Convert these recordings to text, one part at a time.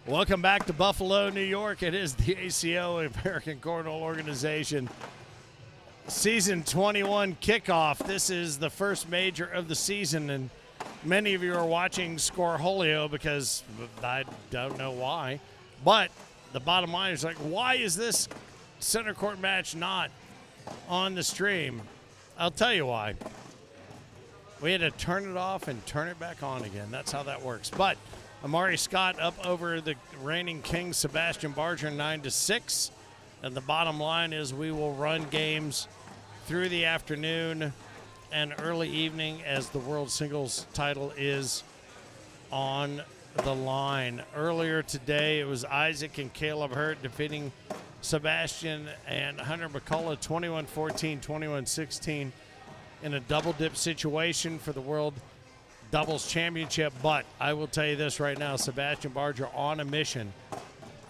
Welcome back to Buffalo, New York. It is the ACO American Cornhole Organization Season 21 kickoff. This is the first major of the season, and many of you are watching Scoreholio because I don't know why. But the bottom line is, like, why is this center court match not on the stream? I'll tell you why. We had to turn it off and turn it back on again. That's how that works. But Amari Scott up over the reigning king, Sebastian Barger, 9-6. And the bottom line is we will run games through the afternoon and early evening as the world singles title is on the line. Earlier today, it was Isaac and Kaleb Hurt defeating Sebastian and Hunter McCullough 21-14, 21-16 in a double dip situation for the world doubles championship. But I will tell you this right now, Sebastian Barger on a mission,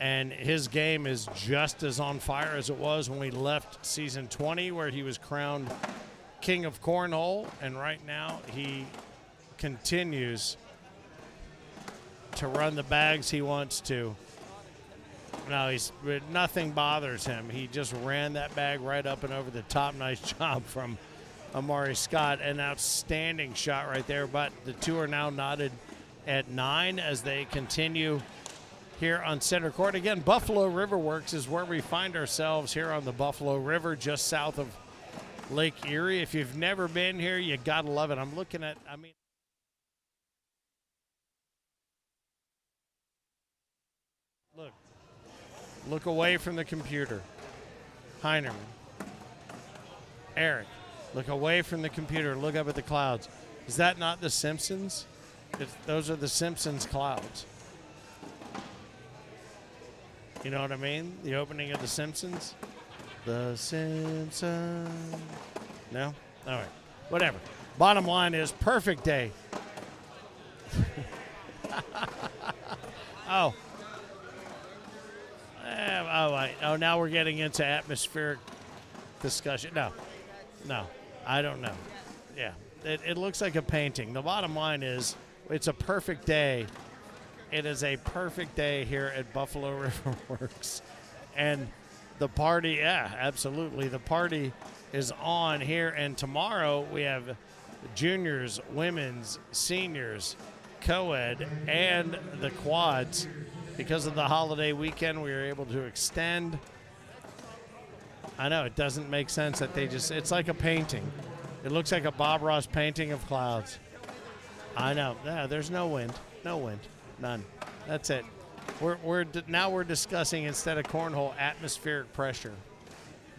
and his game is just as on fire as it was when we left season 20, where he was crowned King of Cornhole, and right now he continues to run the bags he wants to. No, nothing bothers him. He just ran that bag right up and over the top. Nice job from Amari Scott. An outstanding shot right there, but the two are now knotted at 9 as they continue here on center court. Again, Buffalo River Works is where we find ourselves here on the Buffalo River, just south of Lake Erie. If you've never been here, you gotta love it. I'm looking at, look away from the computer. Heinerman, Eric, look away from the computer. Look up at the clouds. Is that not the Simpsons? Those are the Simpsons clouds. You know what I mean? The opening of The Simpsons? The Simpsons. No? All right. Whatever. Bottom line is, perfect day. Oh. Oh, now we're getting into atmospheric discussion. No, I don't know. Yeah, it looks like a painting. The bottom line is, it's a perfect day. It is a perfect day here at Buffalo River Works. And the party, yeah, absolutely. The party is on here. And tomorrow we have juniors, women's, seniors, co-ed, and the quads. Because of the holiday weekend, we were able to extend. I know, it doesn't make sense that they just, it's like a painting. It looks like a Bob Ross painting of clouds. I know. Yeah, there's no wind. No wind. None. That's it. Now we're discussing, instead of cornhole, atmospheric pressure.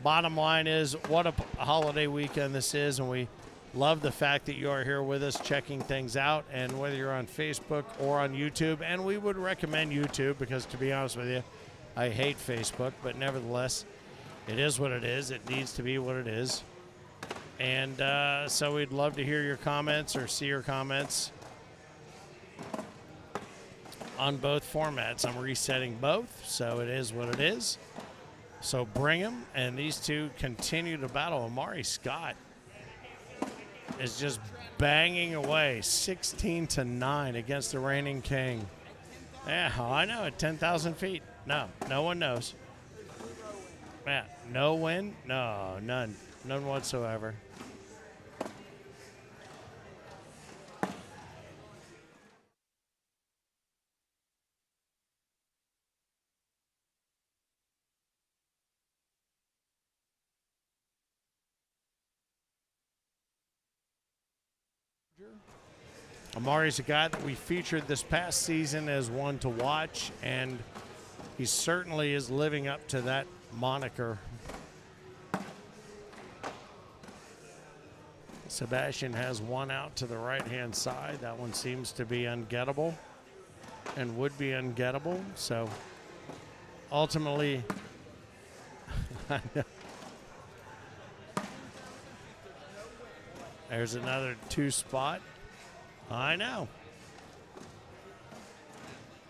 Bottom line is, what a holiday weekend this is, and we love the fact that you are here with us checking things out, and whether you're on Facebook or on YouTube. And we would recommend YouTube because, to be honest with you, I hate Facebook, but nevertheless, it is what it is. It needs to be what it is. And so we'd love to hear your comments or see your comments on both formats. I'm resetting both, so it is what it is. So bring them, and these two continue to battle. Amari Scott is just banging away, 16-9 against the reigning king. Yeah, I know, at 10,000 feet. No one knows. Yeah, no win? No, none whatsoever. Amari's a guy that we featured this past season as one to watch, and he certainly is living up to that moniker. Sebastian has one out to the right-hand side. That one seems to be ungettable and would be ungettable. So ultimately, there's another 2 spot. I know.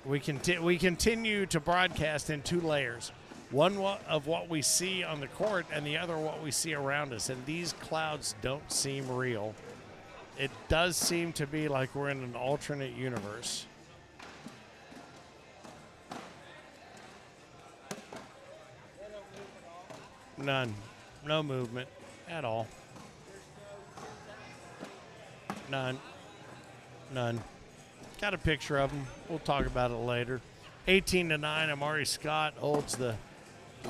We continue to broadcast in 2 layers. One of what we see on the court, and the other what we see around us. And these clouds don't seem real. It does seem to be like we're in an alternate universe. None. No movement at all. None. None. Got a picture of him. We'll talk about it later. 18-9, Amari Scott holds the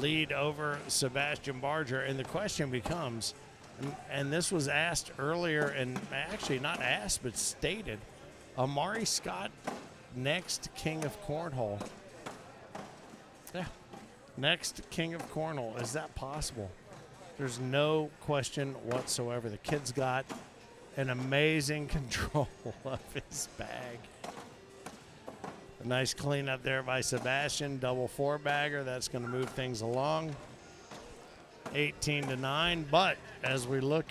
lead over Sebastian Barger. And the question becomes, and this was asked earlier, and actually not asked, but stated, Amari Scott next King of Cornhole. Yeah. Next King of Cornhole. Is that possible? There's no question whatsoever. The kid's got an amazing control of his bag. A nice cleanup there by Sebastian. Double 4-bagger. That's going to move things along. 18-9. But as we look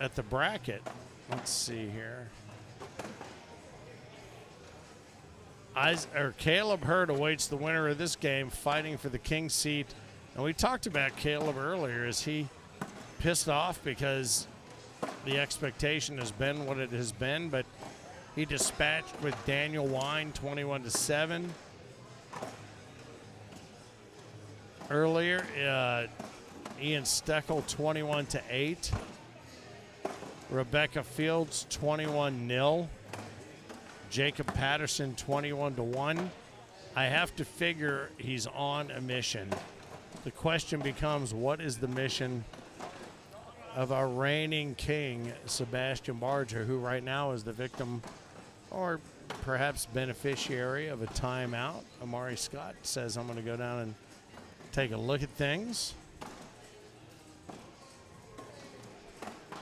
at the bracket, let's see here. Kaleb Hurd awaits the winner of this game, fighting for the king seat. And we talked about Kaleb earlier. Is he pissed off because the expectation has been what it has been? But he dispatched with Daniel Wine 21-7. Earlier, Ian Stoeckl 21-8. Rebecca Fields 21-0. Jacob Patterson 21-1. I have to figure he's on a mission. The question becomes, what is the mission of our reigning king, Sebastian Barger, who right now is the victim or perhaps beneficiary of a timeout? Amari Scott says, I'm going to go down and take a look at things.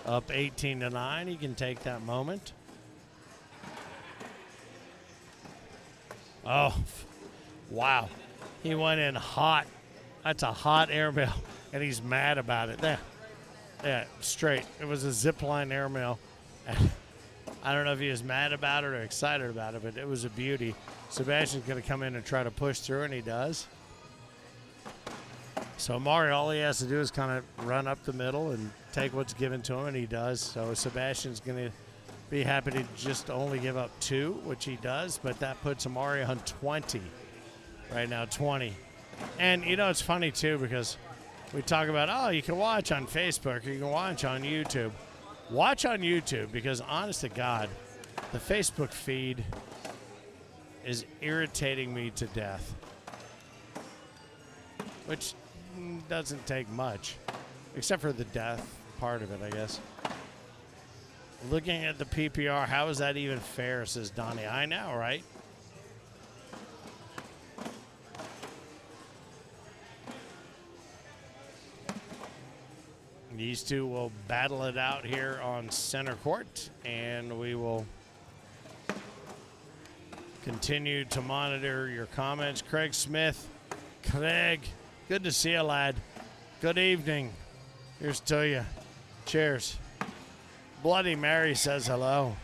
Up 18-9. He can take that moment. Oh, wow. He went in hot. That's a hot airmail, and he's mad about it. There. Yeah, straight. It was a zipline airmail. I don't know if he was mad about it or excited about it, but it was a beauty. Sebastian's going to come in and try to push through, and he does. So Amari, all he has to do is kind of run up the middle and take what's given to him, and he does. So Sebastian's going to be happy to just only give up 2, which he does, but that puts Amari on 20 right now, 20. And, you know, it's funny, too, because we talk about, oh, you can watch on Facebook or you can watch on YouTube. Watch on YouTube because, honest to God, the Facebook feed is irritating me to death, which doesn't take much, except for the death part of it, I guess. Looking at the PPR, how is that even fair, says Donnie. I know, right? These two will battle it out here on center court, and we will continue to monitor your comments. Craig Smith. Craig, good to see you, lad. Good evening. Here's to you. Cheers. Bloody Mary says hello.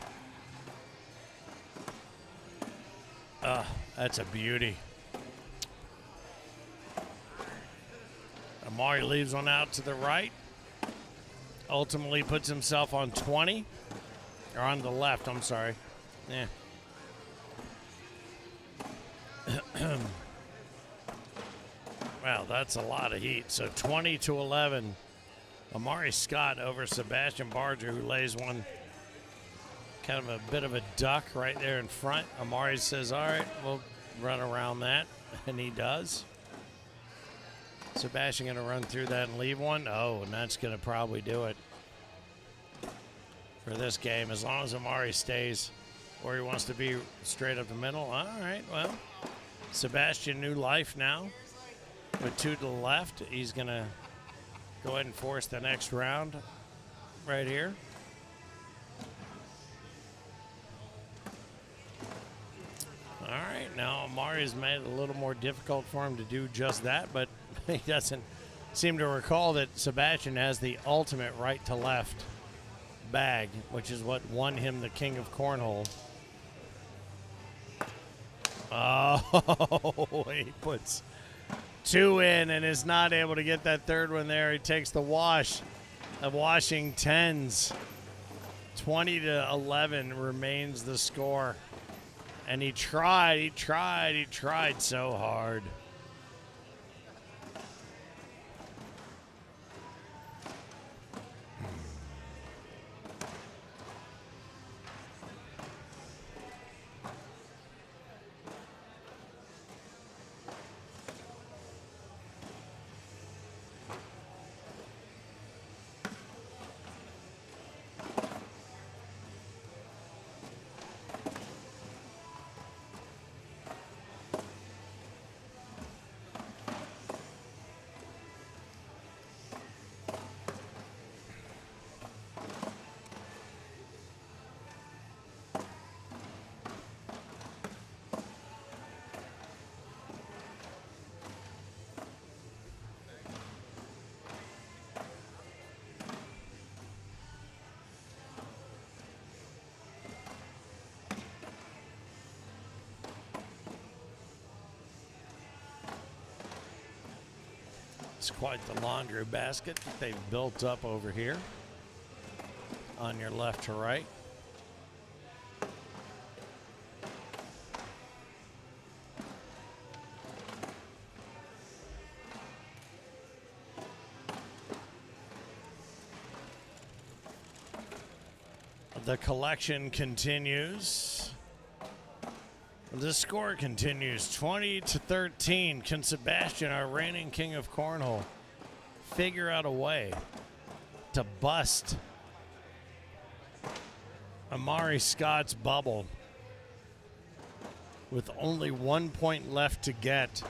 That's a beauty. Amari leaves one out to the right. Ultimately puts himself on 20. Or on the left, I'm sorry. Yeah. Wow, that's a lot of heat. So 20-11. Amari Scott over Sebastian Barger, who lays one kind of a bit of a duck right there in front. Amari says, all right, we'll run around that, and he does. Sebastian going to run through that and leave one. Oh, and that's going to probably do it for this game, as long as Amari stays where he wants to be, straight up the middle. All right, well, Sebastian, new life now with 2 to the left. He's going to go ahead and force the next round right here. All right, now Amari's made it a little more difficult for him to do just that, but he doesn't seem to recall that Sebastian has the ultimate right to left bag, which is what won him the King of Cornhole. Oh, he puts 2 in and is not able to get that third one there. He takes the wash of washing 10s. 20-11 remains the score. And he tried so hard. It's quite the laundry basket that they've built up over here on your left to right. The collection continues. The score continues 20-13. Can Sebastian, our reigning king of cornhole, figure out a way to bust Amari Scott's bubble with only 1 point left to get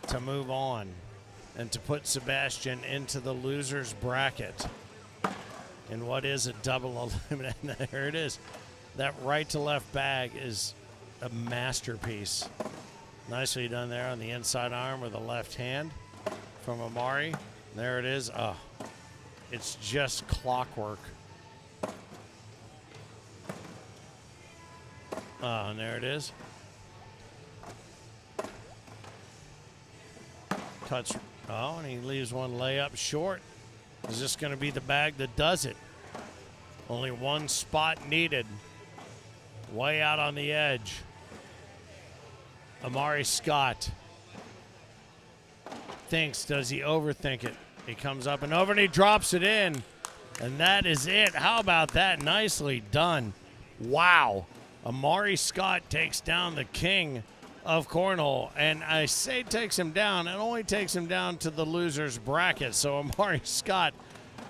to move on and to put Sebastian into the loser's bracket in what is a double elimination? There it is. That right to left bag is a masterpiece. Nicely done there on the inside arm with the left hand from Amari. There it is. Oh, it's just clockwork. Oh, and there it is. Cuts. Oh, and he leaves one layup short. Is this going to be the bag that does it? Only one spot needed. Way out on the edge. Amari Scott thinks, does he overthink it? He comes up and over and he drops it in. And that is it. How about that? Nicely done. Wow. Amari Scott takes down the king of cornhole. And I say takes him down. It only takes him down to the loser's bracket. So Amari Scott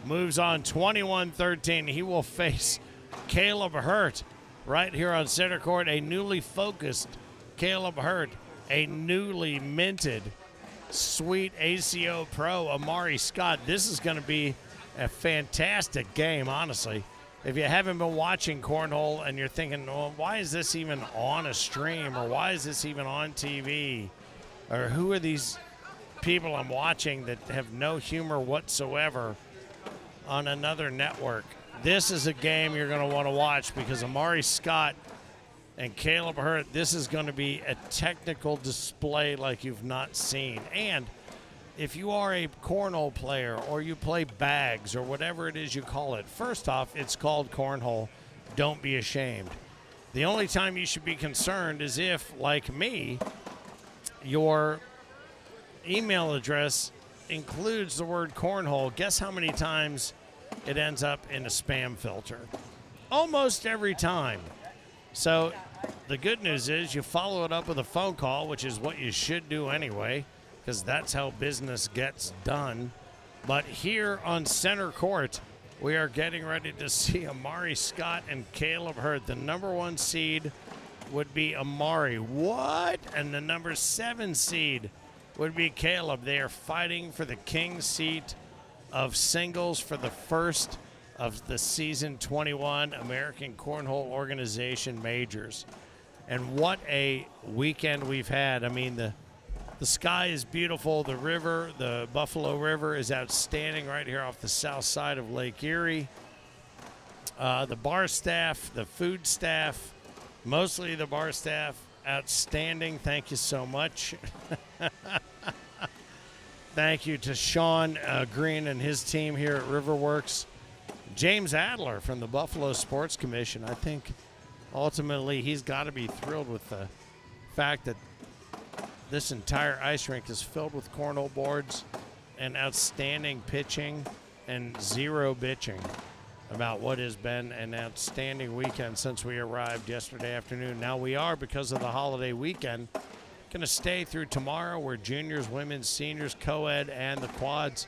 moves on 21-13. He will face Kaleb Hurt right here on center court. A newly focused Kaleb Hurt, a newly minted sweet ACO pro Amari Scott. This is going to be a fantastic game, honestly. If you haven't been watching cornhole and you're thinking, well, why is this even on a stream, or why is this even on TV, or who are these people I'm watching that have no humor whatsoever on another network? This is a game you're going to want to watch, because Amari Scott and Kaleb Hurt, this is going to be a technical display like you've not seen. And if you are a cornhole player or you play bags or whatever it is you call it, first off, it's called cornhole. Don't be ashamed. The only time you should be concerned is if, like me, your email address includes the word cornhole. Guess how many times it ends up in a spam filter? Almost every time. So the good news is you follow it up with a phone call, which is what you should do anyway, because that's how business gets done. But here on center court, we are getting ready to see Amari Scott and Kaleb Hurt. The number 1 seed would be Amari. What? And the number 7 seed would be Kaleb. They are fighting for the king seat of singles for the first of the season 21 American Cornhole Organization Majors. And what a weekend we've had. I mean, the sky is beautiful. The river, the Buffalo River, is outstanding right here off the south side of Lake Erie. The bar staff, the food staff, mostly the bar staff, outstanding. Thank you so much. Thank you to Sean Green and his team here at Riverworks. James Adler from the Buffalo Sports Commission. I think ultimately he's got to be thrilled with the fact that this entire ice rink is filled with cornhole boards and outstanding pitching and zero bitching about what has been an outstanding weekend since we arrived yesterday afternoon. Now we are, because of the holiday weekend, going to stay through tomorrow, where juniors, women's, seniors, co-ed, and the quads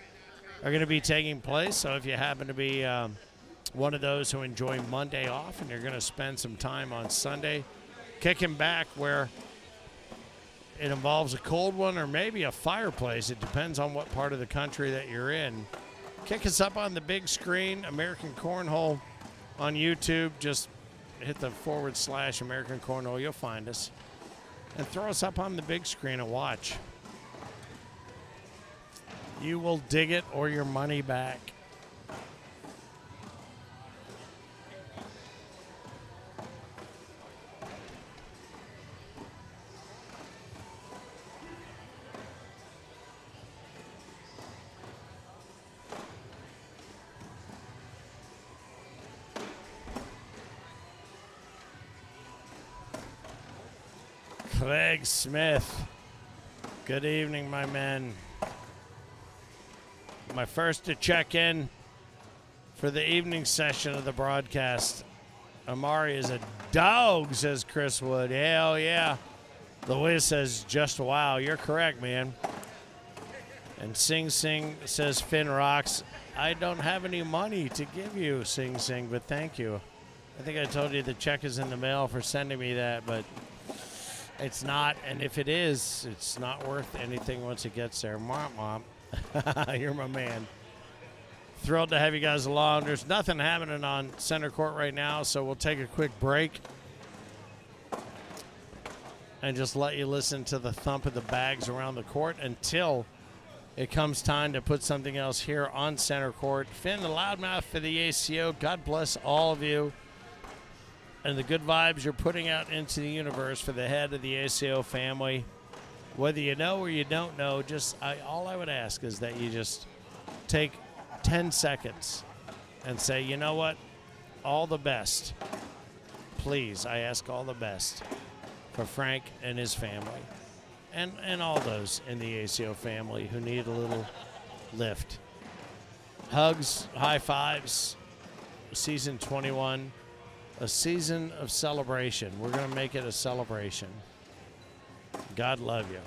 are going to be taking place. So if you happen to be one of those who enjoy Monday off and you're going to spend some time on Sunday kicking back, where it involves a cold one or maybe a fireplace, it depends on what part of the country that you're in, kick us up on the big screen, American Cornhole on YouTube. Just hit the / American Cornhole, you'll find us. And throw us up on the big screen and watch. You will dig it or your money back. Craig Smith. Good evening, my men. My first to check in for the evening session of the broadcast. Amari is a dog, says Chris Wood. Hell yeah. The Wiz says, just wow. You're correct, man. And Sing Sing says, Finn rocks. I don't have any money to give you, Sing Sing, but thank you. I think I told you the check is in the mail for sending me that, but it's not. And if it is, it's not worth anything once it gets there. Mom. You're my man. Thrilled to have you guys along. There's nothing happening on center court right now, so we'll take a quick break and just let you listen to the thump of the bags around the court until it comes time to put something else here on center court. Finn, the loudmouth for the ACO. God bless all of you and the good vibes you're putting out into the universe for the head of the ACO family. Whether you know or you don't know, all I would ask is that you just take 10 seconds and say, you know what, all the best. Please, I ask all the best for Frank and his family and all those in the ACO family who need a little lift. Hugs, high fives, season 21, a season of celebration. We're going to make it a celebration. God love you.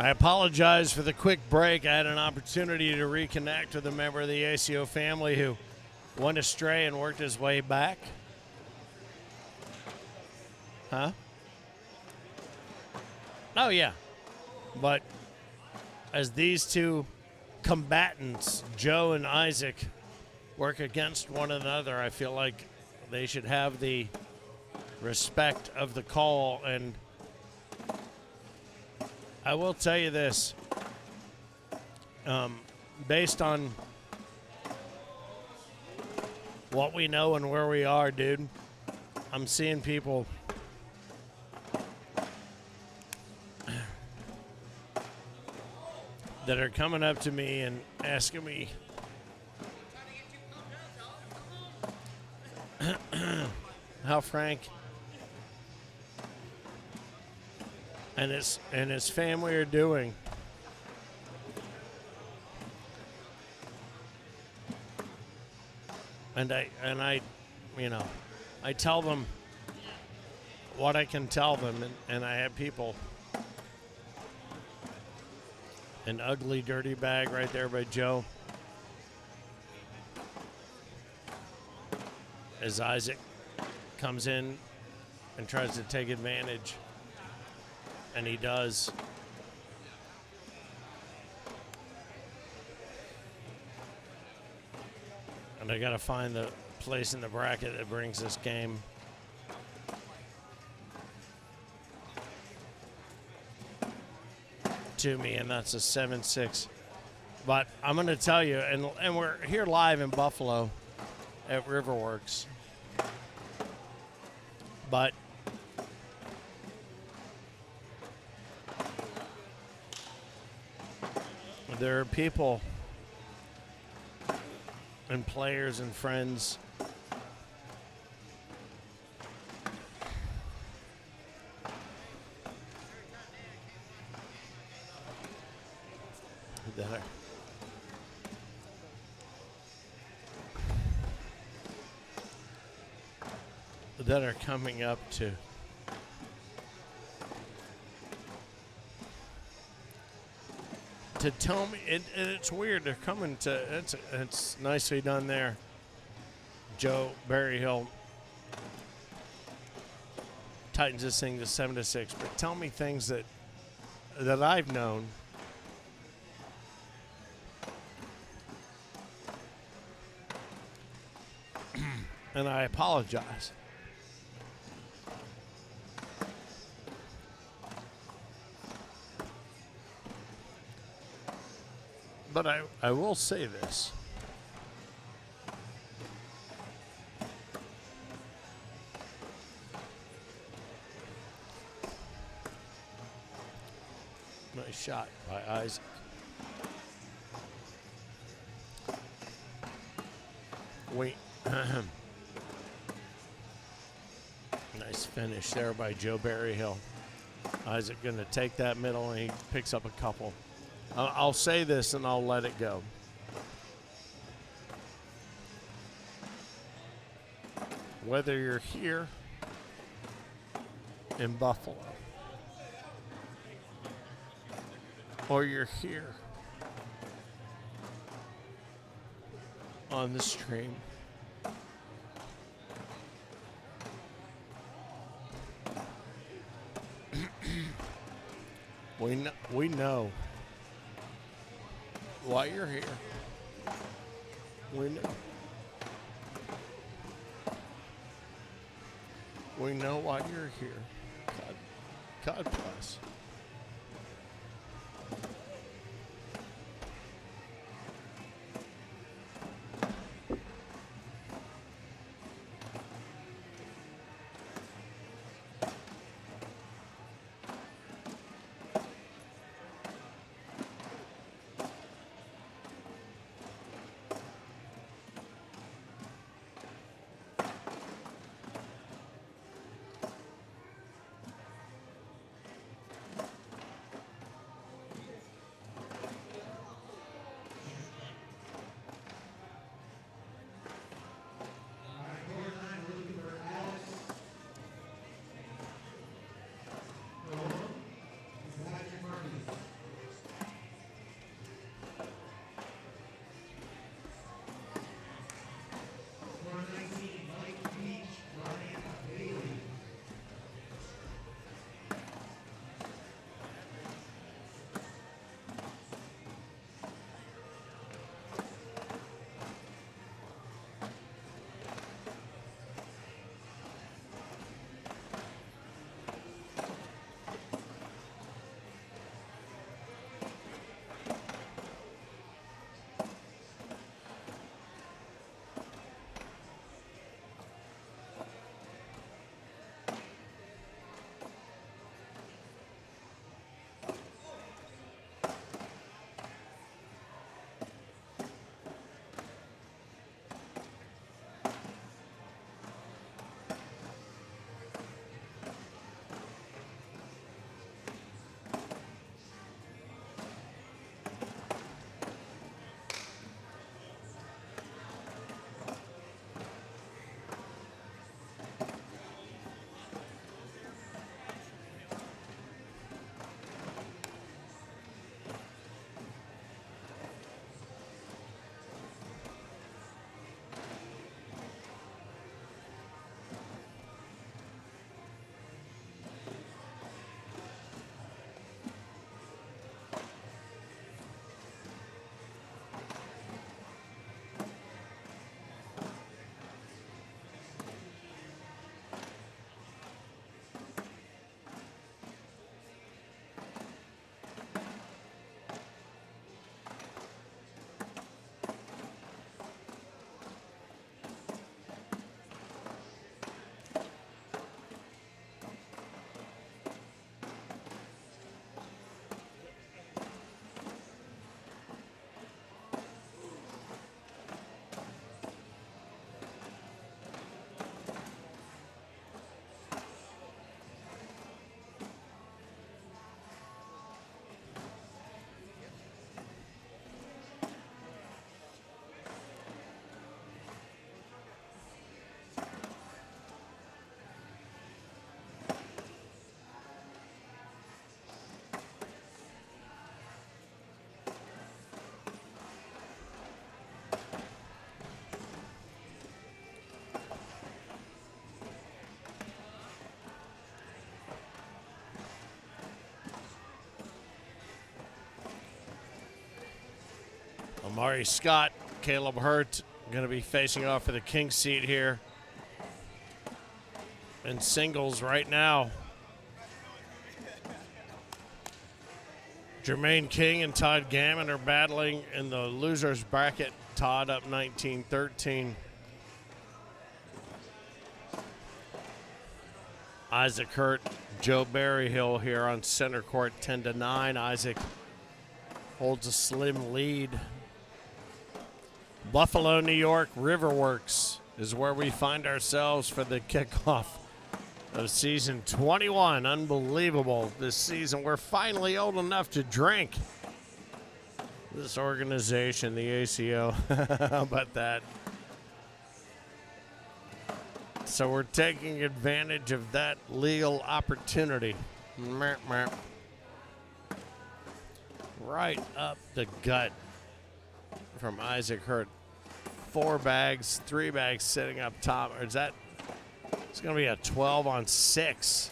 I apologize for the quick break. I had an opportunity to reconnect with a member of the ACO family who went astray and worked his way back. Huh? Oh, yeah. But as these two combatants, Joe and Isaac, work against one another, I feel like they should have the respect of the call. And I will tell you this, based on what we know and where we are, dude, I'm seeing people that are coming up to me and asking me how Frank and his family are doing. And I you know, I tell them what I can tell them, and I have people. An ugly dirty bag right there by Joe. As Isaac comes in and tries to take advantage. And he does. And I gotta find the place in the bracket that brings this game to me, and that's a 7-6. But I'm gonna tell you, and we're here live in Buffalo at Riverworks. But there are people and players and friends that are coming up to tell me, and it's weird, they're coming to, it's nicely done there. Joe Berryhill tightens this thing to 7-6, but tell me things that I've known and I apologize. But I will say this. Nice shot by Isaac. Wait. Nice finish there by Joe Berryhill. Isaac going to take that middle, and he picks up a couple. I'll say this, and I'll let it go. Whether you're here in Buffalo or you're here on the stream, we know why you're here. We know. We know why you're here. God bless. Amari Scott, Kaleb Hurt going to be facing off for the king seat here. In singles right now, Jermaine King and Todd Gammon are battling in the losers bracket. Todd up 19-13. Isaac Hurt, Joe Berryhill here on center court, 10-9. Isaac holds a slim lead. Buffalo, New York, Riverworks is where we find ourselves for the kickoff of season 21. Unbelievable this season. We're finally old enough to drink. This organization, the ACO, how about that? So we're taking advantage of that legal opportunity. Right up the gut from Isaac Hurt. 4 bags, 3 bags sitting up top. Or is that? It's going to be a 12-on-6.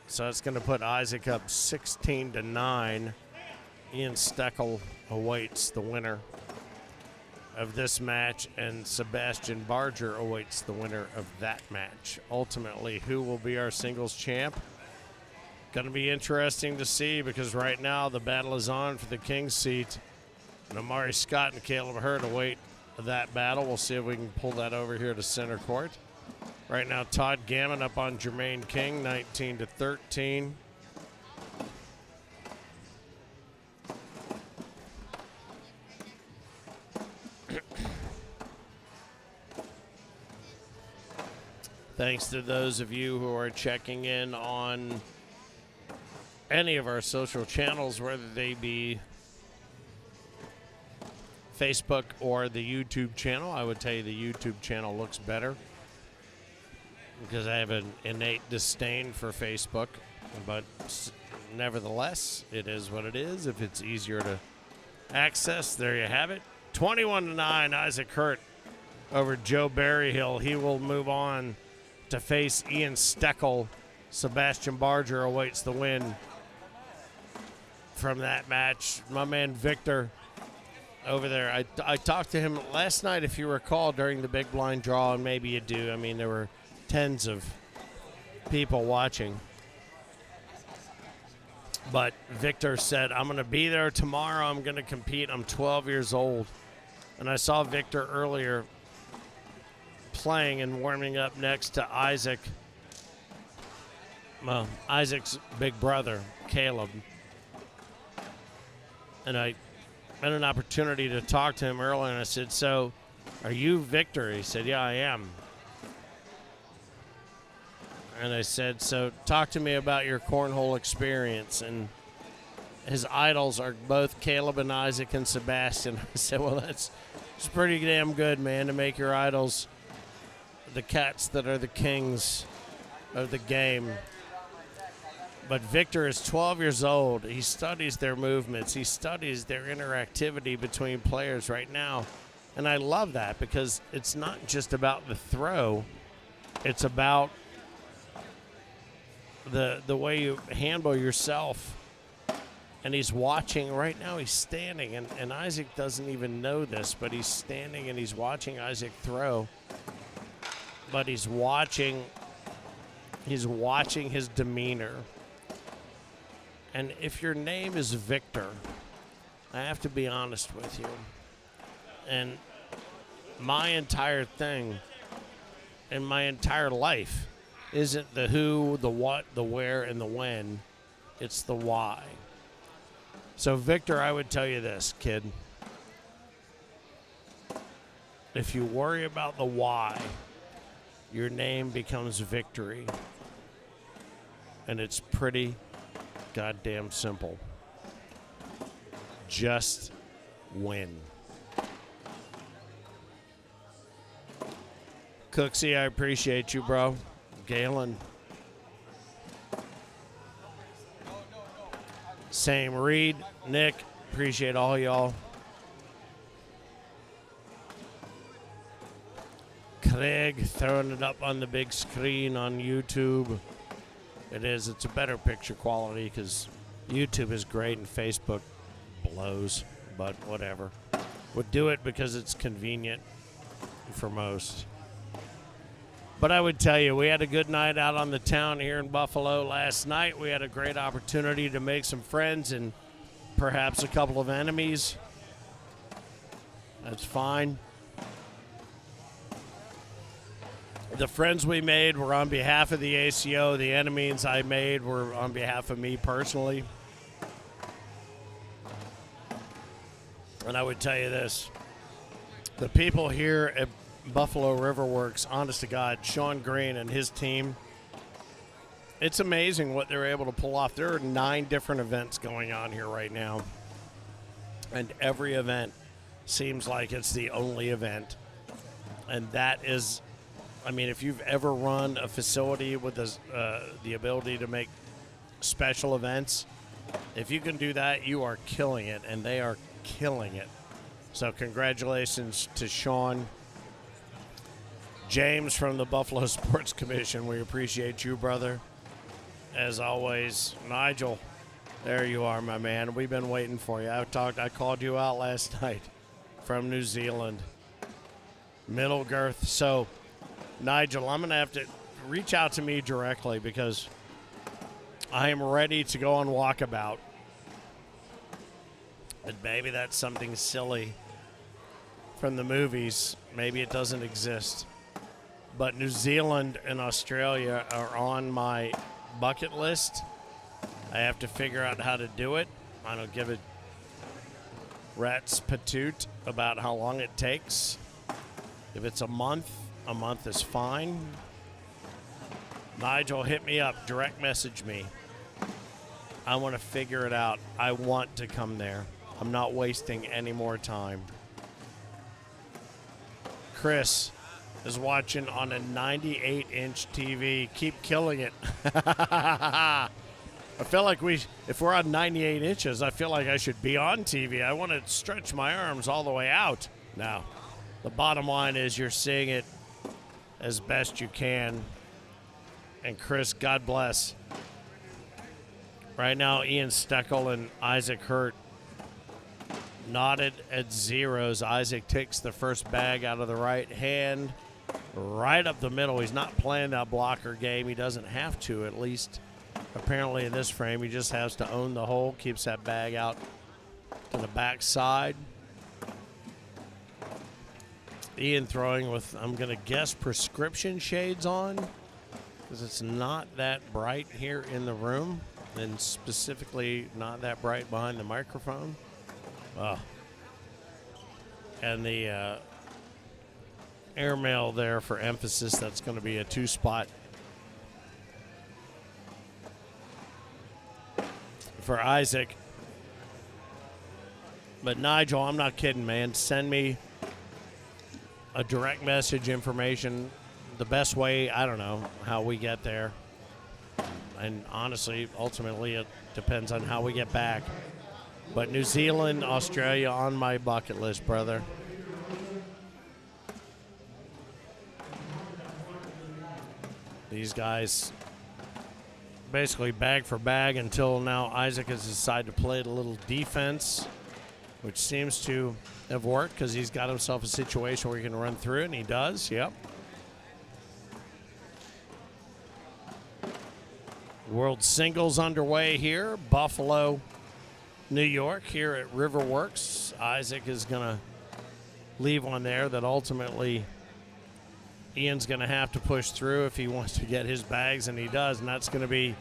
So it's going to put Isaac up 16-9. Ian Stoeckl awaits the winner of this match, and Sebastian Barger awaits the winner of that match. Ultimately, who will be our singles champ? Going to be interesting to see, because right now the battle is on for the king's seat. And Amari Scott and Kaleb Hurt await that battle. We'll see if we can pull that over here to center court. Right now, Todd Gammon up on Jermaine King, 19-13. Thanks to those of you who are checking in on any of our social channels, whether they be Facebook or the YouTube channel. I would tell you the YouTube channel looks better because I have an innate disdain for Facebook, but nevertheless, it is what it is. If it's easier to access, there you have it. 21-9, Isaac Hurt over Joe Berryhill. He will move on to face Ian Stoeckl. Sebastian Barger awaits the win from that match. My man Victor over there, I talked to him last night, if you recall, during the big blind draw, and maybe you do. I mean, there were tens of people watching. But Victor said, I'm going to be there tomorrow. I'm going to compete. I'm 12 years old. And I saw Victor earlier playing and warming up next to Isaac. Well, Isaac's big brother, Kaleb. And I had an opportunity to talk to him earlier, and I said, so are you Victor? He said, yeah, I am. And I said, so talk to me about your cornhole experience. And his idols are both Kaleb and Isaac and Sebastian. I said, well, it's pretty damn good, man, to make your idols the cats that are the kings of the game. But Victor is 12 years old. He studies their movements. He studies their interactivity between players right now. And I love that, because it's not just about the throw. It's about the way you handle yourself. And he's watching. Right now he's standing. And Isaac doesn't even know this, but he's standing and he's watching Isaac throw. But he's watching his demeanor. And if your name is Victor, I have to be honest with you. And my entire thing and my entire life isn't the who, the what, the where, and the when. It's the why. So, Victor, I would tell you this, kid. If you worry about the why, your name becomes victory. And it's pretty goddamn simple. Just win. Cooksy, I appreciate you, bro. Galen. Same. Reed, Nick, appreciate all y'all. Craig throwing it up on the big screen on YouTube. It is. It's a better picture quality because YouTube is great and Facebook Lowe's, but whatever. Would do it because it's convenient for most. But I would tell you, we had a good night out on the town here in Buffalo last night. We had a great opportunity to make some friends and perhaps a couple of enemies. That's fine. The friends we made were on behalf of the ACO. The enemies I made were on behalf of me personally. And I would tell you this. The people here at Buffalo River Works, honest to God, Sean Green and his team, it's amazing what they're able to pull off. There are 9 different events going on here right now. And every event seems like it's the only event. And that is, I mean, if you've ever run a facility with the ability to make special events, if you can do that, you are killing it, and they are killing it. So congratulations to Sean. James from the Buffalo Sports Commission, we appreciate you, brother. As always, Nigel, there you are, my man. We've been waiting for you. I called you out last night from New Zealand. Middle girth. So, Nigel, I'm going to have to reach out to me directly because I am ready to go on walkabout. And maybe that's something silly from the movies. Maybe it doesn't exist. But New Zealand and Australia are on my bucket list. I have to figure out how to do it. I don't give a rat's patoot about how long it takes. If it's a month is fine. Nigel, hit me up. Direct message me. I want to figure it out. I want to come there. I'm not wasting any more time. Chris is watching on a 98-inch TV. Keep killing it. I feel like if we're on 98 inches, I feel like I should be on TV. I want to stretch my arms all the way out. Now, the bottom line is you're seeing it as best you can. And Chris, God bless. Right now, Ian Stoeckl and Isaac Hurt knotted at zeros. Isaac takes the first bag out of the right hand, right up the middle. He's not playing that blocker game. He doesn't have to, at least apparently in this frame. He just has to own the hole, keeps that bag out to the back side. Ian throwing with, I'm going to guess, prescription shades on because it's not that bright here in the room, and specifically not that bright behind the microphone. And the airmail there for emphasis, that's going to be a 2-spot for Isaac. But Nigel, I'm not kidding, man. Send me a direct message information. The best way, I don't know how we get there. And honestly, ultimately, it depends on how we get back. But New Zealand, Australia on my bucket list, brother. These guys basically bag for bag until now Isaac has decided to play a little defense, which seems to have worked because he's got himself a situation where he can run through it, and he does, yep. World Singles underway here. Buffalo, New York, here at Riverworks. Isaac is going to leave one there that ultimately Ian's going to have to push through if he wants to get his bags, and he does, and that's going to be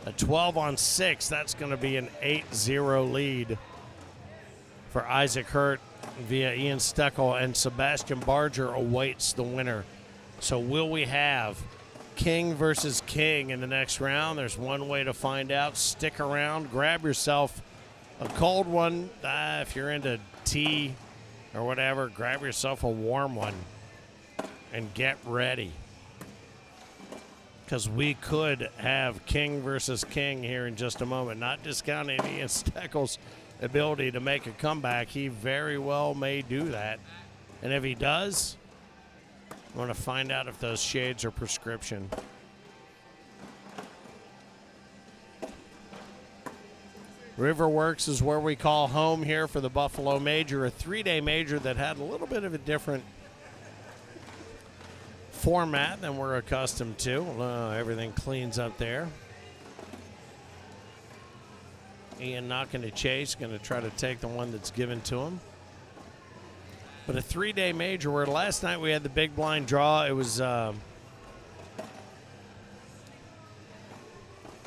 a 12-on-6. That's going to be an 8-0 lead for Isaac Hurt via Ian Stoeckl, and Sebastian Barger awaits the winner. So will we have King versus King in the next round? There's one way to find out. Stick around. Grab yourself a cold one. If you're into tea or whatever, grab yourself a warm one and get ready. Because we could have King versus King here in just a moment. Not discounting Ian Stoeckl's ability to make a comeback. He very well may do that. And if he does, I want to find out if those shades are prescription. Riverworks is where we call home here for the Buffalo Major, a 3-day major that had a little bit of a different format than we're accustomed to. Everything cleans up there. Ian not going to chase, going to try to take the one that's given to him. But a 3-day major where last night we had the big blind draw. It was a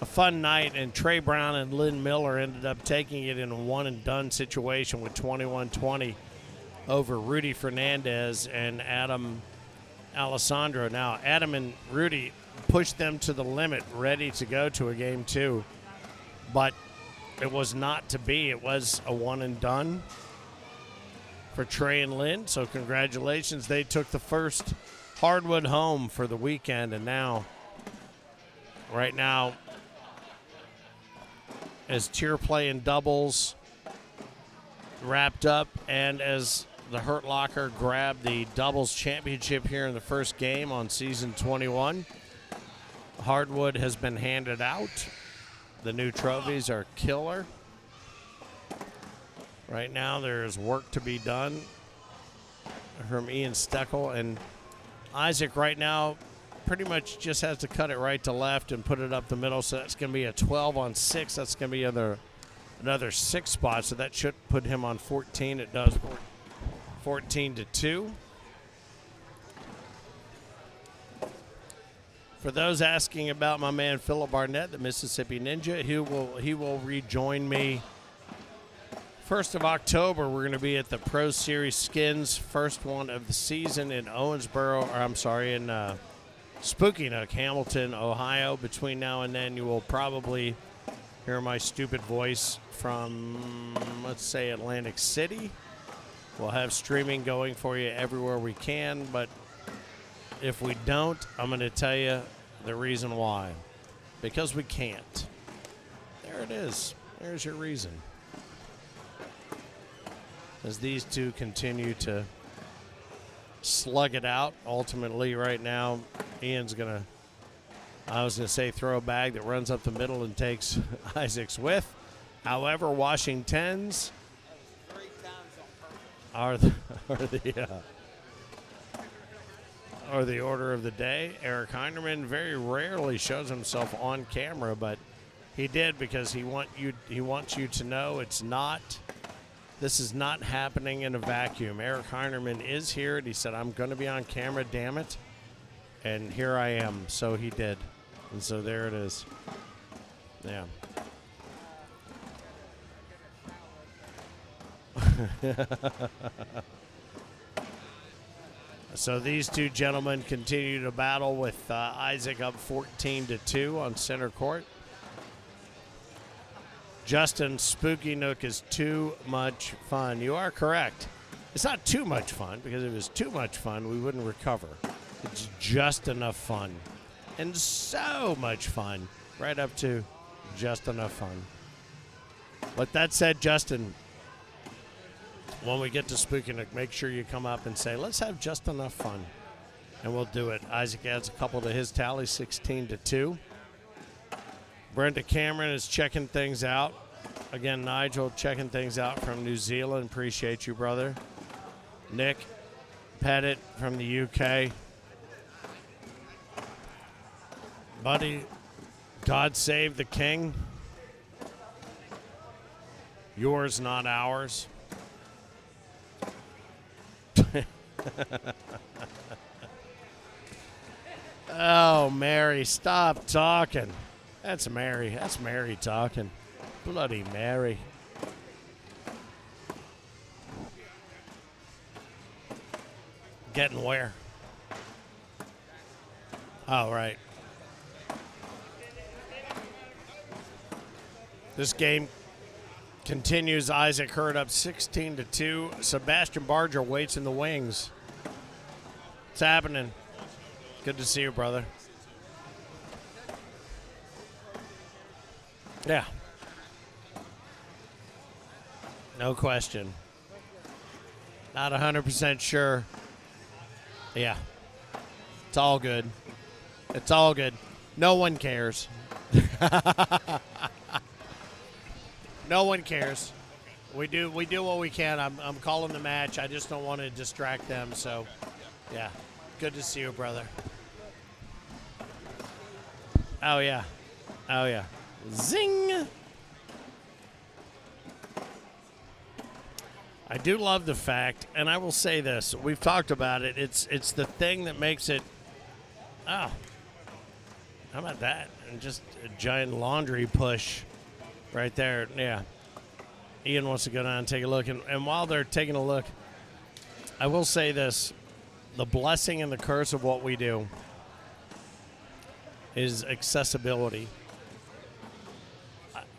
fun night, and Trey Brown and Lynn Miller ended up taking it in a one-and-done situation with 21-20 over Rudy Fernandez and Adam Alessandro. Now, Adam and Rudy pushed them to the limit, ready to go to a game 2, but it was not to be. It was a one-and-done for Trey and Lynn, so congratulations. They took the first hardwood home for the weekend, and now, right now, as tier play and doubles wrapped up, and as the Hurt Locker grabbed the doubles championship here in the first game on season 21, hardwood has been handed out. The new trophies are killer. Right now there's work to be done from Ian Stoeckl, and Isaac right now pretty much just has to cut it right to left and put it up the middle. So that's going to be a 12 on 6. That's going to be another 6 spot. So that should put him on 14. It does 14-2. For those asking about my man Phillip Barnett, the Mississippi Ninja, he will rejoin me 1st of October. We're going to be at the Pro Series Skins, first one of the season in in Spooky Nook, Hamilton, Ohio. Between now and then, you will probably hear my stupid voice from, let's say, Atlantic City. We'll have streaming going for you everywhere we can, but if we don't, I'm going to tell you the reason why. Because we can't. There it is. There's your reason. As these two continue to slug it out, ultimately right now, Ian's going to, I was going to say, throw a bag that runs up the middle and takes Isaac's with. However, Washington's are the order of the day. Eric Heinerman very rarely shows himself on camera, but he did because he wants you to know this is not happening in a vacuum. Eric Heinerman is here, and he said, I'm going to be on camera, damn it. And here I am. So he did. And so there it is. Yeah. So these two gentlemen continue to battle with Isaac up 14-2 on center court. Justin, Spooky Nook is too much fun. You are correct. It's not too much fun, because if it was too much fun, we wouldn't recover. It's just enough fun. And so much fun. Right up to just enough fun. With that said, Justin, when we get to Spooky Nook, make sure you come up and say, let's have just enough fun. And we'll do it. Isaac adds a couple to his tally, 16-2. Brenda Cameron is checking things out. Again, Nigel checking things out from New Zealand. Appreciate you, brother. Nick Pettit from the UK. Buddy, God save the king. Yours, not ours. Oh, Mary, stop talking. That's Mary. That's Mary talking. Bloody Mary. Getting where? Oh, right. This game continues. Isaac Hurd up 16-2. Sebastian Barger waits in the wings. What's happening? Good to see you, brother. Yeah. No question. Not 100% sure. Yeah. It's all good. It's all good. No one cares. No one cares. We do what we can. I'm calling the match. I just don't want to distract them. So, yeah, good to see you, brother. Oh yeah, oh yeah, zing. I do love the fact, and I will say this: we've talked about it. It's the thing that makes it. Oh, how about that? And just a giant laundry push, right there. Yeah. Ian wants to go down and take a look, and while they're taking a look, I will say this: the blessing and the curse of what we do is accessibility.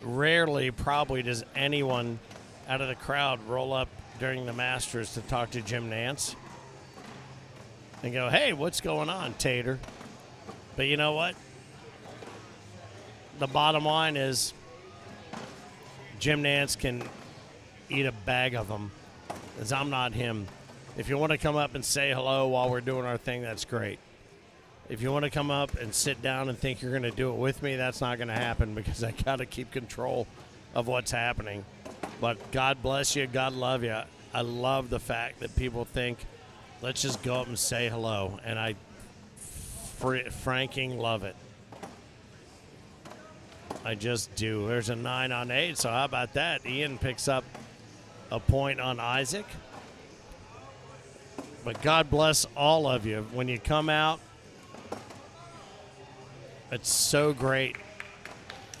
Rarely, probably, does anyone out of the crowd roll up during the Masters to talk to Jim Nance and go, hey, what's going on, Tater? But you know what? The bottom line is Jim Nance can eat a bag of them, because I'm not him. If you want to come up and say hello while we're doing our thing, that's great. If you want to come up and sit down and think you're going to do it with me, that's not going to happen, because I got to keep control of what's happening. But God bless you. God love you. I love the fact that people think, let's just go up and say hello. And I franking love it. I just do. There's a 9 on 8, so how about that? Ian picks up a point on Isaac. But God bless all of you. When you come out, it's so great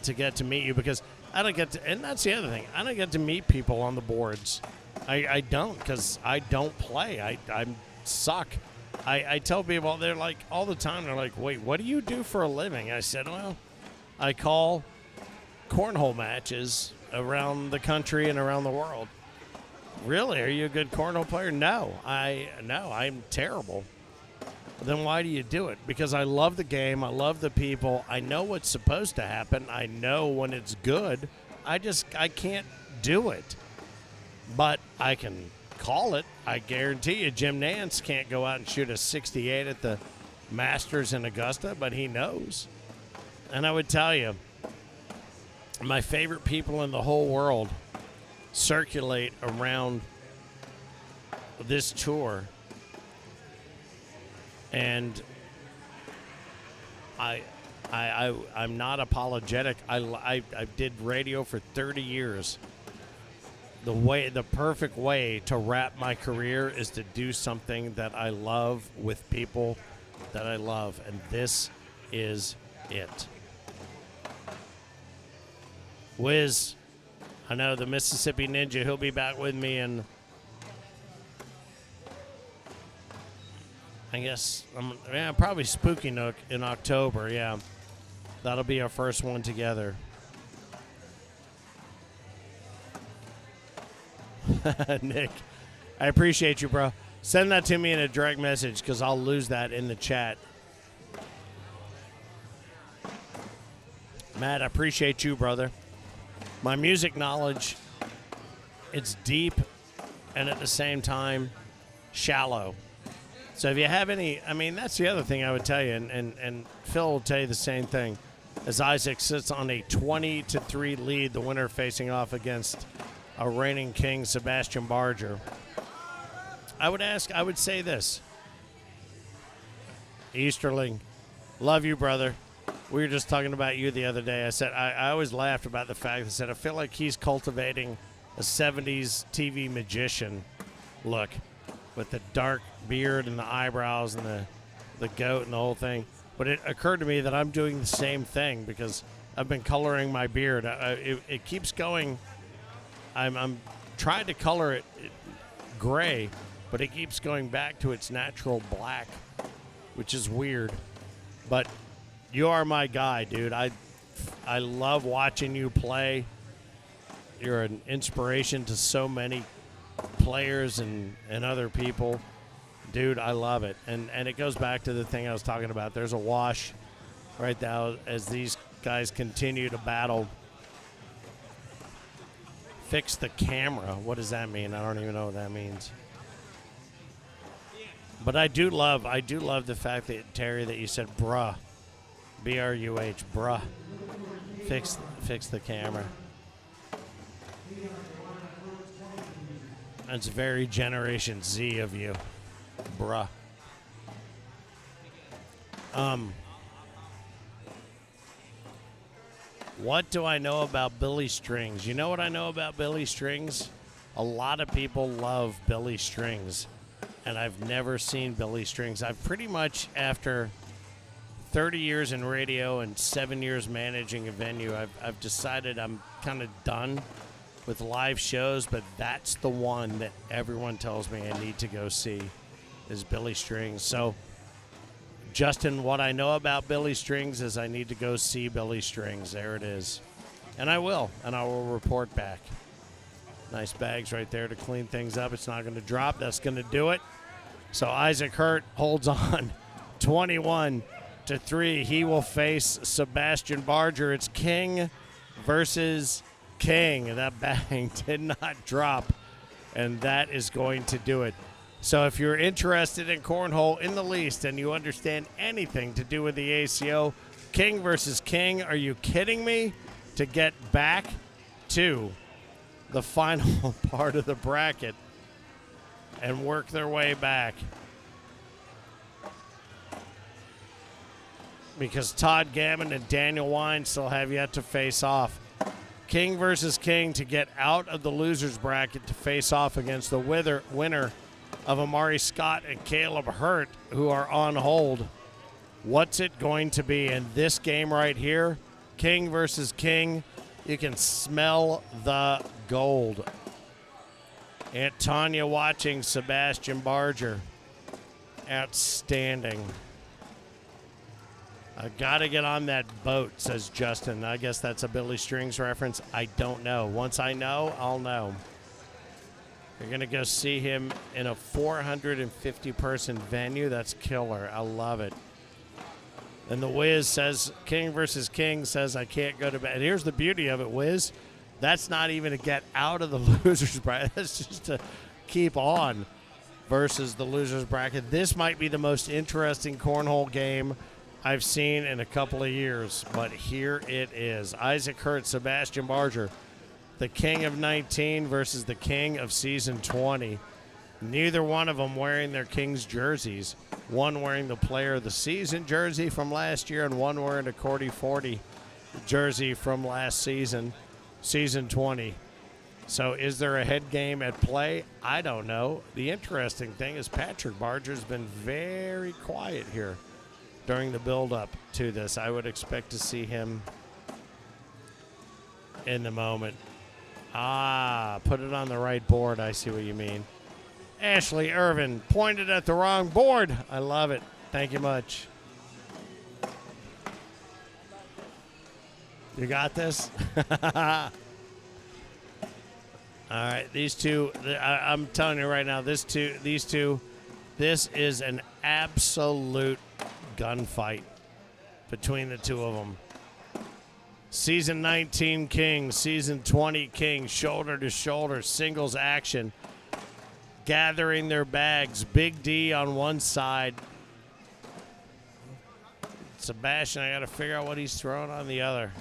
to get to meet you, because I don't get to, and that's the other thing, I don't get to meet people on the boards. I don't, because I don't play. I suck. I tell people, they're like, all the time, they're like, wait, what do you do for a living? I said, well, I call cornhole matches around the country and around the world. Really? Are you a good cornhole player? No, I'm terrible. Then why do you do it? Because I love the game. I love the people. I know what's supposed to happen. I know when it's good. I can't do it. But I can call it. I guarantee you Jim Nance can't go out and shoot a 68 at the Masters in Augusta, but he knows. And I would tell you, my favorite people in the whole world circulate around this tour. And I'm not apologetic. I did radio for 30 years. The perfect way to wrap my career is to do something that I love with people that I love, and this is it. Wiz, I know the Mississippi Ninja, he'll be back with me, and I guess probably Spooky Nook in October. Yeah, that'll be our first one together. Nick, I appreciate you, bro. Send that to me in a direct message, because I'll lose that in the chat. Matt, I appreciate you, brother. My music knowledge, it's deep and at the same time shallow. So if you have any, that's the other thing I would tell you, and Phil will tell you the same thing. As Isaac sits on a 20-3 lead, the winner facing off against a reigning king, Sebastian Barger. I would say this. Easterling, love you, brother. We were just talking about you the other day. I said, I always laughed about the fact that I feel like he's cultivating a 70s TV magician look with the dark beard and the eyebrows and the goat and the whole thing. But it occurred to me that I'm doing the same thing, because I've been coloring my beard. It keeps going. I'm trying to color it gray, but it keeps going back to its natural black, which is weird. But you are my guy, dude. I love watching you play. You're an inspiration to so many players and other people. Dude, I love it. And it goes back to the thing I was talking about. There's a wash right now as these guys continue to battle. Fix the camera. What does that mean? I don't even know what that means. But I do love the fact that, Terry, that you said bruh. B-R-U-H, bruh. Fix the camera. That's very Generation Z of you, bruh. What do I know about Billy Strings? You know what I know about Billy Strings? A lot of people love Billy Strings, and I've never seen Billy Strings. I've pretty much, after 30 years in radio and 7 years managing a venue, I've decided I'm kind of done with live shows, but that's the one that everyone tells me I need to go see is Billy Strings. So, Justin, what I know about Billy Strings is I need to go see Billy Strings. There it is. And I will report back. Nice bags right there to clean things up. It's not going to drop. That's going to do it. So Isaac Hurt holds on 21-3. He will face Sebastian Barger. It's King versus King. That bang did not drop, and that is going to do it. So if you're interested in cornhole in the least and you understand anything to do with the ACO, King versus King, are you kidding me? To get back to the final part of the bracket and work their way back. Because Todd Gammon and Daniel Wine still have yet to face off. King versus King to get out of the losers bracket to face off against the winner of Amari Scott and Kaleb Hurt, who are on hold. What's it going to be in this game right here? King versus King. You can smell the gold. Aunt Tanya watching Sebastian Barger. Outstanding. I got to get on that boat, says Justin. I guess that's a Billy Strings reference. I don't know. Once I know, I'll know. You're going to go see him in a 450-person venue. That's killer. I love it. And the Wiz says, King versus King says, I can't go to bed. And here's the beauty of it, Wiz. That's not even to get out of the losers bracket. That's just to keep on versus the losers bracket. This might be the most interesting cornhole game I've seen in a couple of years. But here it is. Isaac Hurt, Sebastian Barger. The King of 19 versus the King of Season 20. Neither one of them wearing their King's jerseys. One wearing the Player of the Season jersey from last year, and one wearing a Cordy 40 jersey from last season, Season 20. So is there a head game at play? I don't know. The interesting thing is Patrick Barger's been very quiet here during the build-up to this. I would expect to see him in the moment. Put it on the right board. I see what you mean. Ashley Irvin pointed at the wrong board. I love it. Thank you much. You got this? All right, these two, I'm telling you right now, these two, this is an absolute gunfight between the two of them. Season 19 King, Season 20 King, shoulder to shoulder, singles action, gathering their bags. Big D on one side. Sebastian, I got to figure out what he's throwing on the other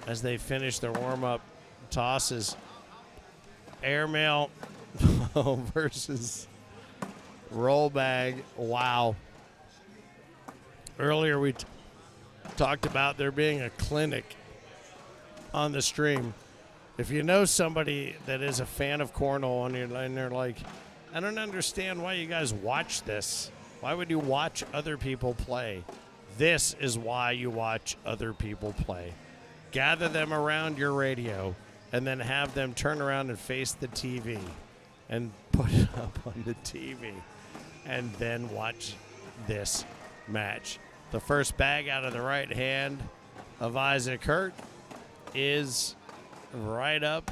as they finish their warm-up tosses. Airmail versus roll bag. Wow. Earlier we talked about there being a clinic on the stream. If you know somebody that is a fan of cornhole and they're like, I don't understand why you guys watch this. Why would you watch other people play? This is why you watch other people play. Gather them around your radio and then have them turn around and face the TV and put it up on the TV and then watch this match. The first bag out of the right hand of Isaac Hurt is right up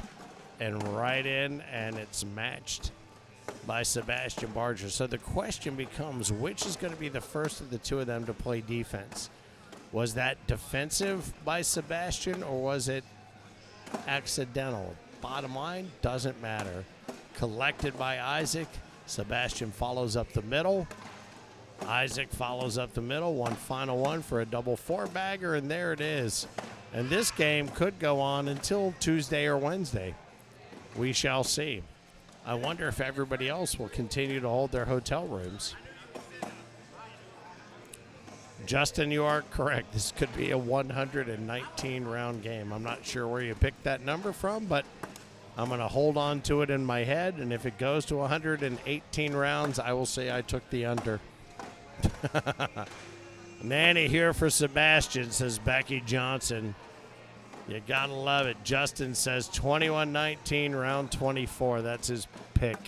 and right in, and it's matched by Sebastian Barger. So the question becomes, which is going to be the first of the two of them to play defense? Was that defensive by Sebastian, or was it accidental? Bottom line, doesn't matter. Collected by Isaac. Sebastian follows up the middle. Isaac follows up the middle. One final one for a double four-bagger, and there it is. And this game could go on until Tuesday or Wednesday. We shall see. I wonder if everybody else will continue to hold their hotel rooms. Justin, you are correct. This could be a 119-round game. I'm not sure where you picked that number from, but I'm going to hold on to it in my head, and if it goes to 118 rounds, I will say I took the under. Nanny here for Sebastian, says Becky Johnson. You got to love it. Justin says 21-19, round 24. That's his pick.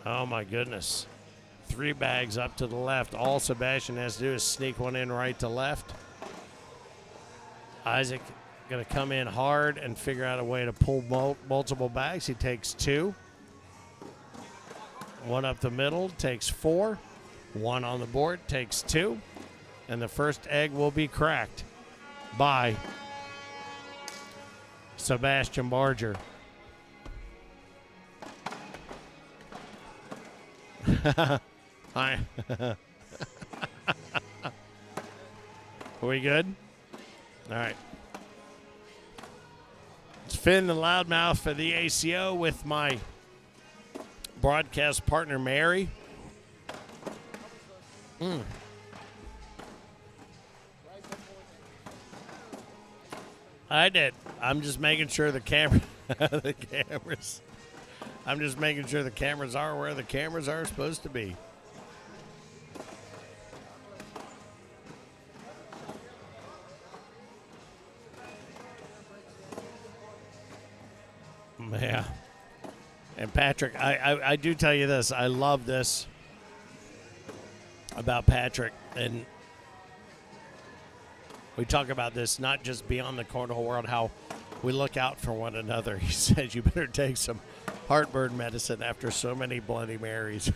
Oh, my goodness. 3 bags up to the left. All Sebastian has to do is sneak one in right to left. Isaac going to come in hard and figure out a way to pull multiple bags. He takes 2. 1 up the middle, takes 4. 1 on the board, takes 2. And the first egg will be cracked by Sebastian Barger. Hi. Are we good? All right. It's Finn the Loudmouth for the ACO with my broadcast partner, Mary. I did. I'm just making sure the cameras. I'm just making sure the cameras are where the cameras are supposed to be. Yeah. And Patrick, I do tell you this. I love this about Patrick. And we talk about this not just beyond the cornhole world, how we look out for one another. He says you better take some heartburn medicine after so many Bloody Marys.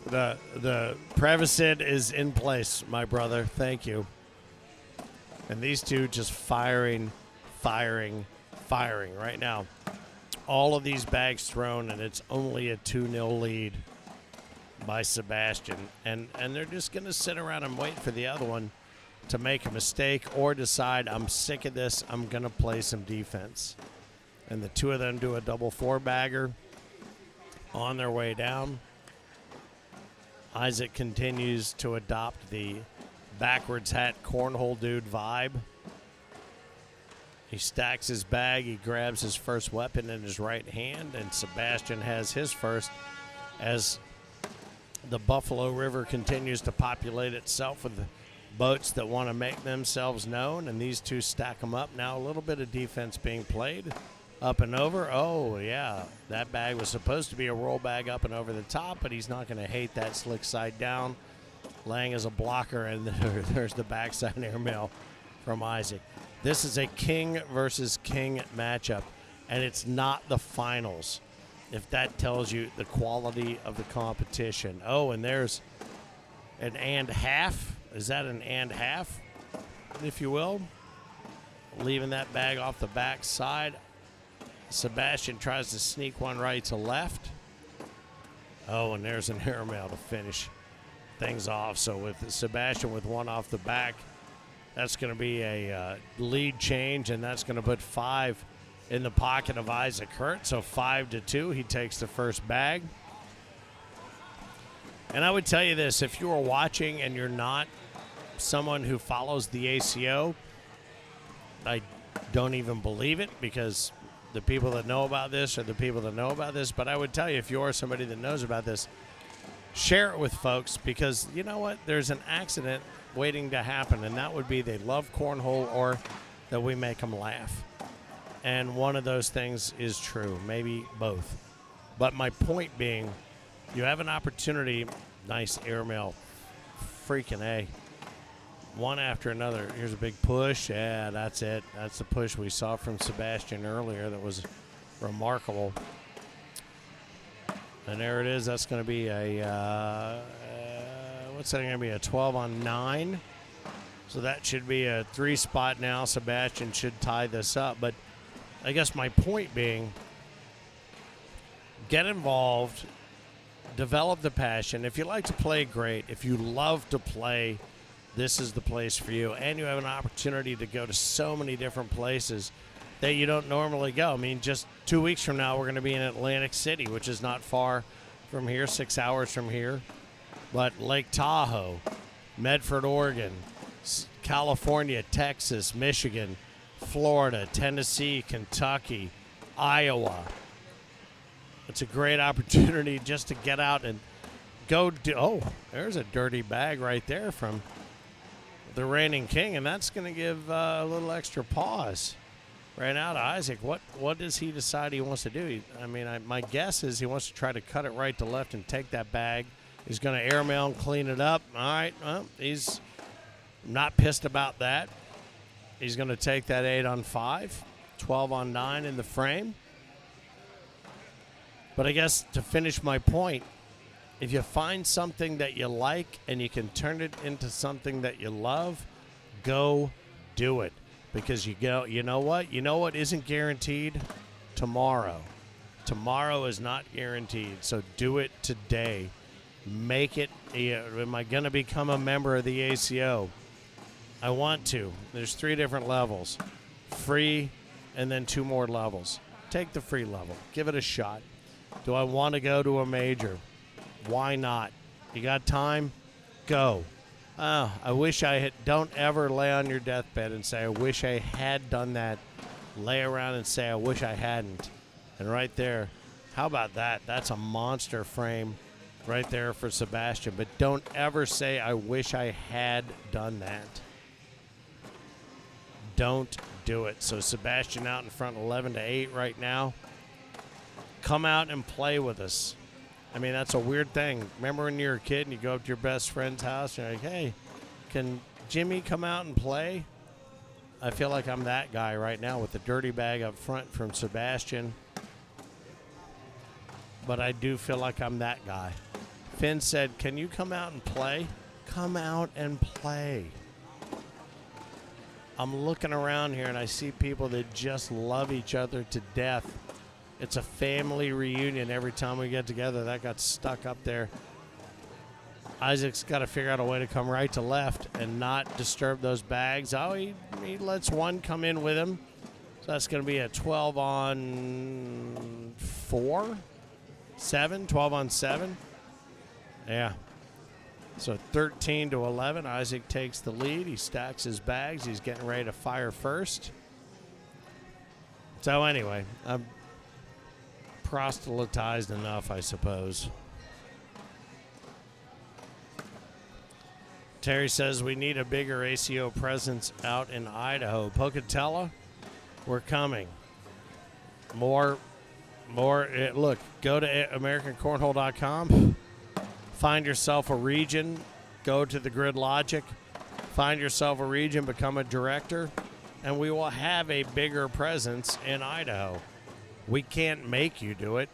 The Prevacid is in place, my brother. Thank you. And these two just firing right now. All of these bags thrown, and it's only a 2-0 lead by Sebastian. And they're just going to sit around and wait for the other one to make a mistake or decide, I'm sick of this, I'm going to play some defense. And the two of them do a double 4-bagger on their way down. Isaac continues to adopt the backwards hat cornhole dude vibe. He stacks his bag, he grabs his first weapon in his right hand, and Sebastian has his first as the Buffalo River continues to populate itself with boats that want to make themselves known, and these two stack them up. Now a little bit of defense being played. Up and over. Oh, yeah. That bag was supposed to be a roll bag up and over the top, but he's not going to hate that slick side down. Laying as a blocker, and there's the backside airmail from Isaac. This is a king versus king matchup, and it's not the finals, if that tells you the quality of the competition. Oh, and there's an and half. Is that an and half, if you will? Leaving that bag off the back side. Sebastian tries to sneak one right to left. Oh, and there's an airmail to finish things off. So with Sebastian with one off the back, that's going to be a lead change, and that's going to put 5 in the pocket of Isaac Hurt. So 5-2, he takes the first bag. And I would tell you this, if you are watching and you're not someone who follows the ACO, I don't even believe it, because the people that know about this are the people that know about this. But I would tell you, if you are somebody that knows about this, share it with folks, because you know what? There's an accident waiting to happen, and that would be they love cornhole or that we make them laugh. And one of those things is true, maybe both. But my point being, you have an opportunity. Nice airmail. Freaking A. One after another. Here's a big push. Yeah, that's it. That's the push we saw from Sebastian earlier that was remarkable. And there it is. That's going to be a, what's that going to be, a 12-on-9. So that should be a 3-spot now. Sebastian should tie this up. But I guess my point being, get involved, develop the passion. If you like to play, great. If you love to play, this is the place for you. And you have an opportunity to go to so many different places that you don't normally go. I mean, just 2 weeks from now, we're going to be in Atlantic City, which is not far from here, 6 hours from here. But Lake Tahoe, Medford, Oregon, California, Texas, Michigan, Florida, Tennessee, Kentucky, Iowa. It's a great opportunity just to get out and go do. Oh, there's a dirty bag right there from the reigning king, and that's going to give a little extra pause right now to Isaac. What does he decide he wants to do? My guess is he wants to try to cut it right to left and take that bag. He's going to airmail and clean it up. All right, well, he's not pissed about that. He's going to take that 8 on 5, 12 on 9 in the frame. But I guess to finish my point, if you find something that you like and you can turn it into something that you love, go do it. Because you know what? You know what isn't guaranteed? Tomorrow. Tomorrow is not guaranteed. So do it today. Make it. Am I going to become a member of the ACO? I want to. There's 3 different levels. Free and then 2 more levels. Take the free level. Give it a shot. Do I want to go to a major? Why not? You got time? Go. Oh, I wish I had. Don't ever lay on your deathbed and say, I wish I had done that. Lay around and say, I wish I hadn't. And right there, how about that? That's a monster frame right there for Sebastian. But don't ever say, I wish I had done that. Don't do it. So Sebastian out in front 11-8 right now. Come out and play with us. I mean, that's a weird thing. Remember when you were a kid and you go up to your best friend's house and you're like, hey, can Jimmy come out and play? I feel like I'm that guy right now with the dirty bag up front from Sebastian. But I do feel like I'm that guy. Finn said, can you come out and play? Come out and play. I'm looking around here and I see people that just love each other to death. It's a family reunion every time we get together. That got stuck up there. Isaac's got to figure out a way to come right to left and not disturb those bags. Oh, he lets one come in with him. So that's going to be a 12 on 4? 7? 12 on 7? Yeah. So 13-11. Isaac takes the lead. He stacks his bags. He's getting ready to fire first. So anyway, I'm proselytized enough, I suppose. Terry says we need a bigger ACO presence out in Idaho. Pocatello, we're coming. More. Look, go to AmericanCornhole.com. Find yourself a region. Go to the Grid Logic. Find yourself a region. Become a director. And we will have a bigger presence in Idaho. We can't make you do it,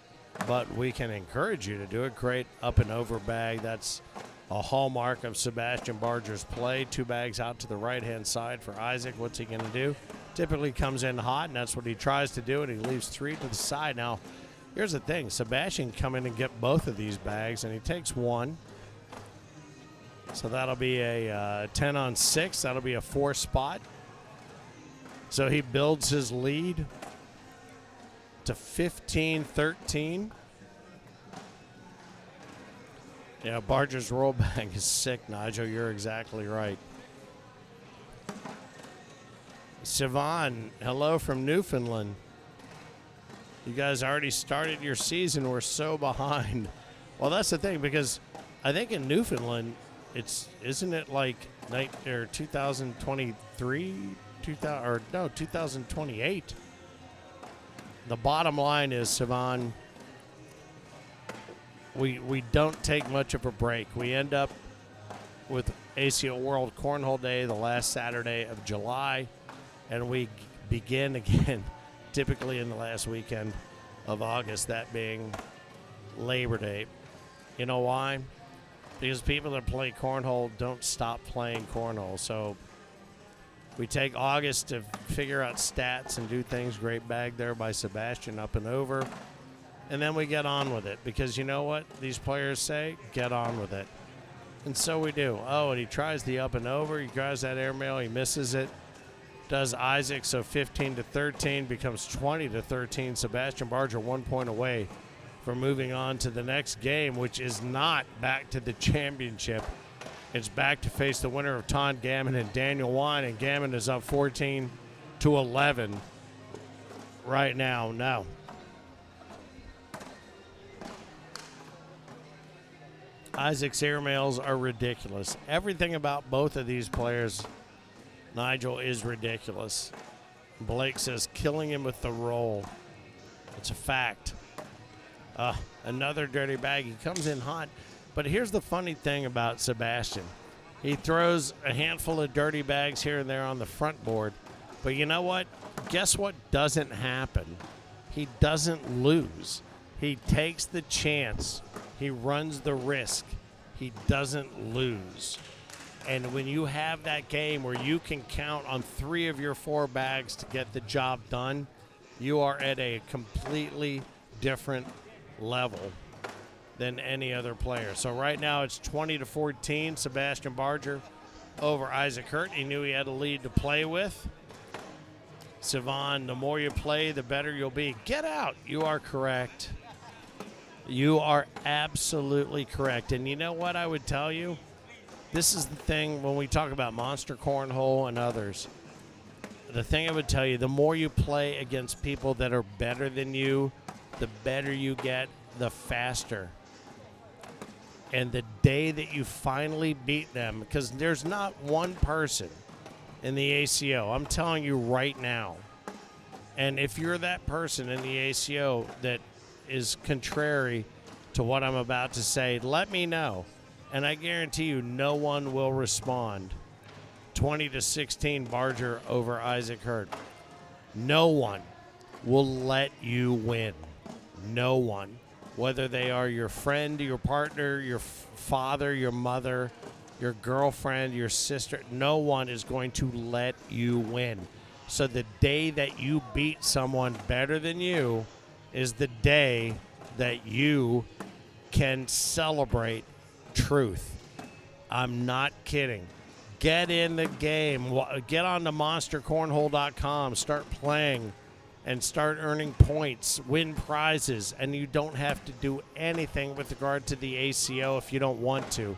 but we can encourage you to do it. Great up and over bag. That's a hallmark of Sebastian Barger's play. 2 bags out to the right-hand side for Isaac. What's he going to do? Typically comes in hot, and that's what he tries to do, and he leaves 3 to the side. Now, here's the thing. Sebastian can come in and get both of these bags, and he takes 1. So that'll be a 10 on 6. That'll be a 4 spot. So he builds his lead to 15-13. Yeah, Barger's roll bag is sick, Nigel. You're exactly right. Sivan, hello from Newfoundland. You guys already started your season. We're so behind. Well, that's the thing, because I think in Newfoundland, isn't it like 2023, 2028? The bottom line is, Sivan, we don't take much of a break. We end up with ACO World Cornhole Day the last Saturday of July, and we begin again typically in the last weekend of August, that being Labor Day. You know why? Because people that play cornhole don't stop playing cornhole. So we take August to figure out stats and do things. Great bag there by Sebastian up and over. And then we get on with it, because you know what these players say? Get on with it. And so we do. Oh, and he tries the up and over. He tries that airmail. He misses it. Does Isaac, so 15-13 becomes 20-13. Sebastian Barger 1 point away from moving on to the next game, which is not back to the championship. It's back to face the winner of Todd Gammon and Daniel Wine, and Gammon is up 14-11 right now. No. Isaac's airmails are ridiculous. Everything about both of these players, Nigel, is ridiculous. Blake says killing him with the roll. It's a fact. Another dirty bag. He comes in hot. But here's the funny thing about Sebastian. He throws a handful of dirty bags here and there on the front board. But you know what? Guess what doesn't happen? He doesn't lose. He takes the chance. He runs the risk. He doesn't lose. And when you have that game where you can count on 3 of your 4 bags to get the job done, you are at a completely different level than any other player. So right now it's 20-14, Sebastian Barger over Isaac Hurt. He knew he had a lead to play with. Sivan, the more you play, the better you'll be. Get out. You are correct. You are absolutely correct. And you know what I would tell you? This is the thing when we talk about Monster Cornhole and others. The thing I would tell you, the more you play against people that are better than you, the better you get, the faster. And the day that you finally beat them, because there's not one person in the ACO, I'm telling you right now. And if you're that person in the ACO that is contrary to what I'm about to say, let me know. And I guarantee you no one will respond. 20-16 Barger over Isaac Hurt. No one will let you win. No one. Whether they are your friend, your partner, your father, your mother, your girlfriend, your sister, no one is going to let you win. So the day that you beat someone better than you is the day that you can celebrate truth. I'm not kidding. Get in the game. Get on to monstercornhole.com. Start playing and start earning points, win prizes, and you don't have to do anything with regard to the ACO if you don't want to.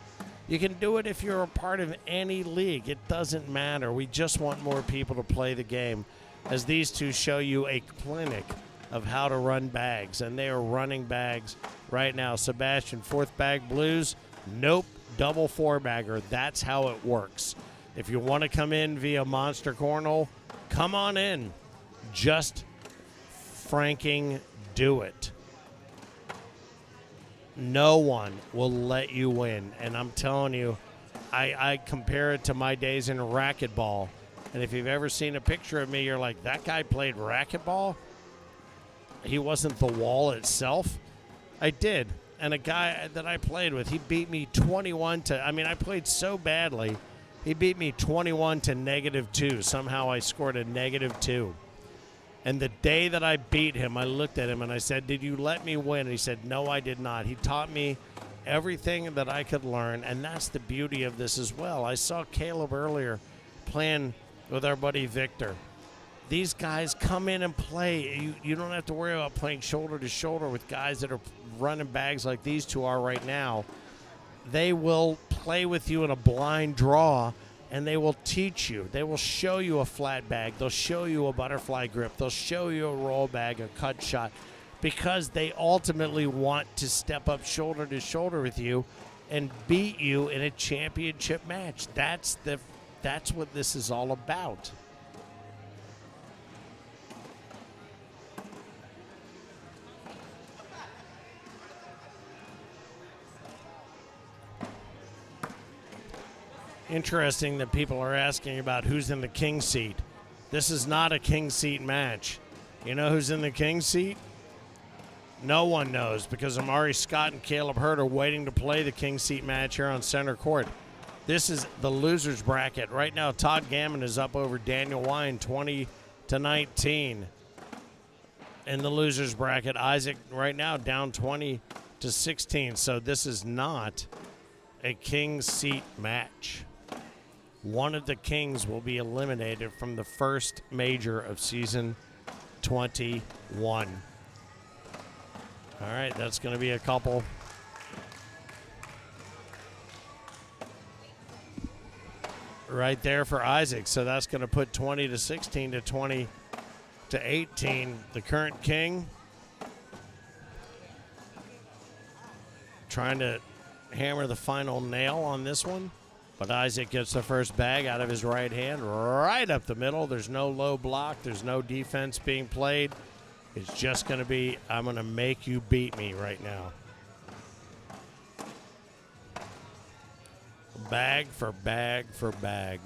You can do it if you're a part of any league. It doesn't matter. We just want more people to play the game, as these two show you a clinic of how to run bags, and they are running bags right now. Sebastian, 4th bag blues. Nope, double 4-bagger. That's how it works. If you want to come in via Monster Cornhole, come on in. Just franking do it. No one will let you win. And I'm telling you, I compare it to my days in racquetball. And if you've ever seen a picture of me, you're like, that guy played racquetball? He wasn't the wall itself. I did. And a guy that I played with, he beat me 21 to, I played so badly. He beat me 21 to -2. Somehow I scored a -2. And the day that I beat him, I looked at him and I said, did you let me win? And he said, no, I did not. He taught me everything that I could learn, and that's the beauty of this as well. I saw Kaleb earlier playing with our buddy Victor. These guys come in and play. You don't have to worry about playing shoulder to shoulder with guys that are running bags like these two are right now. They will play with you in a blind draw, and they will teach you. They will show you a flat bag. They'll show you a butterfly grip. They'll show you a roll bag, a cut shot, because they ultimately want to step up shoulder to shoulder with you and beat you in a championship match. That's what this is all about. Interesting that people are asking about who's in the king seat. This is not a king seat match. You know who's in the king seat? No one knows, because Amari Scott and Kaleb Hurt are waiting to play the king seat match here on center court. This is the losers bracket. Right now, Todd Gammon is up over Daniel Wine 20-19 in the losers bracket. Isaac right now down 20-16. So this is not a king seat match. One of the kings will be eliminated from the first major of season 21. All right, that's going to be a couple. Right there for Isaac. So that's going to put 20 to 16 to 20 to 18. The current king trying to hammer the final nail on this one. But Isaac gets the first bag out of his right hand, right up the middle. There's no low block. There's no defense being played. It's just going to be, I'm going to make you beat me right now. Bag for bag for bag.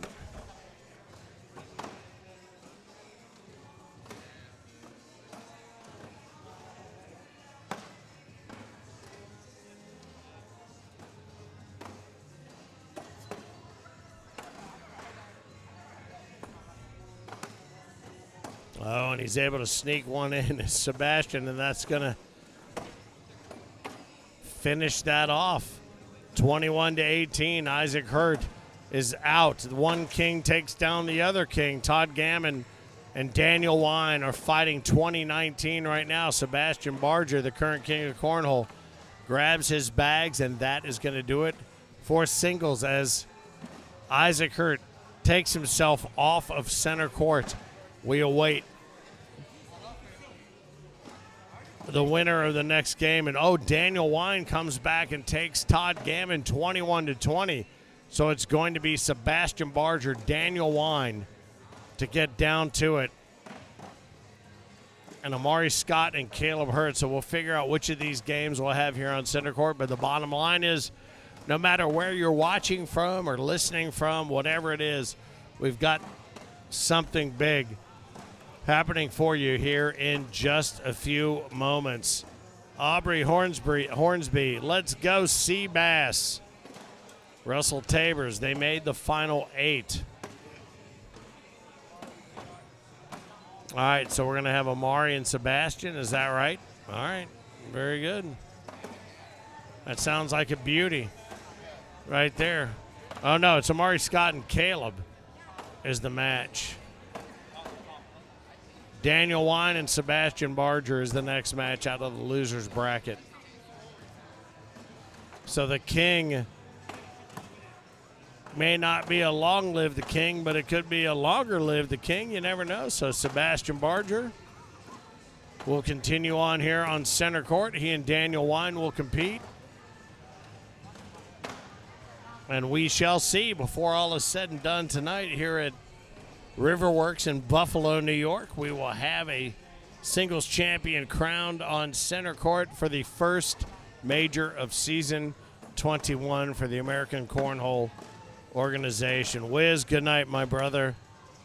Oh, and he's able to sneak one in, Sebastian, and that's going to finish that off. 21 to 18. Isaac Hurt is out. One king takes down the other king. Todd Gammon and Daniel Wine are fighting 2019 right now. Sebastian Barger, the current king of cornhole, grabs his bags, and that is going to do it for singles as Isaac Hurt takes himself off of center court. We await the winner of the next game. And Daniel Wine comes back and takes Todd Gammon 21 to 20. So it's going to be Sebastian Barger, Daniel Wine to get down to it. And Amari Scott and Kaleb Hurt. So we'll figure out which of these games we'll have here on center court. But the bottom line is, no matter where you're watching from or listening from, whatever it is, we've got something big happening for you here in just a few moments. Aubrey Hornsby, let's go Seabass. Russell Tabers, they made the final 8. All right, so we're going to have Amari and Sebastian. Is that right? All right, very good. That sounds like a beauty right there. Oh, no, it's Amari Scott and Kaleb is the match. Daniel Wine and Sebastian Barger is the next match out of the loser's bracket. So the king may not be a long-live the king, but it could be a longer-live the king. You never know. So Sebastian Barger will continue on here on center court. He and Daniel Wine will compete. And we shall see before all is said and done tonight here at Riverworks in Buffalo, New York. We will have a singles champion crowned on center court for the first major of season 21 for the American Cornhole organization. Wiz, good night, my brother.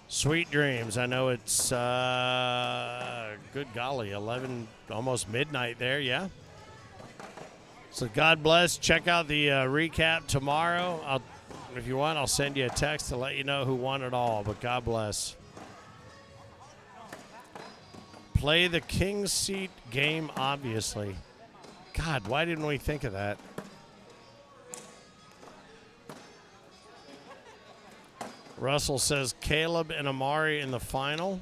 Sweet dreams. I know it's, good golly, 11, almost midnight there, yeah? So God bless. Check out the recap tomorrow. If you want, I'll send you a text to let you know who won it all, but God bless. Play the King's Seat game, obviously. God, why didn't we think of that? Russell says Kaleb and Amari in the final.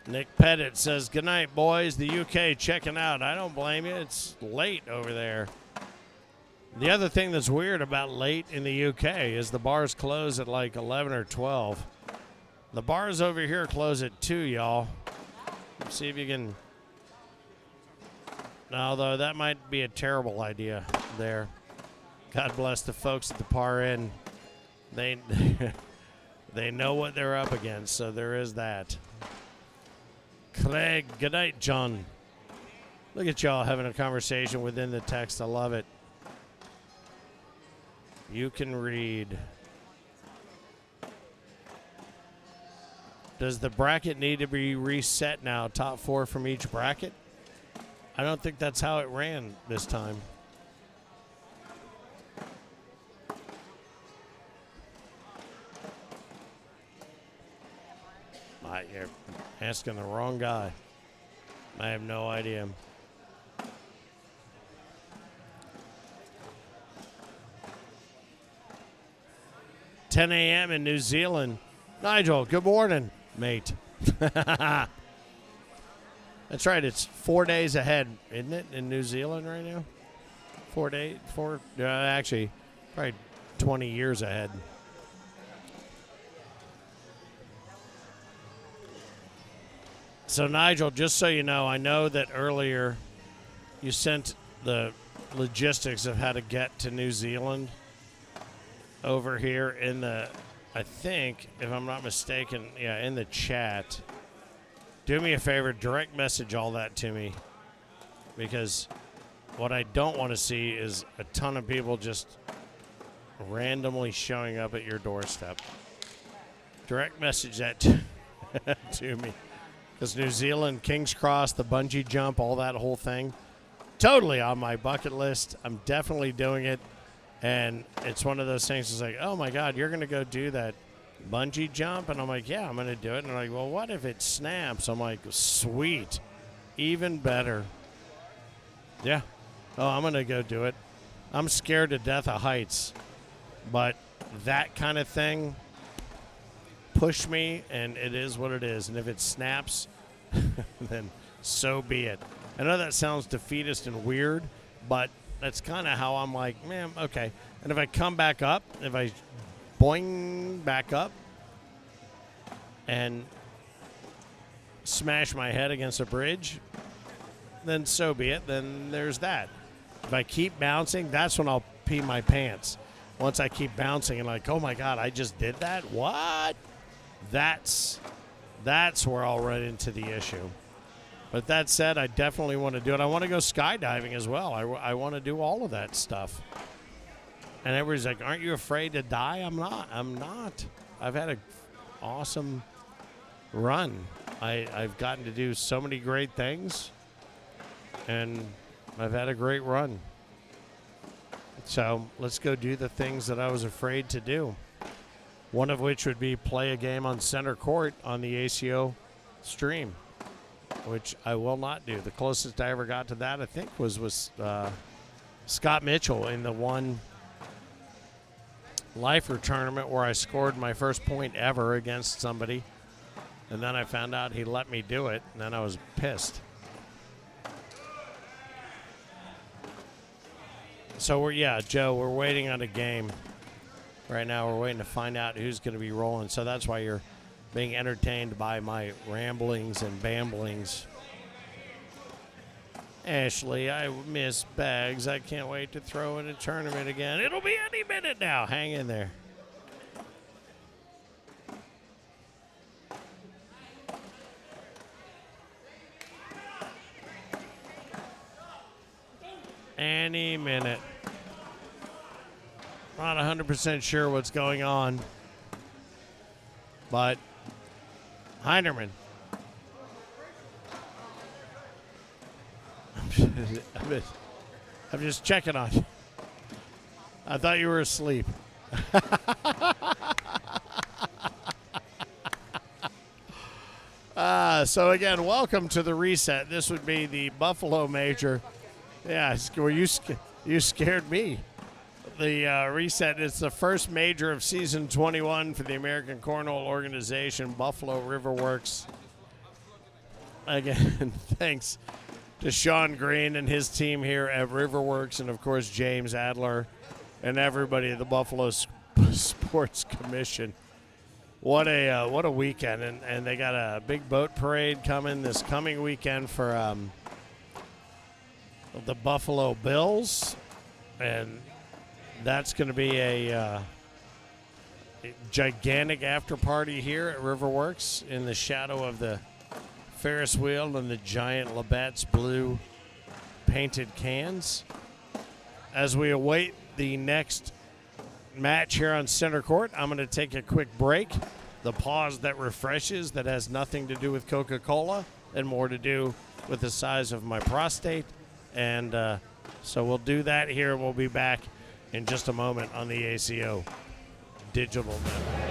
Nick Pettit says, good night, boys. The UK checking out. I don't blame you. It's late over there. The other thing that's weird about late in the UK is the bars close at like 11 or 12. The bars over here close at 2, y'all. See if you can. Although that might be a terrible idea there. God bless the folks at the Par Inn. They know what they're up against, so there is that. Craig, good night, John. Look at y'all having a conversation within the text. I love it. You can read. Does the bracket need to be reset now? Top 4 from each bracket? I don't think that's how it ran this time. Asking the wrong guy. I have no idea. "10 a.m. in New Zealand." Nigel, good morning, mate. That's right. It's 4 days ahead, isn't it, in New Zealand right now? 4 days? Actually, probably 20 years ahead. So, Nigel, just so you know, I know that earlier you sent the logistics of how to get to New Zealand over here in the, I think, if I'm not mistaken, yeah, in the chat. Do me a favor, direct message all that to me, because what I don't want to see is a ton of people just randomly showing up at your doorstep. Direct message that to me. Because New Zealand, King's Cross, the bungee jump, all that whole thing, totally on my bucket list. I'm definitely doing it. And it's one of those things, it's like, oh, my God, you're going to go do that bungee jump? And I'm like, yeah, I'm going to do it. And they're like, well, what if it snaps? I'm like, sweet. Even better. Yeah. Oh, I'm going to go do it. I'm scared to death of heights. But that kind of thing, push me, and it is what it is. And if it snaps, then so be it. I know that sounds defeatist and weird, but that's kind of how I'm like, man, okay. And if I come back up, if I boing back up and smash my head against a bridge, then so be it. Then there's that. If I keep bouncing, that's when I'll pee my pants. Once I keep bouncing and like, oh my God, I just did that? What? That's where I'll run into the issue. But that said, I definitely want to do it. I want to go skydiving as well. I want to do all of that stuff. And everybody's like, aren't you afraid to die? I'm not. I've had an awesome run. I've gotten to do so many great things. And I've had a great run. So let's go do the things that I was afraid to do. One of which would be play a game on center court on the ACO stream, which I will not do. The closest I ever got to that, I think, was with Scott Mitchell in the one lifer tournament where I scored my first point ever against somebody. And then I found out he let me do it, and then I was pissed. So, Joe, we're waiting on a game. Right now we're waiting to find out who's going to be rolling. So that's why you're being entertained by my ramblings and bamblings. Ashley, I miss bags. I can't wait to throw in a tournament again. It'll be any minute now. Hang in there. Any minute. Not 100% sure what's going on, but Heinerman. I'm just checking on you. I thought you were asleep. So again, welcome to the reset. This would be the Buffalo Major. Yeah, were you scared me. The reset is the first major of season 21 for the American Cornhole organization, Buffalo Riverworks. Again, thanks to Sean Green and his team here at Riverworks, and of course James Adler and everybody at the Buffalo Sports Commission. What a weekend, and they got a big boat parade coming this coming weekend for the Buffalo Bills, and that's going to be a gigantic after party here at Riverworks in the shadow of the Ferris wheel and the giant Labatt's blue painted cans. As we await the next match here on center court, I'm going to take a quick break. The pause that refreshes, that has nothing to do with Coca-Cola and more to do with the size of my prostate. And so we'll do that here, and we'll be back in just a moment on the ACO Digital Network.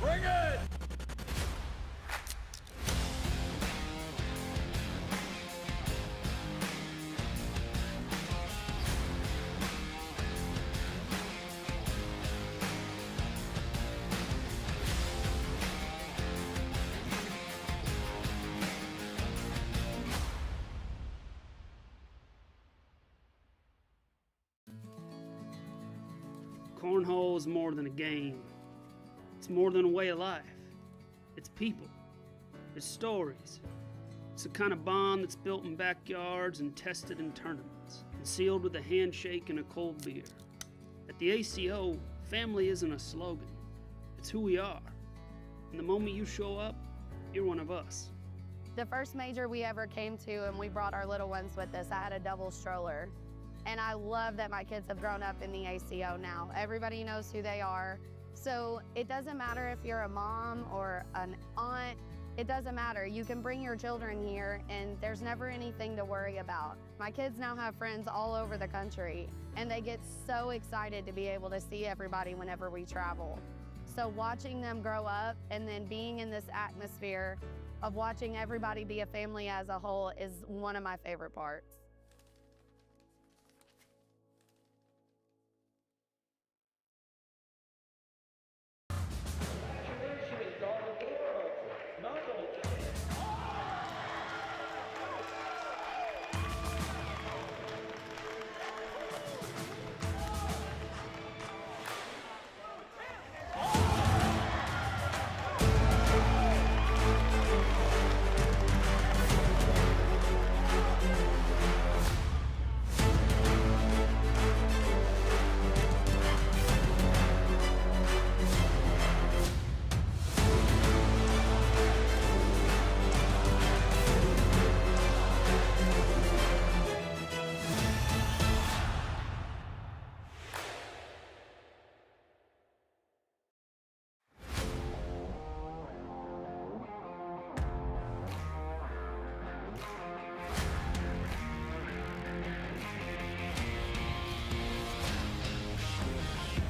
Bring it! Cornhole is more than a game. It's more than a way of life. It's people. It's stories. It's the kind of bond that's built in backyards and tested in tournaments, and sealed with a handshake and a cold beer. At the ACO, family isn't a slogan. It's who we are. And the moment you show up, you're one of us. The first major we ever came to, and we brought our little ones with us, I had a double stroller. And I love that my kids have grown up in the ACO now. Everybody knows who they are. So it doesn't matter if you're a mom or an aunt, it doesn't matter. You can bring your children here and there's never anything to worry about. My kids now have friends all over the country and they get so excited to be able to see everybody whenever we travel. So watching them grow up and then being in this atmosphere of watching everybody be a family as a whole is one of my favorite parts.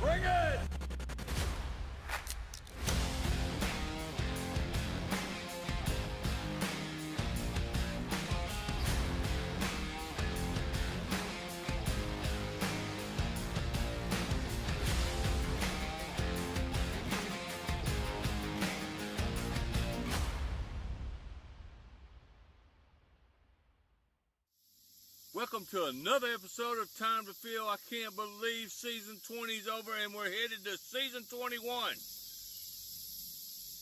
Bring it! Welcome to another episode of Time to Feel. I can't believe season 20 is over and we're headed to season 21.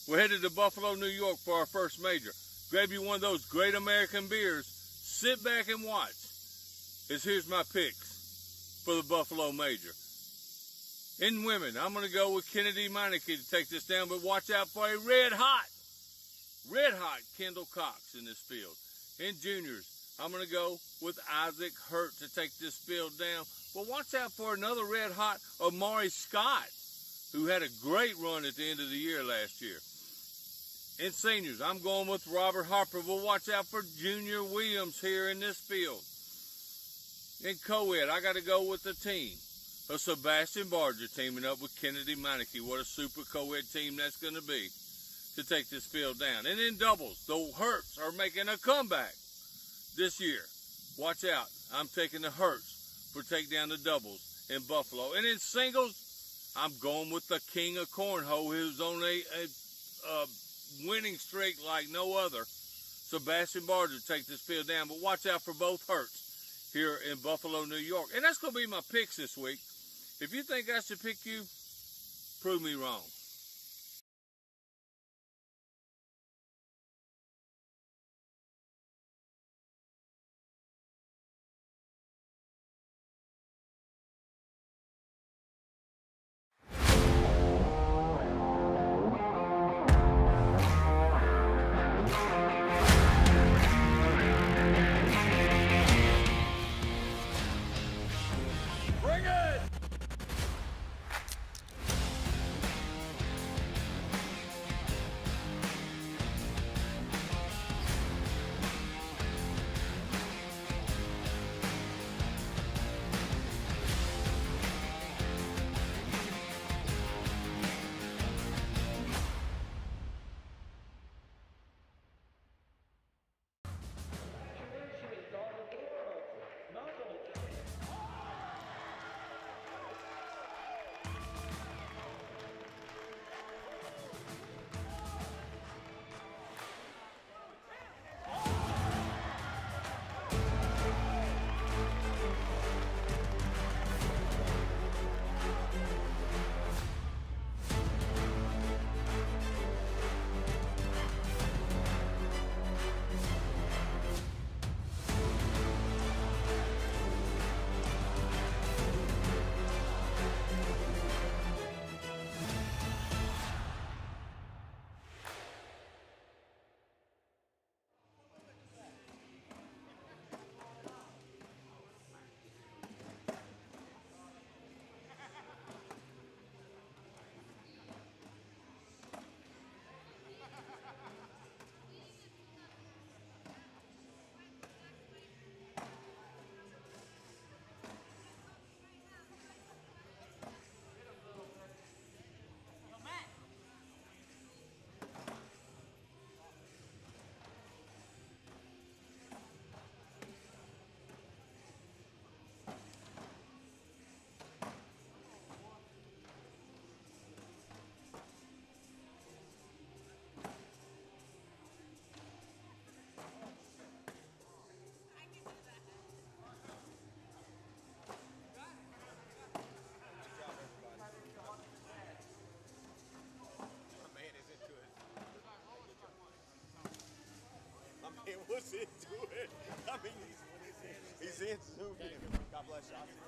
We're headed to Buffalo, New York for our first major. Grab you one of those great American beers, sit back and watch. Here's my picks for the Buffalo Major. In women, I'm going to go with Kennedy Meineke to take this down, but watch out for a red hot Kendall Cox in this field. In juniors, I'm going to go with Isaac Hurt to take this field down. But watch out for another red hot Amari Scott, who had a great run at the end of the year last year. In seniors, I'm going with Robert Harper. But watch out for Junior Williams here in this field. In co-ed, I got to go with the team of Sebastian Barger teaming up with Kennedy Meineke. What a super co-ed team that's going to be to take this field down. And in doubles, the Hurts are making a comeback this year. Watch out. I'm taking the Hurts for take down the doubles in Buffalo. And in singles, I'm going with the King of Cornhole, who's on a winning streak like no other. Sebastian Barger take this field down. But watch out for both Hurts here in Buffalo, New York. And that's going to be my picks this week. If you think I should pick you, prove me wrong. He's in Zoom. God bless you.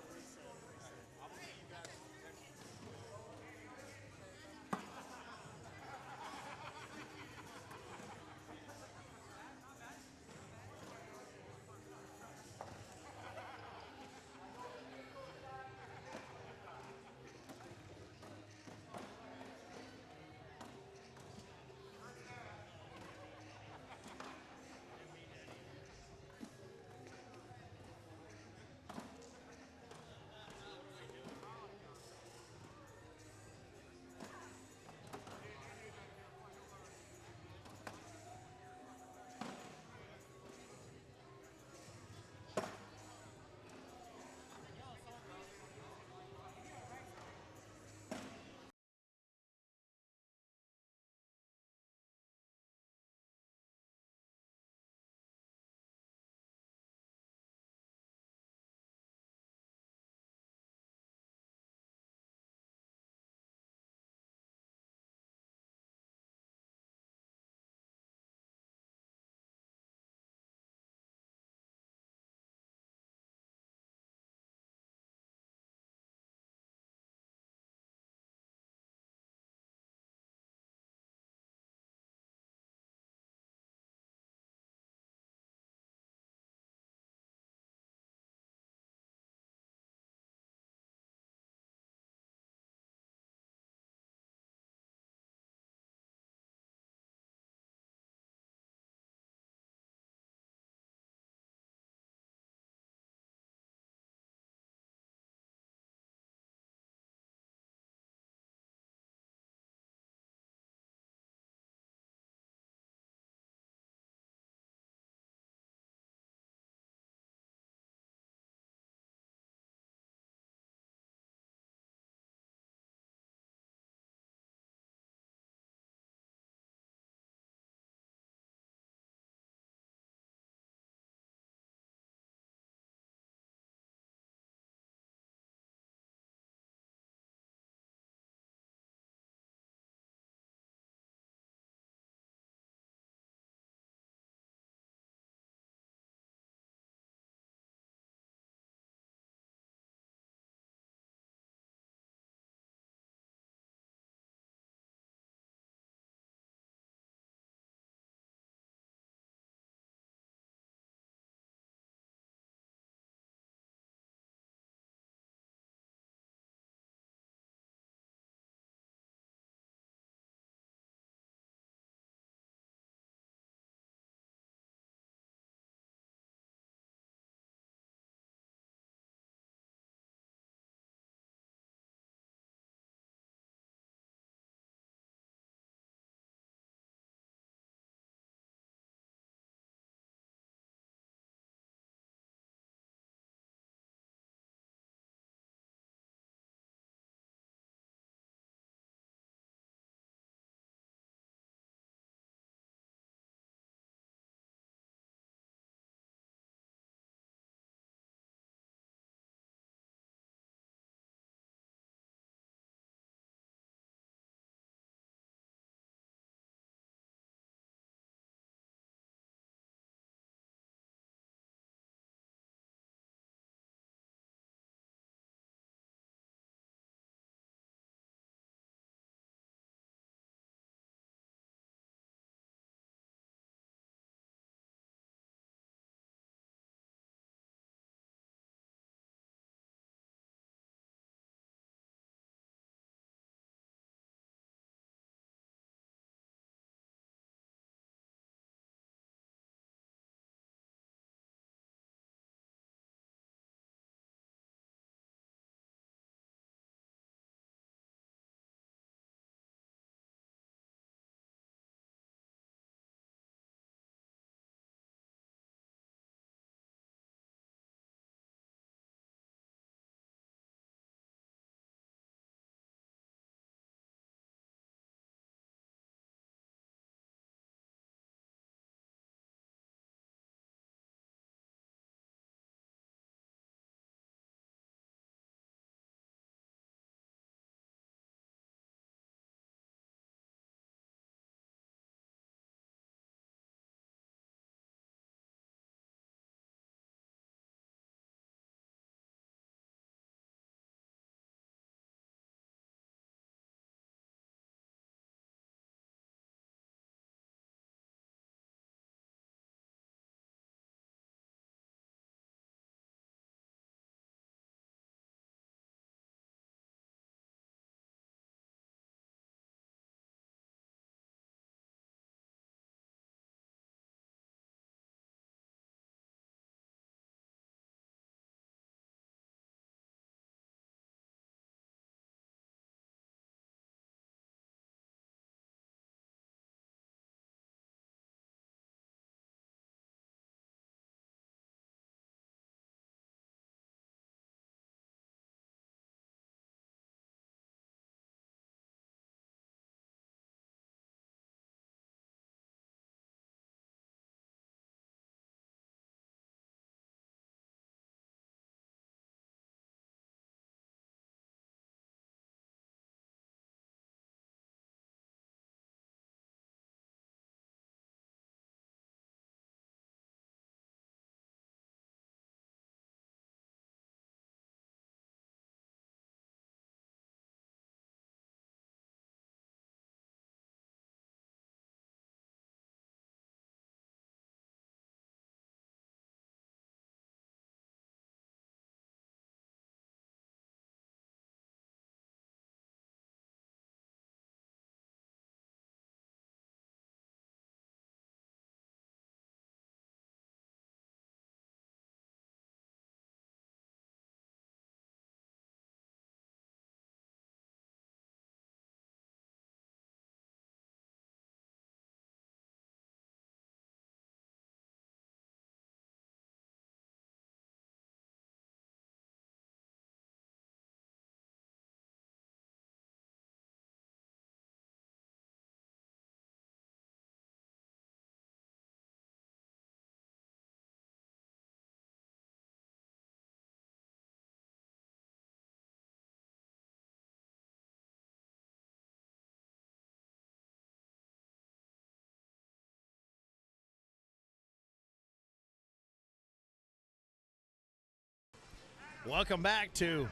Welcome back to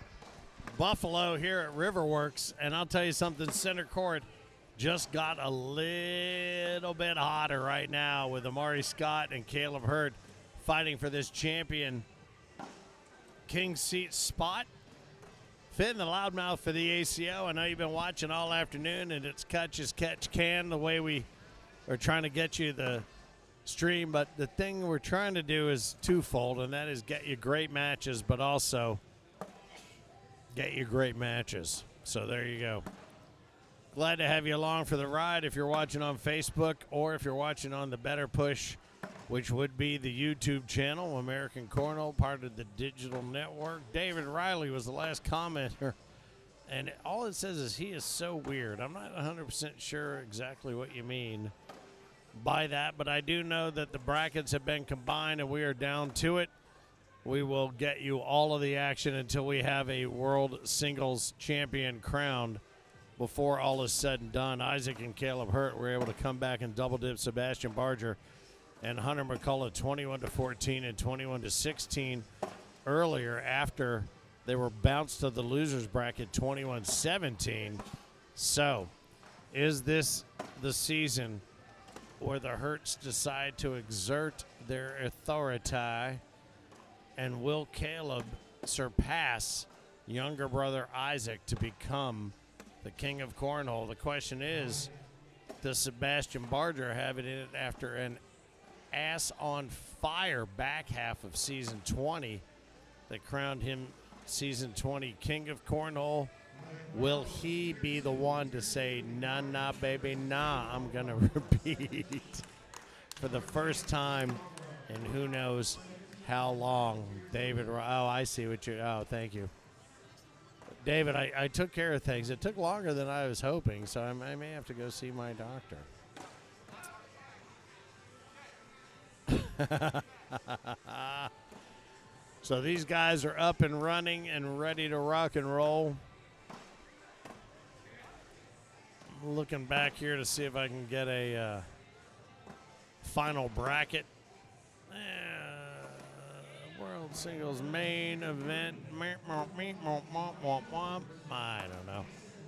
Buffalo here at Riverworks. And I'll tell you something, center court just got a little bit hotter right now with Amari Scott and Kaleb Hurt fighting for this champion king seat spot. Fitting the Loudmouth for the ACO. I know you've been watching all afternoon, and it's catch as catch can the way we are trying to get you the stream. But the thing we're trying to do is twofold, and that is get you great matches, but also get you great matches. So there you go. Glad to have you along for the ride if you're watching on Facebook or if you're watching on the Better Push, which would be the YouTube channel, American Cornhole, part of the digital network. David Riley was the last commenter, and all it says is he is so weird. I'm not 100% sure exactly what you mean by that, but I do know that the brackets have been combined and we are down to it. We will get you all of the action until we have a world singles champion crowned. Before all is said and done, Isaac and Kaleb Hurt were able to come back and double dip Sebastian Barger and Hunter McCullough 21-14 and 21-16 earlier after they were bounced to the losers bracket 21-17. So, is this the season where the Hurts decide to exert their authority, and will Kaleb surpass younger brother Isaac to become the King of Cornhole? The question is, does Sebastian Barger have it in it after an ass-on-fire back half of Season 20 that crowned him Season 20 King of Cornhole? Will he be the one to say, nah, baby, nah, I'm going to repeat for the first time in who knows how long? David, oh, I see what you're, oh, thank you. David, I took care of things. It took longer than I was hoping, so I may have to go see my doctor. So these guys are up and running and ready to rock and roll. I'm looking back here to see if I can get a final bracket. World Singles main event. I don't know.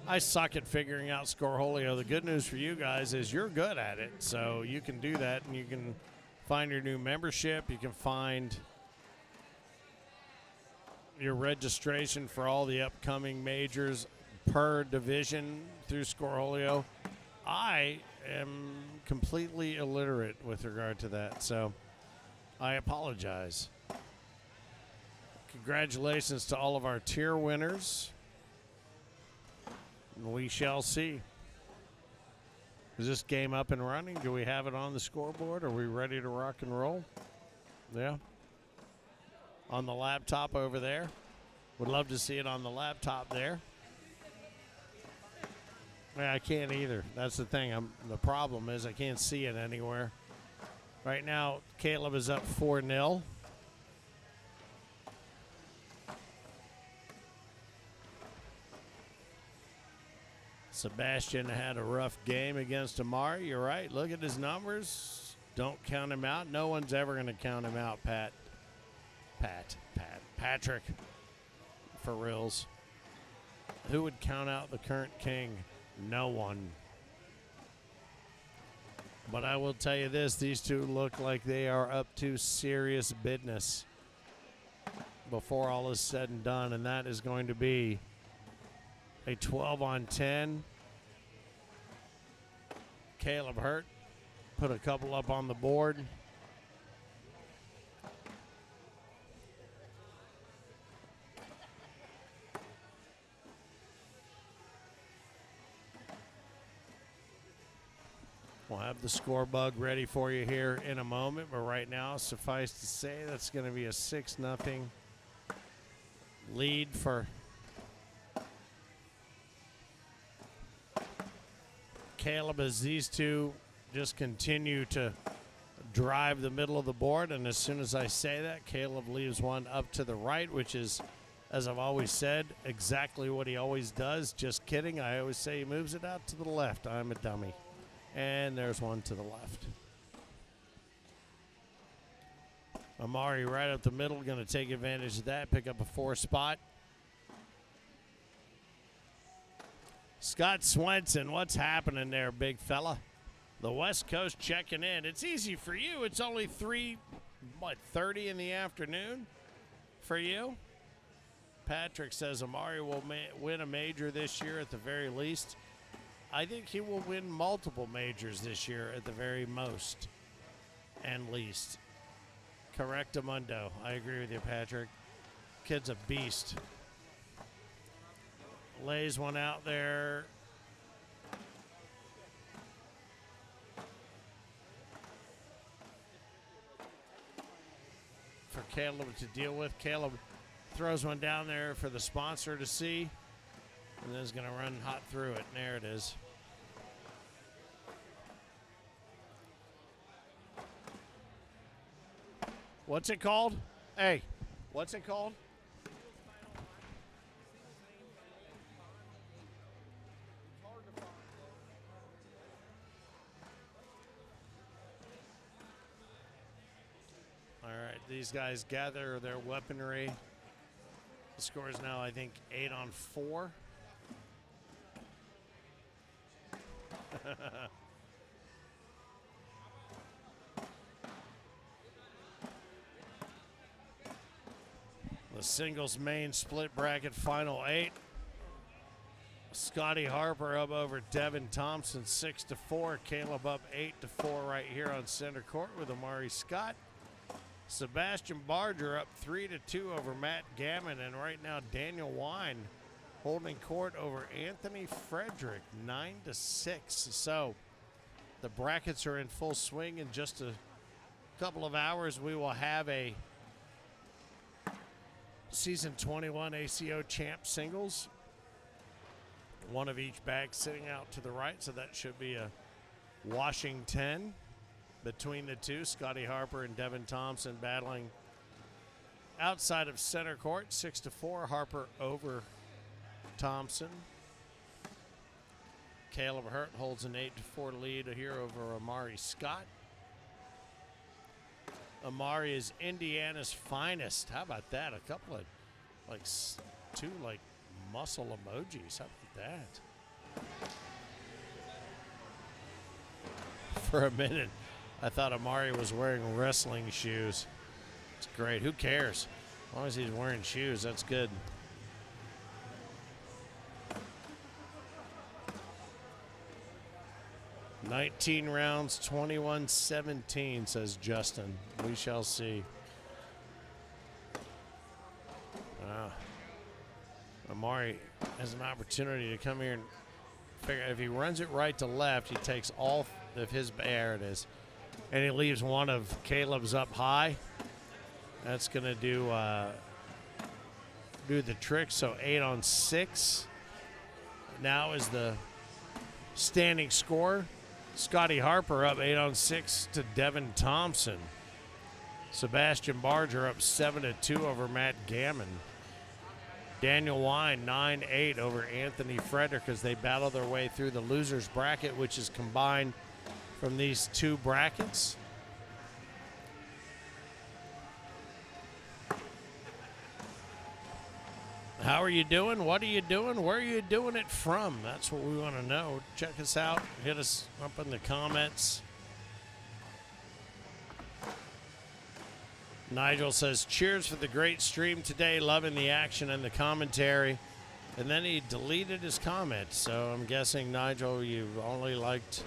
I suck at figuring out Scoreholio. The good news for you guys is you're good at it, so you can do that, and you can find your new membership. You can find your registration for all the upcoming majors per division through Scoreholio. I am completely illiterate with regard to that, so I apologize. Congratulations to all of our tier winners. We shall see. Is this game up and running? Do we have it on the scoreboard? Are we ready to rock and roll? Yeah. On the laptop over there. Would love to see it on the laptop there. Yeah, I can't either. That's the thing. The problem is I can't see it anywhere. Right now, Kaleb is up 4-0. Sebastian had a rough game against Amari. You're right. Look at his numbers. Don't count him out. No one's ever going to count him out, Patrick. For reals. Who would count out the current king? No one. But I will tell you this. These two look like they are up to serious business before all is said and done. And that is going to be a 12-on-10. Kaleb Hurt put a couple up on the board. We'll have the score bug ready for you here in a moment, but right now, suffice to say, that's going to be a 6-0 lead for Kaleb as these two just continue to drive the middle of the board. And as soon as I say that, Kaleb leaves one up to the right, which is, as I've always said, exactly what he always does. Just kidding. I always say he moves it out to the left. I'm a dummy. And there's one to the left. Amari right up the middle, going to take advantage of that, pick up a 4 spot. Scott Swenson, what's happening there, big fella? The West Coast checking in. It's easy for you. It's only 3:30 in the afternoon for you. Patrick says Amari will win a major this year at the very least. I think he will win multiple majors this year at the very most and least. Correctamundo. I agree with you, Patrick. Kid's a beast. Lays one out there. For Kaleb to deal with. Kaleb throws one down there for the sponsor to see. And then is going to run hot through it. And there it is. What's it called? Hey, what's it called? All right, these guys gather their weaponry. The score is now, I think, 8-4. The singles main split bracket final 8. Scotty Harper up over Devin Thompson 6-4. Kaleb up 8-4 right here on center court with Amari Scott. Sebastian Barger up 3-2 over Matt Gammon, and right now Daniel Wine holding court over Anthony Frederick 9-6. So the brackets are in full swing. In just a couple of hours we will have a Season 21 ACO Champ Singles. One of each bag sitting out to the right, so that should be a Washington between the two. Scotty Harper and Devin Thompson battling outside of center court, 6-4. Harper over Thompson. Kaleb Hurt holds an 8-4 lead here over Amari Scott. Amari is Indiana's finest. How about that? A couple of, two muscle emojis. How about that? For a minute, I thought Amari was wearing wrestling shoes. It's great. Who cares? As long as he's wearing shoes, that's good. "19 rounds, 21-17, says Justin. We shall see. Amari has an opportunity to come here and figure if he runs it right to left, he takes all of his, there it is, and he leaves one of Kaleb's up high. That's going to do the trick. So 8-6 now is the standing score. Scotty Harper up 8-6 to Devin Thompson. Sebastian Barger up 7-2 over Matt Gammon. Daniel Wine 9-8 over Anthony Frederick as they battle their way through the losers bracket, which is combined from these two brackets. How are you doing? What are you doing? Where are you doing it from? That's what we want to know. Check us out. Hit us up in the comments. Nigel says, cheers for the great stream today. Loving the action and the commentary. And then he deleted his comment. So I'm guessing, Nigel, you only liked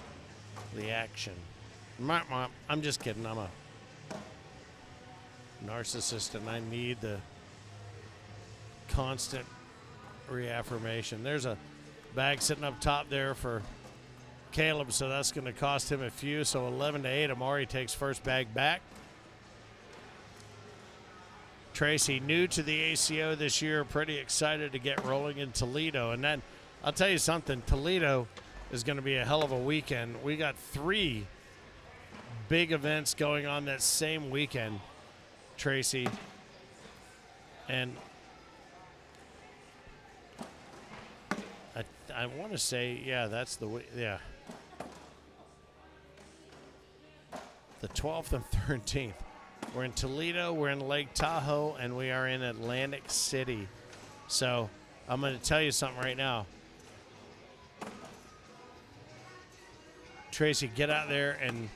the action. I'm just kidding. I'm a narcissist and I need the constant reaffirmation. There's a bag sitting up top there for Kaleb, so that's going to cost him a few. So 11-8, Amari takes first bag back. Tracy, new to the ACO this year, pretty excited to get rolling in Toledo. And then I'll tell you something, Toledo is going to be a hell of a weekend. We got 3 big events going on that same weekend, Tracy. And I want to say, yeah, that's the way, yeah. The 12th and 13th. We're in Toledo, we're in Lake Tahoe, and we are in Atlantic City. So I'm going to tell you something right now. Tracy, get out there and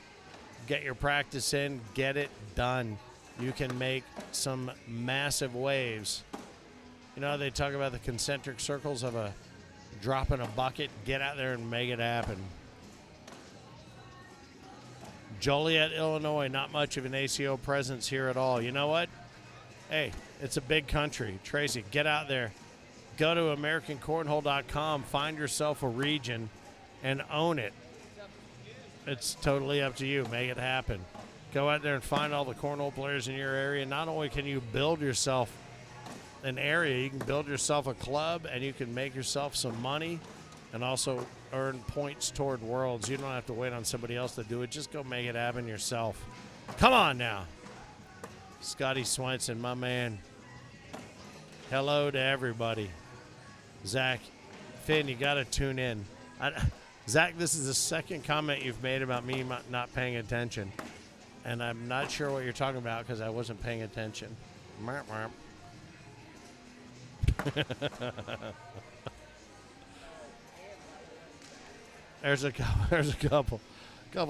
get your practice in. Get it done. You can make some massive waves. You know, they talk about the concentric circles of a drop in a bucket. Get out there and make it happen. Joliet, Illinois, not much of an ACO presence here at all. You know what? Hey, it's a big country. Tracy, get out there. Go to AmericanCornhole.com, find yourself a region, and own it. It's totally up to you. Make it happen. Go out there and find all the cornhole players in your area. Not only can you build yourself an area, you can build yourself a club, and you can make yourself some money and also earn points toward worlds. You don't have to wait on somebody else to do it. Just go make it happen yourself. Come on now. Scotty Swenson, my man. Hello to everybody. Zach, Finn, you got to tune in. Zach, this is the second comment you've made about me not paying attention. And I'm not sure what you're talking about because I wasn't paying attention. There's a couple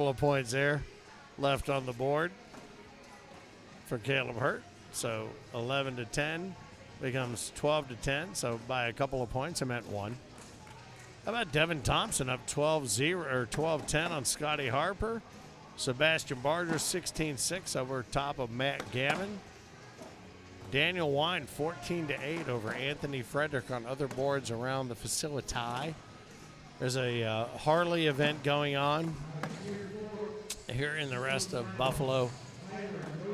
of points there left on the board for Kaleb Hurt. So 11 to 10 becomes 12 to 10. So by a couple of points, I meant one. How about Devin Thompson up 12-0 or 12-10 on Scotty Harper? Sebastian Barger 16-6 over top of Matt Gavin. Daniel Wine 14-8 over Anthony Frederick on other boards around the facility. There's a Harley event going on here in the rest of Buffalo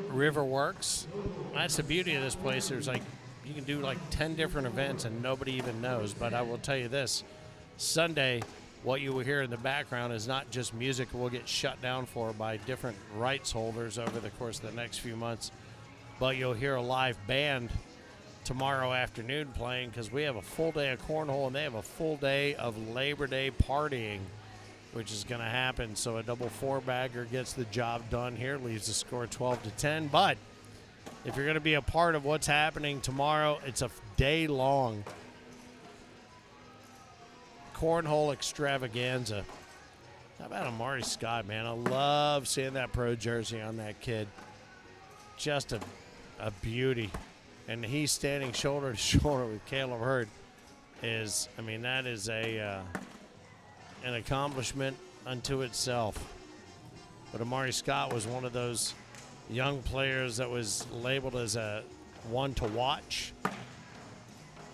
River Works. That's the beauty of this place. There's you can do 10 different events and nobody even knows. But I will tell you this, Sunday, what you will hear in the background is not just music we'll get shut down for by different rights holders over the course of the next few months, but you'll hear a live band tomorrow afternoon playing because we have a full day of cornhole and they have a full day of Labor Day partying, which is going to happen. So a double four-bagger gets the job done here, leaves the score 12 to 10. But if you're going to be a part of what's happening tomorrow, it's a day-long cornhole extravaganza. How about Amari Scott, man? I love seeing that pro jersey on that kid. Just a beauty. And he's standing shoulder to shoulder with Kaleb Hurt. That is an accomplishment unto itself. But Amari Scott was one of those young players that was labeled as a one to watch.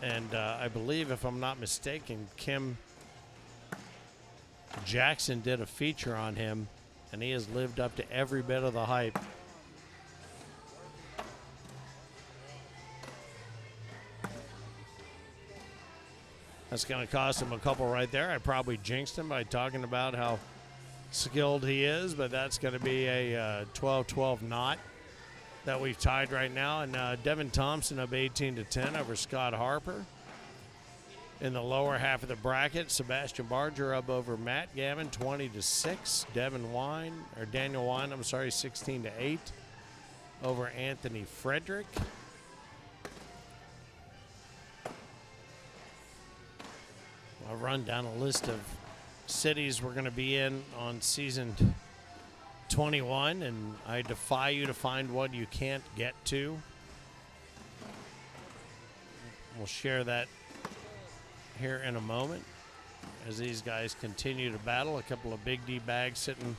And I believe, if I'm not mistaken, Kim Jackson did a feature on him, and he has lived up to every bit of the hype. That's going to cost him a couple right there. I probably jinxed him by talking about how skilled he is, but that's going to be a 12-12 knot that we've tied right now. And Devin Thompson up 18 to 10 over Scott Harper. In the lower half of the bracket, Sebastian Barger up over Matt Gavin 20 to 6. Daniel Wine, 16 to 8 over Anthony Frederick. I'll run down a list of cities we're going to be in on season 21, and I defy you to find one you can't get to. We'll share that here in a moment as these guys continue to battle. A couple of Big D bags sitting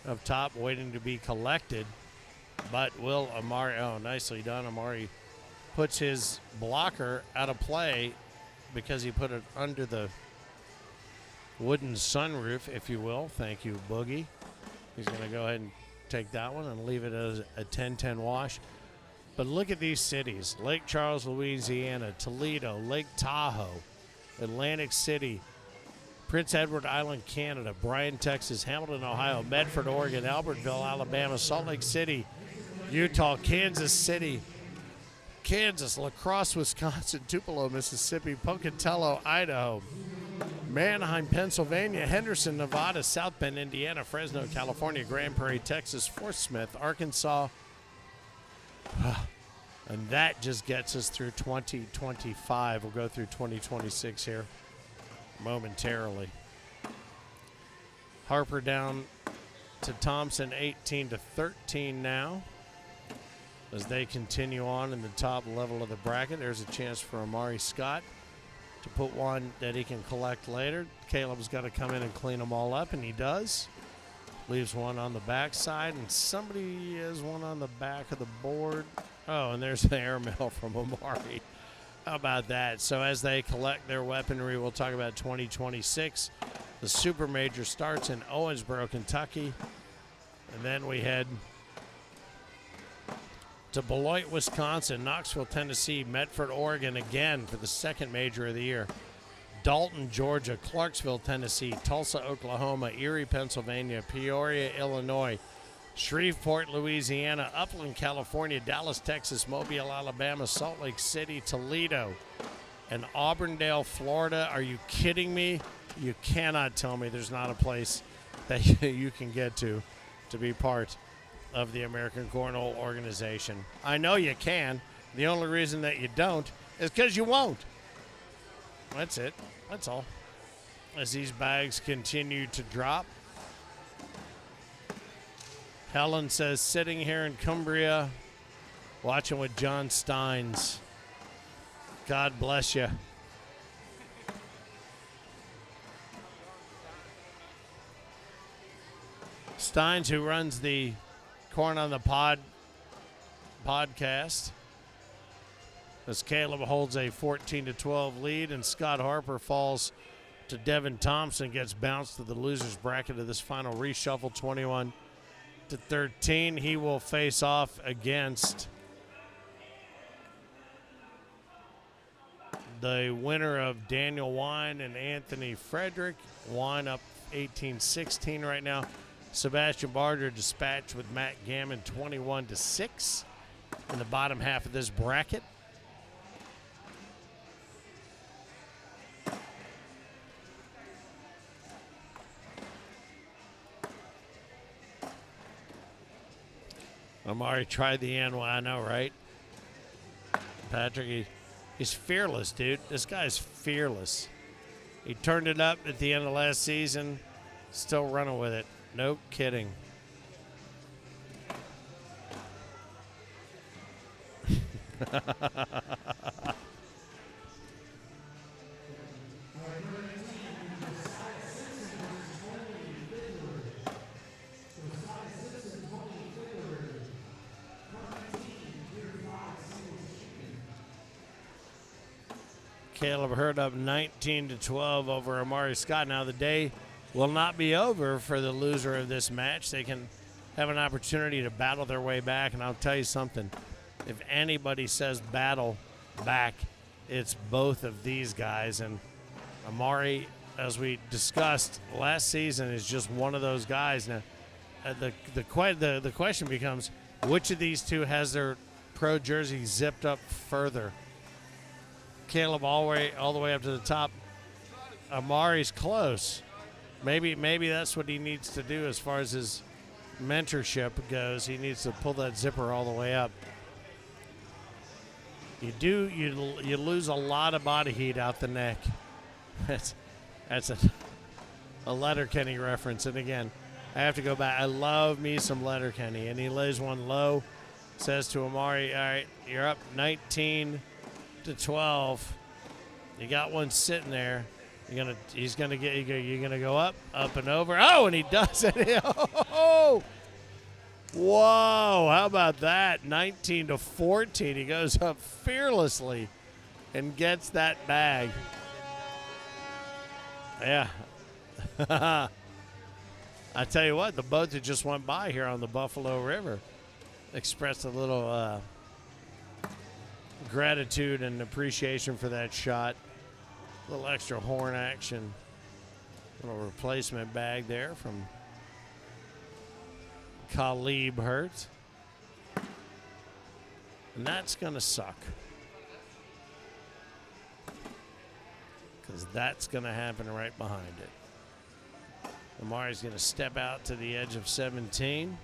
up top waiting to be collected. But will Amari, nicely done. Amari puts his blocker out of play because he put it under the wooden sunroof, if you will. Thank you, Boogie. He's going to go ahead and take that one and leave it as a 10-10 wash. But look at these cities: Lake Charles, Louisiana, Toledo, Lake Tahoe, Atlantic City, Prince Edward Island, Canada, Bryan, Texas, Hamilton, Ohio, Medford, Oregon, Albertville, Alabama, Salt Lake City, Utah, Kansas City, Kansas, La Crosse, Wisconsin, Tupelo, Mississippi, Pocatello, Idaho, Manheim, Pennsylvania, Henderson, Nevada, South Bend, Indiana, Fresno, California, Grand Prairie, Texas, Fort Smith, Arkansas, And that just gets us through 2025. We'll go through 2026 here momentarily. Harper down to Thompson, 18-13 now. As they continue on in the top level of the bracket, there's a chance for Amari Scott to put one that he can collect later. Caleb's got to come in and clean them all up, and he does. Leaves one on the backside, and somebody has one on the back of the board. Oh, and there's the airmail from Amari. How about that? So as they collect their weaponry, we'll talk about 2026. The Super Major starts in Owensboro, Kentucky. And then we head to Beloit, Wisconsin, Knoxville, Tennessee, Medford, Oregon again for the second major of the year. Dalton, Georgia, Clarksville, Tennessee, Tulsa, Oklahoma, Erie, Pennsylvania, Peoria, Illinois, Shreveport, Louisiana, Upland, California, Dallas, Texas, Mobile, Alabama, Salt Lake City, Toledo, and Auburndale, Florida. Are you kidding me? You cannot tell me there's not a place that you can get to be part of the American Cornhole organization. I know you can. The only reason that you don't is because you won't. That's it. That's all. As these bags continue to drop. Helen says, sitting here in Cumbria, watching with John Steins. God bless you. Steins, who runs the Corn on the Pod podcast, as Kaleb holds a 14-12 lead, and Scott Harper falls to Devin Thompson, gets bounced to the loser's bracket of this final reshuffle, 21-13. He will face off against the winner of Daniel Wine and Anthony Frederick. Wine up 18-16 right now. Sebastian Barger dispatched with Matt Gammon 21-6 in the bottom half of this bracket. Amari tried the NY, I know, right? Patrick, he's fearless, dude. This guy's fearless. He turned it up at the end of last season, still running with it. No kidding. Kaleb Hurd up 19-12 over Amari Scott. Now the day will not be over for the loser of this match. They can have an opportunity to battle their way back, and I'll tell you something. If anybody says battle back, it's both of these guys. And Amari, as we discussed last season, is just one of those guys. Now, the question becomes, which of these two has their pro jersey zipped up further? Kaleb all the way up to the top. Amari's close. Maybe that's what he needs to do as far as his mentorship goes. He needs to pull that zipper all the way up. You lose a lot of body heat out the neck. That's a Letterkenny reference. And again, I have to go back. I love me some Letterkenny. And he lays one low, says to Amari, all right, you're up 19-12. You got one sitting there. You're gonna go up and over. Oh, and he does it. Oh, whoa! How about that? 19-14. He goes up fearlessly and gets that bag. Yeah. I tell you what, the boat that just went by here on the Buffalo River expressed a little gratitude and appreciation for that shot. A little extra horn action. Little replacement bag there from Kaleb Hurt. And that's going to suck. Because that's going to happen right behind it. Amari's going to step out to the edge of 17.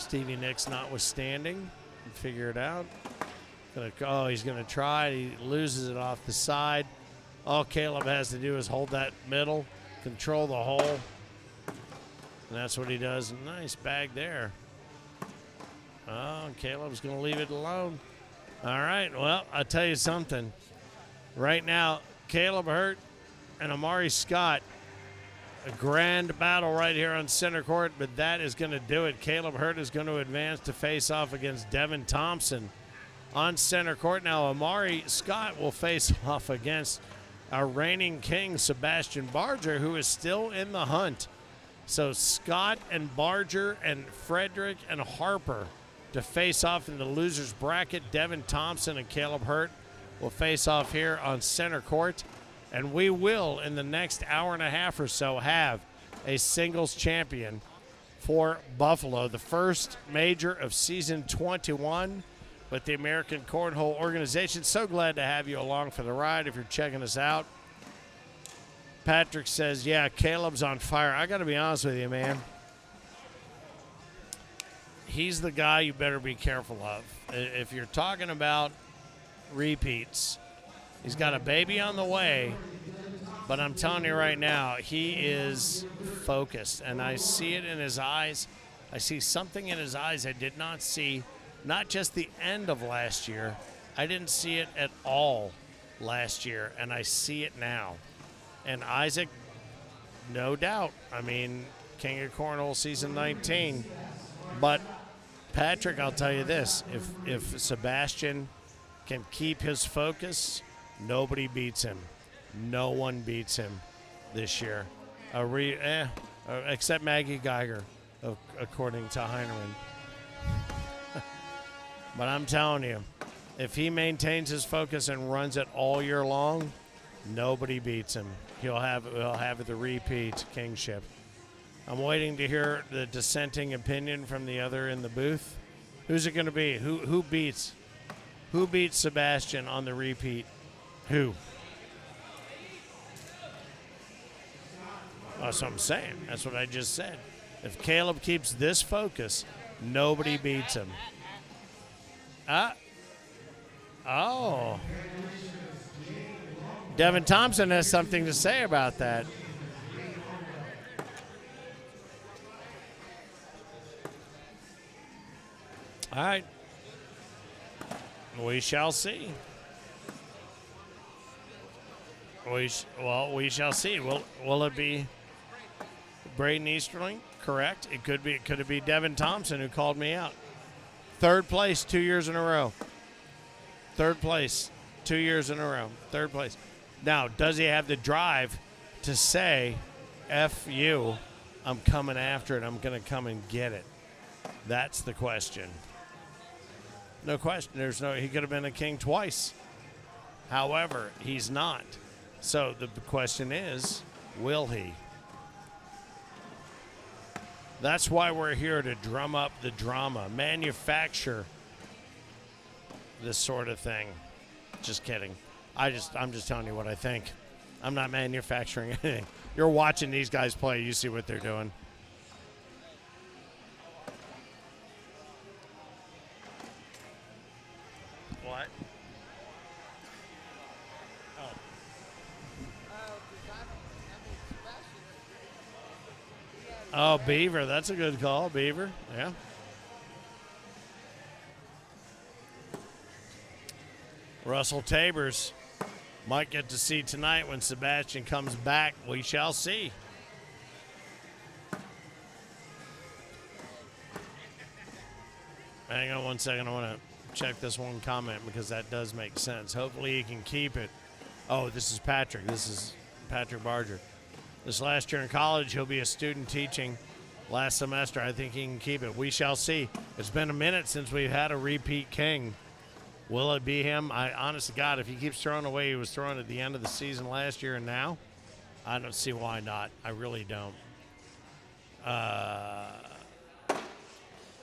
Stevie Nicks notwithstanding. Figure it out. Oh, he's going to try. He loses it off the side. All Kaleb has to do is hold that middle, control the hole. And that's what he does. Nice bag there. Oh, Kaleb's going to leave it alone. All right, well, I'll tell you something. Right now, Kaleb Hurt and Amari Scott, a grand battle right here on center court, but that is going to do it. Kaleb Hurt is going to advance to face off against Devin Thompson on center court. Now, Amari Scott will face off against our reigning king, Sebastian Barger, who is still in the hunt. So Scott and Barger and Frederick and Harper to face off in the loser's bracket. Devin Thompson and Kaleb Hurt will face off here on center court. And we will, in the next hour and a half or so, have a singles champion for Buffalo. The first major of season 21 with the American Cornhole Organization. So glad to have you along for the ride if you're checking us out. Patrick says, yeah, Kaleb's on fire. I got to be honest with you, man. He's the guy you better be careful of. If you're talking about repeats, he's got a baby on the way, but I'm telling you right now, he is focused, and I see it in his eyes. I see something in his eyes I did not see, not just the end of last year. I didn't see it at all last year, and I see it now. And Isaac, no doubt, I mean, King of Cornhole season 19. But Patrick, I'll tell you this, if Sebastian can keep his focus, nobody beats him. No one beats him this year. Except Maggie Geiger, according to Heinemann. But I'm telling you, if he maintains his focus and runs it all year long, nobody beats him. He'll have the repeat kingship. I'm waiting to hear the dissenting opinion from the other in the booth. Who's it going to be? Who beats Sebastian on the repeat? Who? That's what I'm saying. That's what I just said. If Kaleb keeps this focus, nobody beats him. Oh. Devin Thompson has something to say about that. All right. We shall see. We shall see. Will it be Braden Easterling? Correct. Could it be Devin Thompson who called me out? Third place 2 years in a row. Third place 2 years in a row. Third place. Now, does he have the drive to say, F you, I'm coming after it, I'm going to come and get it? That's the question. No question. He could have been a king twice. However, he's not. So the question is, will he? That's why we're here, to drum up the drama, manufacture this sort of thing. Just kidding. I'm just telling you what I think. I'm not manufacturing anything. You're watching these guys play. You see what they're doing. What? Oh, Beaver. That's a good call, Beaver. Yeah. Russell Tabers might get to see tonight when Sebastian comes back. We shall see. Hang on one second. I want to check this one comment because that does make sense. Hopefully he can keep it. Oh, this is Patrick. This is Patrick Barger. This last year in college, he'll be a student teaching. Last semester, I think he can keep it. We shall see. It's been a minute since we've had a repeat king. Will it be him? Honest to God, if he keeps throwing away he was throwing at the end of the season last year and now, I don't see why not. I really don't. I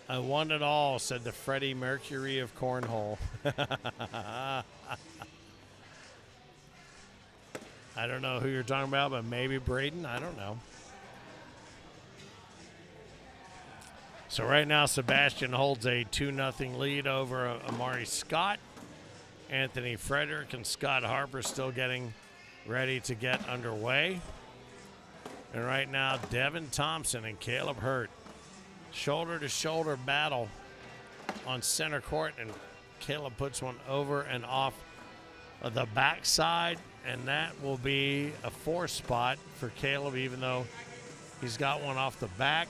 won it all, said the Freddie Mercury of Cornhole. I don't know who you're talking about, but maybe Braden. I don't know. So right now, Sebastian holds a 2-0 lead over Amari Scott. Anthony Frederick and Scott Harper still getting ready to get underway. And right now, Devin Thompson and Kaleb Hurt, shoulder-to-shoulder battle on center court, and Kaleb puts one over and off of the backside, and that will be a 4 spot for Kaleb, even though he's got one off the back.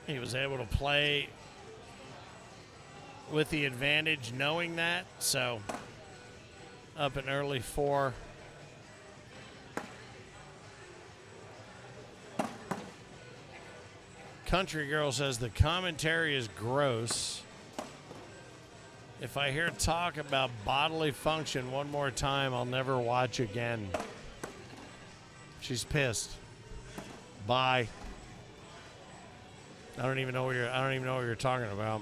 He was able to play with the advantage knowing that, so up an early 4. Country Girl says the commentary is gross. If I hear talk about bodily function one more time, I'll never watch again. She's pissed. Bye. I don't even know what you're talking about.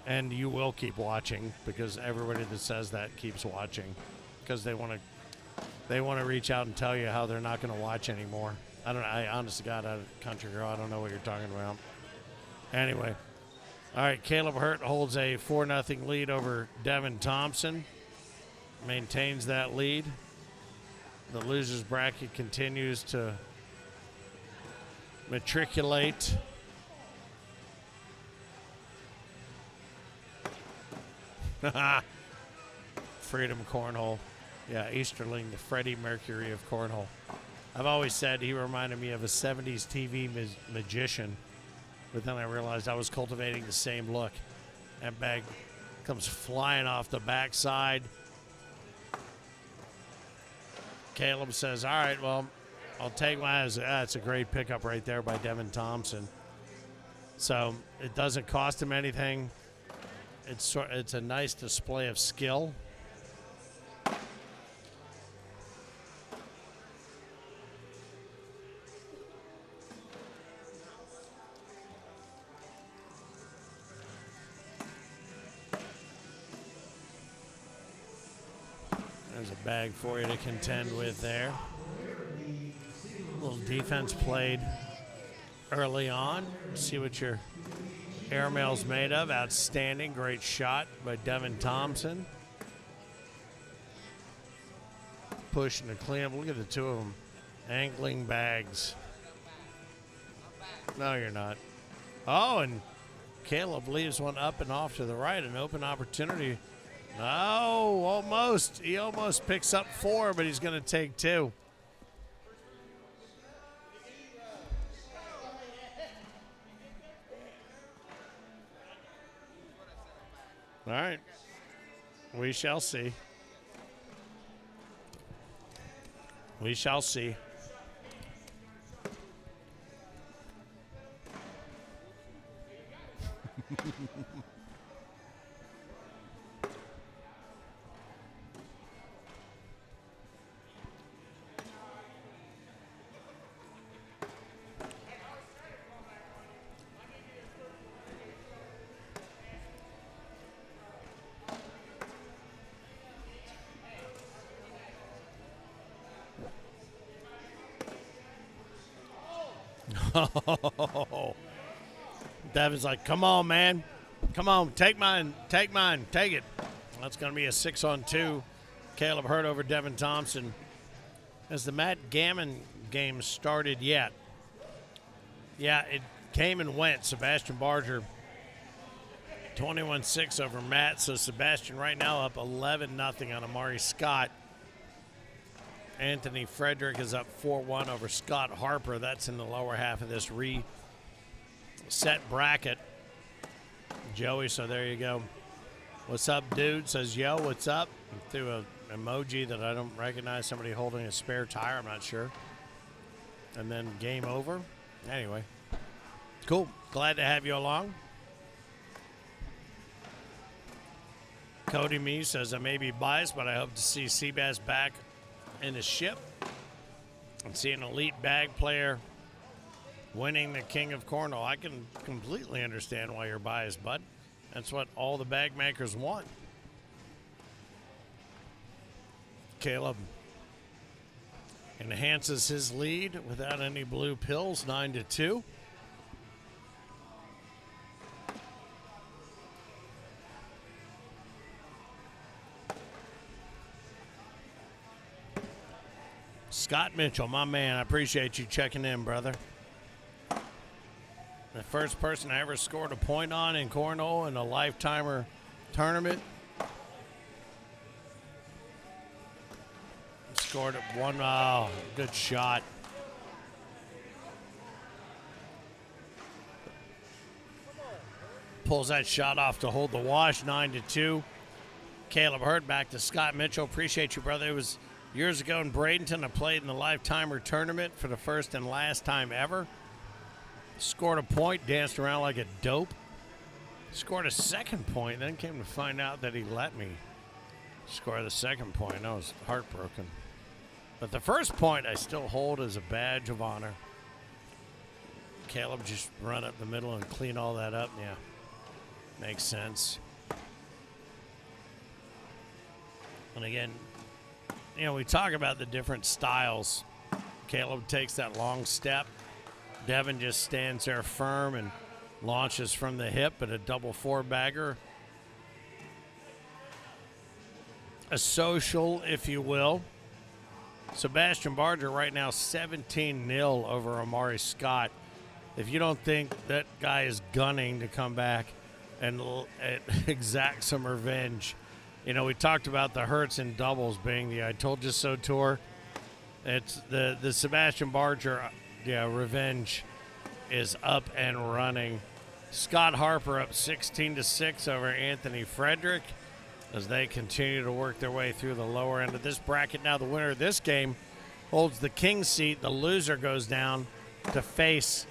And you will keep watching, because everybody that says that keeps watching, because they want to reach out and tell you how they're not going to watch anymore. I honest to God, Country Girl, I don't know what you're talking about. Anyway. All right, Kaleb Hurt holds a 4-0 lead over Devin Thompson. Maintains that lead. The losers bracket continues to matriculate. Freedom Cornhole. Yeah, Easterling, the Freddie Mercury of Cornhole. I've always said he reminded me of a 70s TV magician, but then I realized I was cultivating the same look. That bag comes flying off the backside. Kaleb says, all right, well, I'll take mine. It's a great pickup right there by Devin Thompson. So it doesn't cost him anything. It's a nice display of skill. There's a bag for you to contend with there. A little defense played early on. See what your airmail's made of. Outstanding. Great shot by Devin Thompson. Pushing to clean up. Look at the two of them. Angling bags. No, you're not. Oh, and Kaleb leaves one up and off to the right. An open opportunity. No, almost. He almost picks up 4, but he's going to take 2. All right. We shall see. We shall see. Devin's like, come on, man. Come on, take mine, take it. That's going to be a 6-on-2. Kaleb Hurt over Devin Thompson. Has the Matt Gammon game started yet? Yeah, it came and went. Sebastian Barger, 21-6 over Matt. So Sebastian right now up 11-0 on Amari Scott. Anthony Frederick is up 4-1 over Scott Harper. That's in the lower half of this reset bracket. Joey, so there you go. What's up, dude? Says, yo, what's up? Threw an emoji that I don't recognize. Somebody holding a spare tire. I'm not sure. And then game over. Anyway, cool. Glad to have you along. Cody Me says, I may be biased, but I hope to see Seabass back in the ship and see an elite bag player winning the King of Cornhole. I can completely understand why you're biased, bud. That's what all the bag makers want. Kaleb enhances his lead without any blue pills, 9-2. Scott Mitchell, my man, I appreciate you checking in, brother. The first person I ever scored a point on in cornhole in a lifetimer tournament. Scored at one. Oh, good shot. Pulls that shot off to hold the wash, 9-2. Kaleb Hurt back to Scott Mitchell. Appreciate you, brother. It was years ago in Bradenton. I played in the lifetimer tournament for the first and last time ever. Scored a point, danced around like a dope. Scored a second point, then came to find out that he let me score the second point. I was heartbroken. But the first point I still hold as a badge of honor. Kaleb just run up the middle and clean all that up. Yeah, makes sense. And again, you know, we talk about the different styles. Kaleb takes that long step. Devin just stands there firm and launches from the hip at a double four-bagger. A social, if you will. Sebastian Barger right now 17-0 over Amari Scott. If you don't think that guy is gunning to come back and exact some revenge, you know, we talked about the Hurts and doubles being the I Told You So tour. It's the Sebastian Barger revenge is up and running. Scott Harper up 16-6 over Anthony Frederick as they continue to work their way through the lower end of this bracket. Now the winner of this game holds the king seat. The loser goes down to face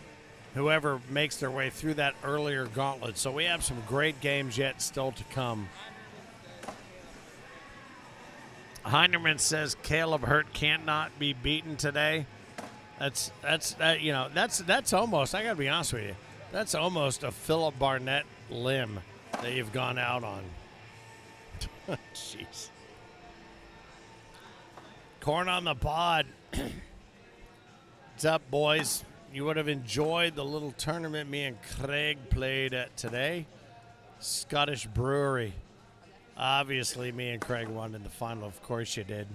whoever makes their way through that earlier gauntlet. So we have some great games yet still to come. Heinerman says Kaleb Hurt can't not be beaten today. That's almost, I gotta be honest with you, that's almost a Phillip Barnett limb that you've gone out on. Jeez. Corn on the pod. What's up, boys? You would have enjoyed the little tournament me and Craig played at today. Scottish Brewery. Obviously, me and Craig won in the final. Of course you did.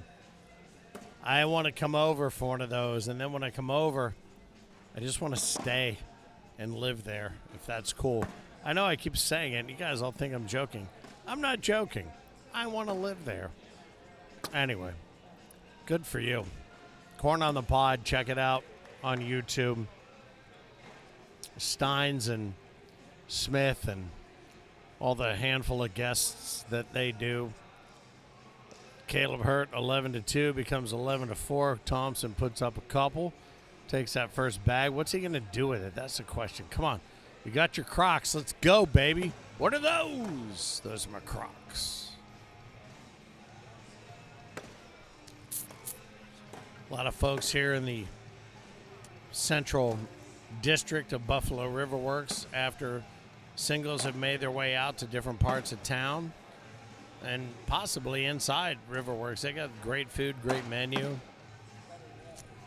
I want to come over for one of those, and then when I come over, I just want to stay and live there, if that's cool. I know I keep saying it. You guys all think I'm joking. I'm not joking. I want to live there. Anyway, good for you. Corn on the Pod, check it out on YouTube. Steins and Smith and all the handful of guests that they do. Kaleb Hurt 11-2 becomes 11-4. Thompson puts up a couple, takes that first bag. What's he going to do with it? That's the question. Come on. You got your Crocs. Let's go, baby. What are those? Those are my Crocs. A lot of folks here in the Central District of Buffalo River Works after singles have made their way out to different parts of town and possibly inside Riverworks. They got great food, great menu.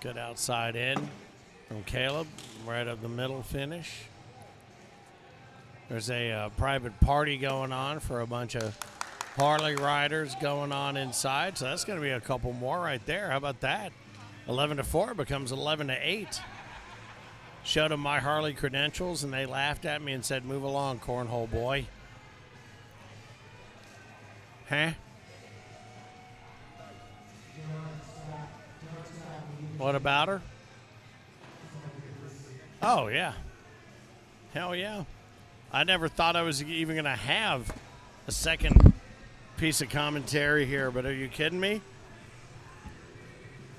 Good outside in from Kaleb, right up the middle finish. There's a private party going on for a bunch of Harley riders going on inside, so that's going to be a couple more right there. How about that? 11-4 becomes 11-8. Showed them my Harley credentials, and they laughed at me and said, "Move along, cornhole boy." Huh? What about her? Oh, yeah. Hell yeah. I never thought I was even going to have a second piece of commentary here, but are you kidding me?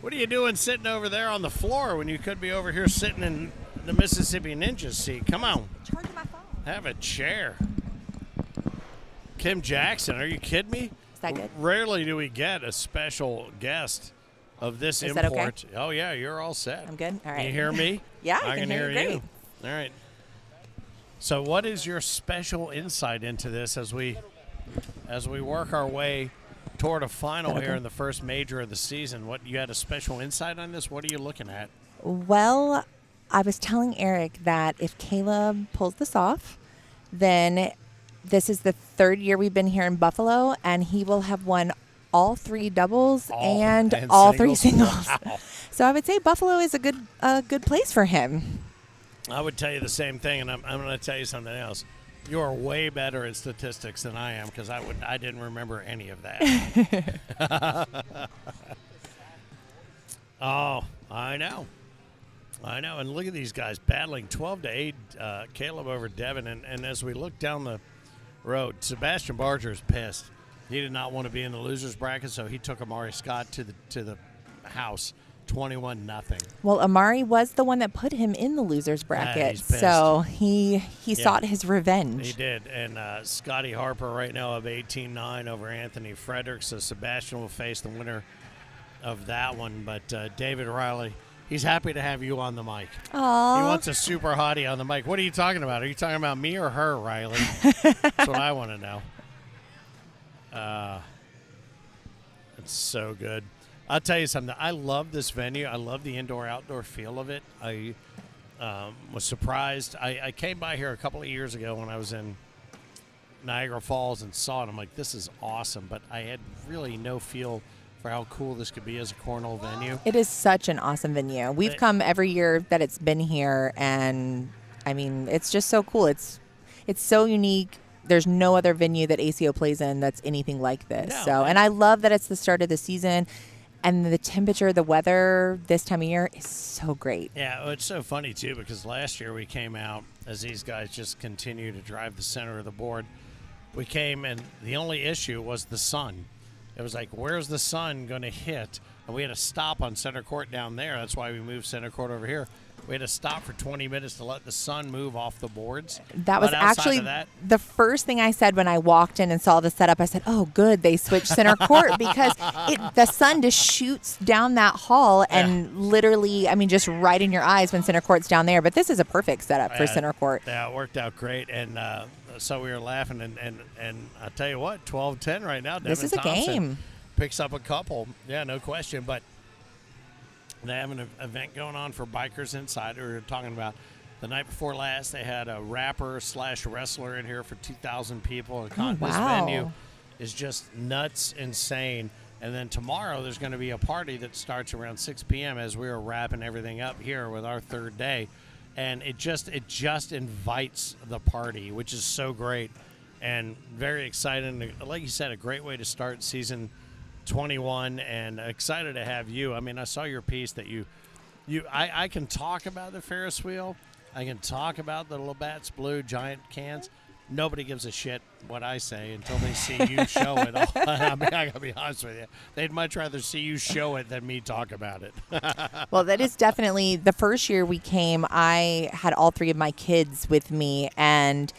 What are you doing sitting over there on the floor when you could be over here sitting in the Mississippi Ninja seat? Come on. Charging my phone. Have a chair. Kim Jackson, are you kidding me? Is that good? Rarely do we get a special guest of this Is import. that okay? Oh, yeah, you're all set. I'm good? All right. Can you hear me? Yeah, I can hear you. Great. you. All right. So what is your special insight into this as we work our way toward a final here in the first major of the season. What, you had a special insight on this? What are you looking at? Well, I was telling Eric that if Kaleb pulls this off, then this is the third year we've been here in Buffalo, and he will have won all 3 doubles and all singles. 3 singles. Wow. So I would say Buffalo is a good place for him. I would tell you the same thing, and I'm going to tell you something else. You are way better at statistics than I am, because I didn't remember any of that. Oh, I know. And look at these guys battling 12-8, Kaleb over Devin. And as we look down the road, Sebastian Barger is pissed. He did not want to be in the losers bracket, so he took Amari Scott to the house, 21-0. Well, Amari was the one that put him in the losers bracket, he's pissed. so he sought his revenge. He did. And Scotty Harper right now of 18-9 over Anthony Frederick, so Sebastian will face the winner of that one. But David Riley, he's happy to have you on the mic. Aww. He wants a super hottie on the mic. What are you talking about? Are you talking about me or her, Riley? That's what I want to know. It's so good. I'll tell you something. I love this venue. I love the indoor-outdoor feel of it. I was surprised. I came by here a couple of years ago when I was in Niagara Falls and saw it. I'm like, this is awesome. But I had really no feel for how cool this could be as a cornhole venue. It is such an awesome venue. We've come every year that it's been here, and, I mean, it's just so cool. It's so unique. There's no other venue that ACO plays in that's anything like this. No. And I love that it's the start of the season, and the temperature, the weather this time of year is so great. Yeah, well, it's so funny, too, because last year we came out, as these guys just continue to drive the center of the board, we came, and the only issue was the sun. It was like, where's the sun going to hit? And we had to stop on center court down there. That's why we moved center court over here. We had to stop for 20 minutes to let the sun move off the boards. That was actually the first thing I said when I walked in and saw the setup. I said, oh, good, they switched center court, because the sun just shoots down that hall and literally, I mean, just right in your eyes when center court's down there. But this is a perfect setup for center court. Yeah, it worked out great. And so we were laughing. And I'll tell you what, 12-10 right now. Devin This is a Thompson game. Picks up a couple. Yeah, no question. But they have an event going on for Bikers Inside. We were talking about the night before last, they had a rapper/wrestler in here for 2,000 people. This venue is just nuts, insane. And then tomorrow there's going to be a party that starts around 6 p.m. as we are wrapping everything up here with our third day. And it just invites the party, which is so great and very exciting. Like you said, a great way to start season 21, and excited to have you. I mean, I saw your piece that I can talk about the Ferris wheel. I can talk about the Labatt's Blue giant cans. Nobody gives a shit what I say until they see you show it. I mean, I gotta be honest with you. They'd much rather see you show it than me talk about it. Well, that is definitely the first year we came. I had all 3 of my kids with me, and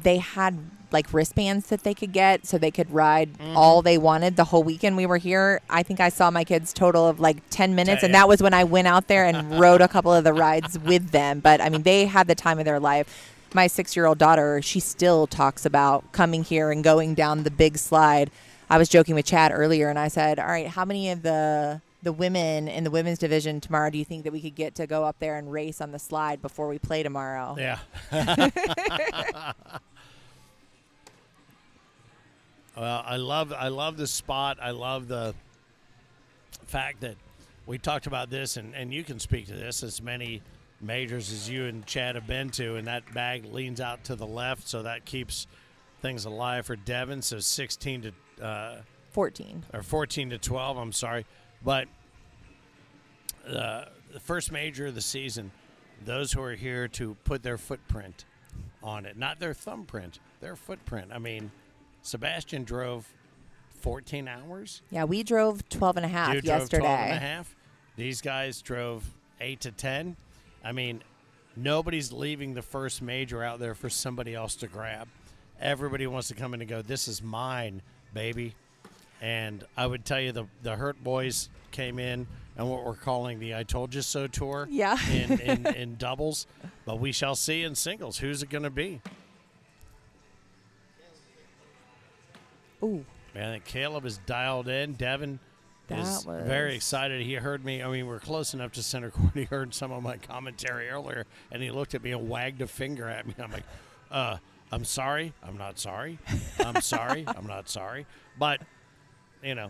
they had like wristbands that they could get so they could ride all they wanted the whole weekend we were here. I think I saw my kids total of like 10 minutes, and that was when I went out there and rode a couple of the rides with them. But I mean, they had the time of their life. My 6-year-old daughter, she still talks about coming here and going down the big slide. I was joking with Chad earlier, and I said, all right, how many of the women in the women's division tomorrow do you think that we could get to go up there and race on the slide before we play tomorrow? Yeah. Well, I love the spot. I love the fact that we talked about this, and you can speak to this, as many majors as you and Chad have been to, and that bag leans out to the left, so that keeps things alive for Devin. So 16 to 14 or 14 to 12. I'm sorry, but the first major of the season, those who are here to put their footprint on it, not their thumbprint, their footprint. I mean, Sebastian drove 14 hours. Yeah, we drove 12 and a half yesterday. 12 and a half. These guys drove 8 to 10. I mean, nobody's leaving the first major out there for somebody else to grab. Everybody wants to come in and go, this is mine, baby. And I would tell you the Hurt Boys came in and what we're calling the I Told You So tour in doubles. But we shall see in singles. Who's it going to be? Ooh, Man, I think Kaleb is dialed in. Devin is very excited. He heard me. I mean, we're close enough to center court. He heard some of my commentary earlier, and he looked at me and wagged a finger at me. I'm like, I'm sorry. I'm not sorry. I'm sorry. I'm not sorry. But, yeah.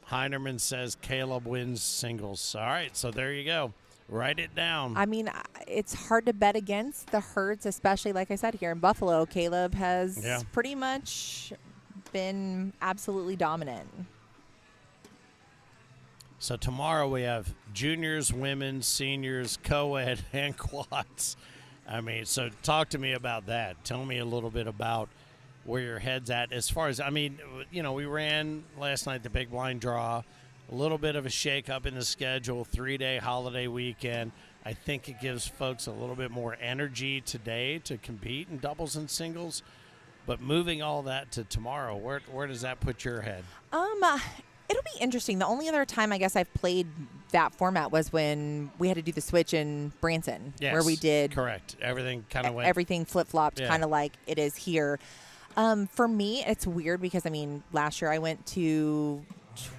Heinerman says Kaleb wins singles. All right, so there you go. Write it down. I mean, it's hard to bet against the Hertz, especially, like I said, here in Buffalo. Kaleb has pretty much been absolutely dominant. So tomorrow we have juniors, women, seniors, co-ed, and quads. I mean, so talk to me about that. Tell me a little bit about where your head's at as far as, I mean, we ran last night the big blind draw. A little bit of a shake-up in the schedule, 3-day holiday weekend. I think it gives folks a little bit more energy today to compete in doubles and singles. But moving all that to tomorrow, where does that put your head? It'll be interesting. The only other time I guess I've played that format was when we had to do the switch in Branson, where we did correct. Everything kind of went. Everything flip-flopped, kind of like it is here. For me, it's weird because, I mean, last year I went to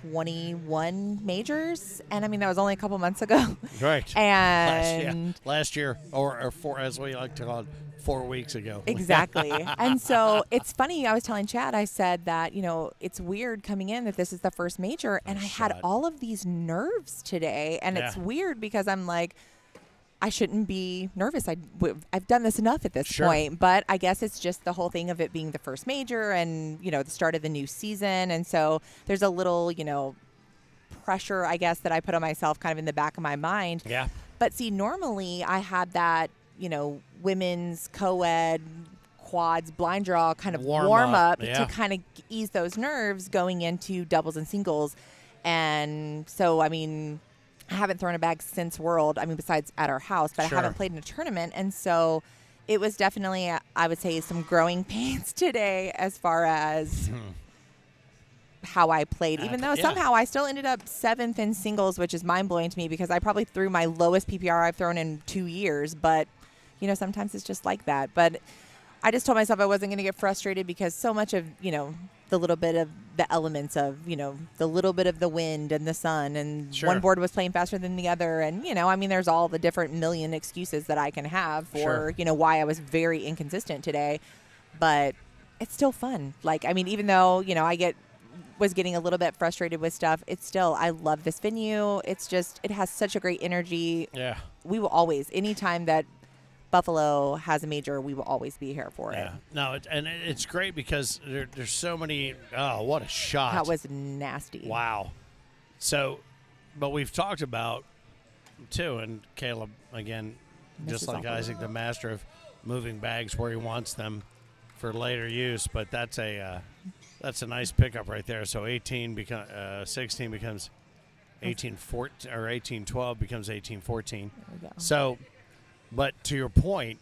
21 majors, and I mean that was only a couple months ago. Right. And last year, or four, as we like to call it, 4 weeks ago. Exactly. And so it's funny. I was telling Chad, I said that it's weird coming in that this is the first major, and I had all of these nerves today, and it's weird because I'm like, I shouldn't be nervous. I've done this enough at this point, but I guess it's just the whole thing of it being the first major and, the start of the new season. And so there's a little, pressure, I guess, that I put on myself kind of in the back of my mind. Yeah. But see, normally I had that, women's co-ed, quads, blind draw kind of warm up to kind of ease those nerves going into doubles and singles. And so, I mean, I haven't thrown a bag since World. I mean, besides at our house, but I haven't played in a tournament. And so it was definitely, I would say, some growing pains today as far as how I played, even though somehow I still ended up 7th in singles, which is mind-blowing to me because I probably threw my lowest PPR I've thrown in 2 years. But, sometimes it's just like that. But I just told myself I wasn't going to get frustrated because so much of, the little bit of the elements of, the little bit of the wind and the sun and one board was playing faster than the other. And, I mean, there's all the different million excuses that I can have for, why I was very inconsistent today. But it's still fun. Like, I mean, even though, I was getting a little bit frustrated with stuff, it's still, I love this venue. It's just, it has such a great energy. Yeah. We will always, anytime that Buffalo has a major, we will always be here for it. No, it's great because there's so many. Oh, what a shot! That was nasty. Wow. So, but we've talked about too, and Kaleb again, just like Isaac, the master of moving bags where he wants them for later use. But that's a nice pickup right there. So 16 becomes 18-14, or 18-12 becomes 18-14. There we go. So. But to your point,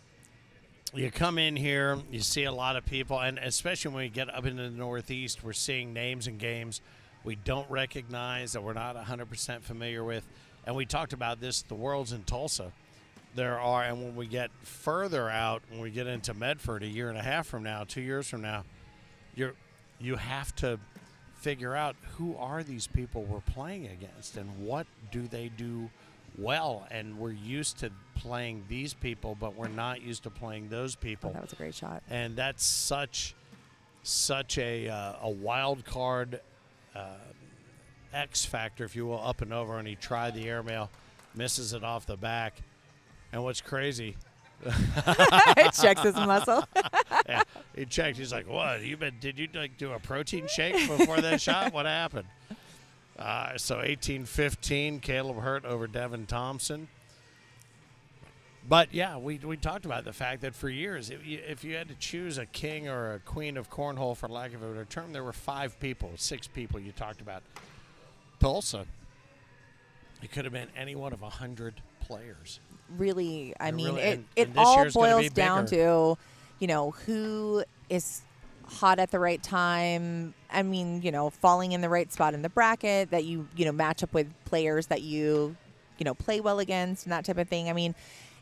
you come in here, you see a lot of people, and especially when we get up into the Northeast, we're seeing names and games we don't recognize, that we're not 100% familiar with. And we talked about this, the Worlds in Tulsa. And when we get further out, when we get into Medford a year and a half from now, 2 years from now, you have to figure out who are these people we're playing against and what do they do well, and we're used to playing these people, but we're not used to playing those people. Oh, that was a great shot. And that's such a wild card X factor, if you will, up and over. And he tried the airmail, misses it off the back. And what's crazy? It checks his muscle. Yeah, he checked. He's like, "What? Did you do a protein shake before that shot? What happened?" So 18-15, Kaleb Hurt over Devin Thompson. But, yeah, we talked about the fact that for years, if you had to choose a king or a queen of cornhole, for lack of a better term, there were 6 people you talked about. Tulsa, it could have been any one of 100 players. Really, I mean, and it this all year's gonna boils be down bigger. to, who is hot at the right time. I mean, falling in the right spot in the bracket, that you match up with players that you play well against and that type of thing. I mean,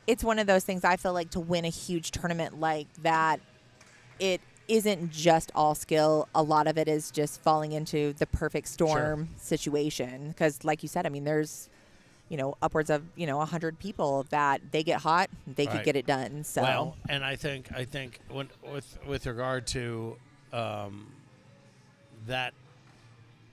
it's one of those things. I feel like to win a huge tournament like that, it isn't just all skill. A lot of it is just falling into the perfect storm situation. Because, like you said, I mean, there's, upwards of 100 people that they get hot, they could get it done. So well, and I think when, with regard to that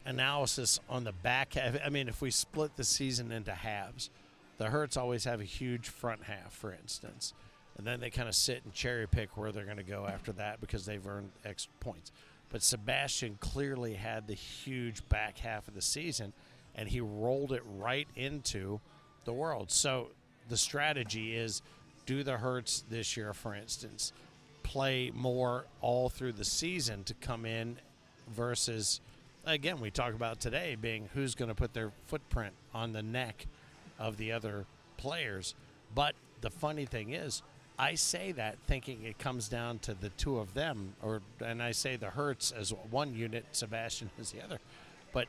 analysis on the back half, I mean, if we split the season into halves, the Hertz always have a huge front half, for instance. And then they kind of sit and cherry pick where they're going to go after that because they've earned X points. But Sebastian clearly had the huge back half of the season, and he rolled it right into the World. So the strategy is, do the Hertz this year, for instance, play more all through the season to come in versus, again, we talk about today being who's going to put their footprint on the neck of the other players. But the funny thing is, I say that thinking it comes down to the two of them, and I say the Hertz as one unit, Sebastian as the other, but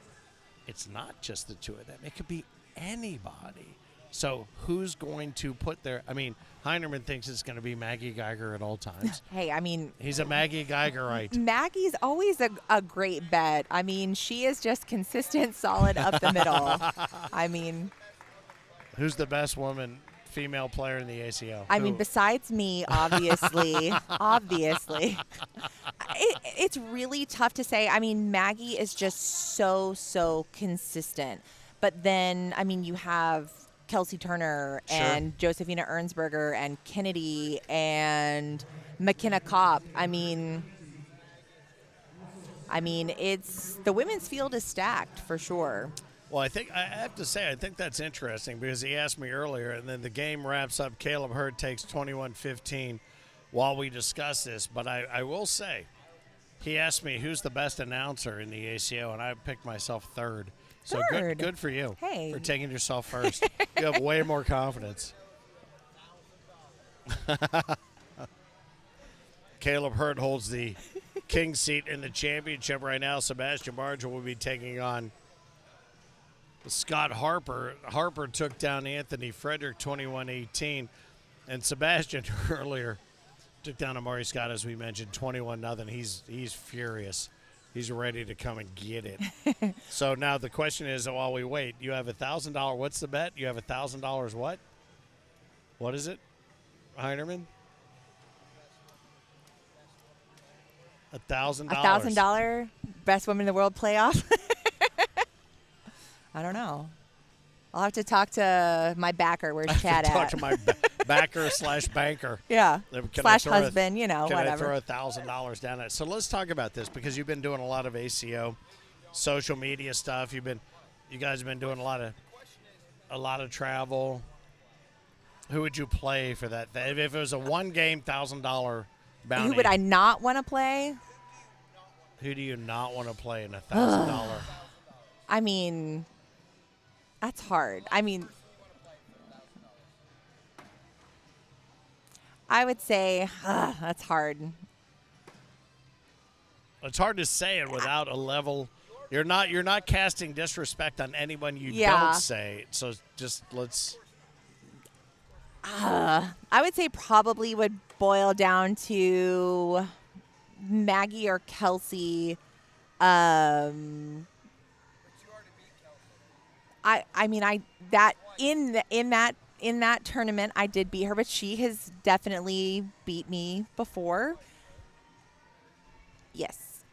it's not just the two of them. It could be anybody. So who's going to put their? I mean, Heinerman thinks it's going to be Maggie Geiger at all times. Hey, I mean, he's a Maggie Geigerite. Maggie's always a great bet. I mean, she is just consistent, solid up the middle. I mean, who's the best female player in the ACO? I mean, besides me, obviously. It's really tough to say. I mean, Maggie is just so consistent. But then, I mean, you have Kelsey Turner and Josephina Ernsberger and Kennedy and McKenna Kopp. I mean, it's the women's field is stacked for sure. Well, I have to say, I think that's interesting because he asked me earlier, and then the game wraps up. Kaleb Hurd takes 21-15 while we discuss this. But I will say, he asked me who's the best announcer in the ACO, and I picked myself third. So good for you for taking yourself first. You have way more confidence. Kaleb Hurd holds the king seat in the championship right now. Sebastian Barger will be taking on Scott Harper. Harper took down Anthony Frederick 21-18. And Sebastian earlier took down Amari Scott, as we mentioned, 21-0. He's furious. He's ready to come and get it. So now the question is, while we wait, you have $1,000. What's the bet? You have $1,000 what? What is it, Heinerman? $1,000. $1,000 best woman in the world playoff? I don't know. I'll have to talk to my backer. Where's Chad at? Talk to my backer/banker. Yeah. Slash husband, whatever. Can I throw $1,000 down it? So let's talk about this because you've been doing a lot of ACO social media stuff. You guys have been doing a lot of travel. Who would you play for that? If it was a one-game $1,000 bounty. Who would I not want to play? Who do you not want to play in $1,000? I mean, that's hard. I mean, I would say that's hard. It's hard to say it without a level. You're not casting disrespect on anyone you Yeah. don't say. So just let's. I would say probably would boil down to Maggie or Kelsey. I mean, in that tournament I did beat her, but she has definitely beat me before. Yes.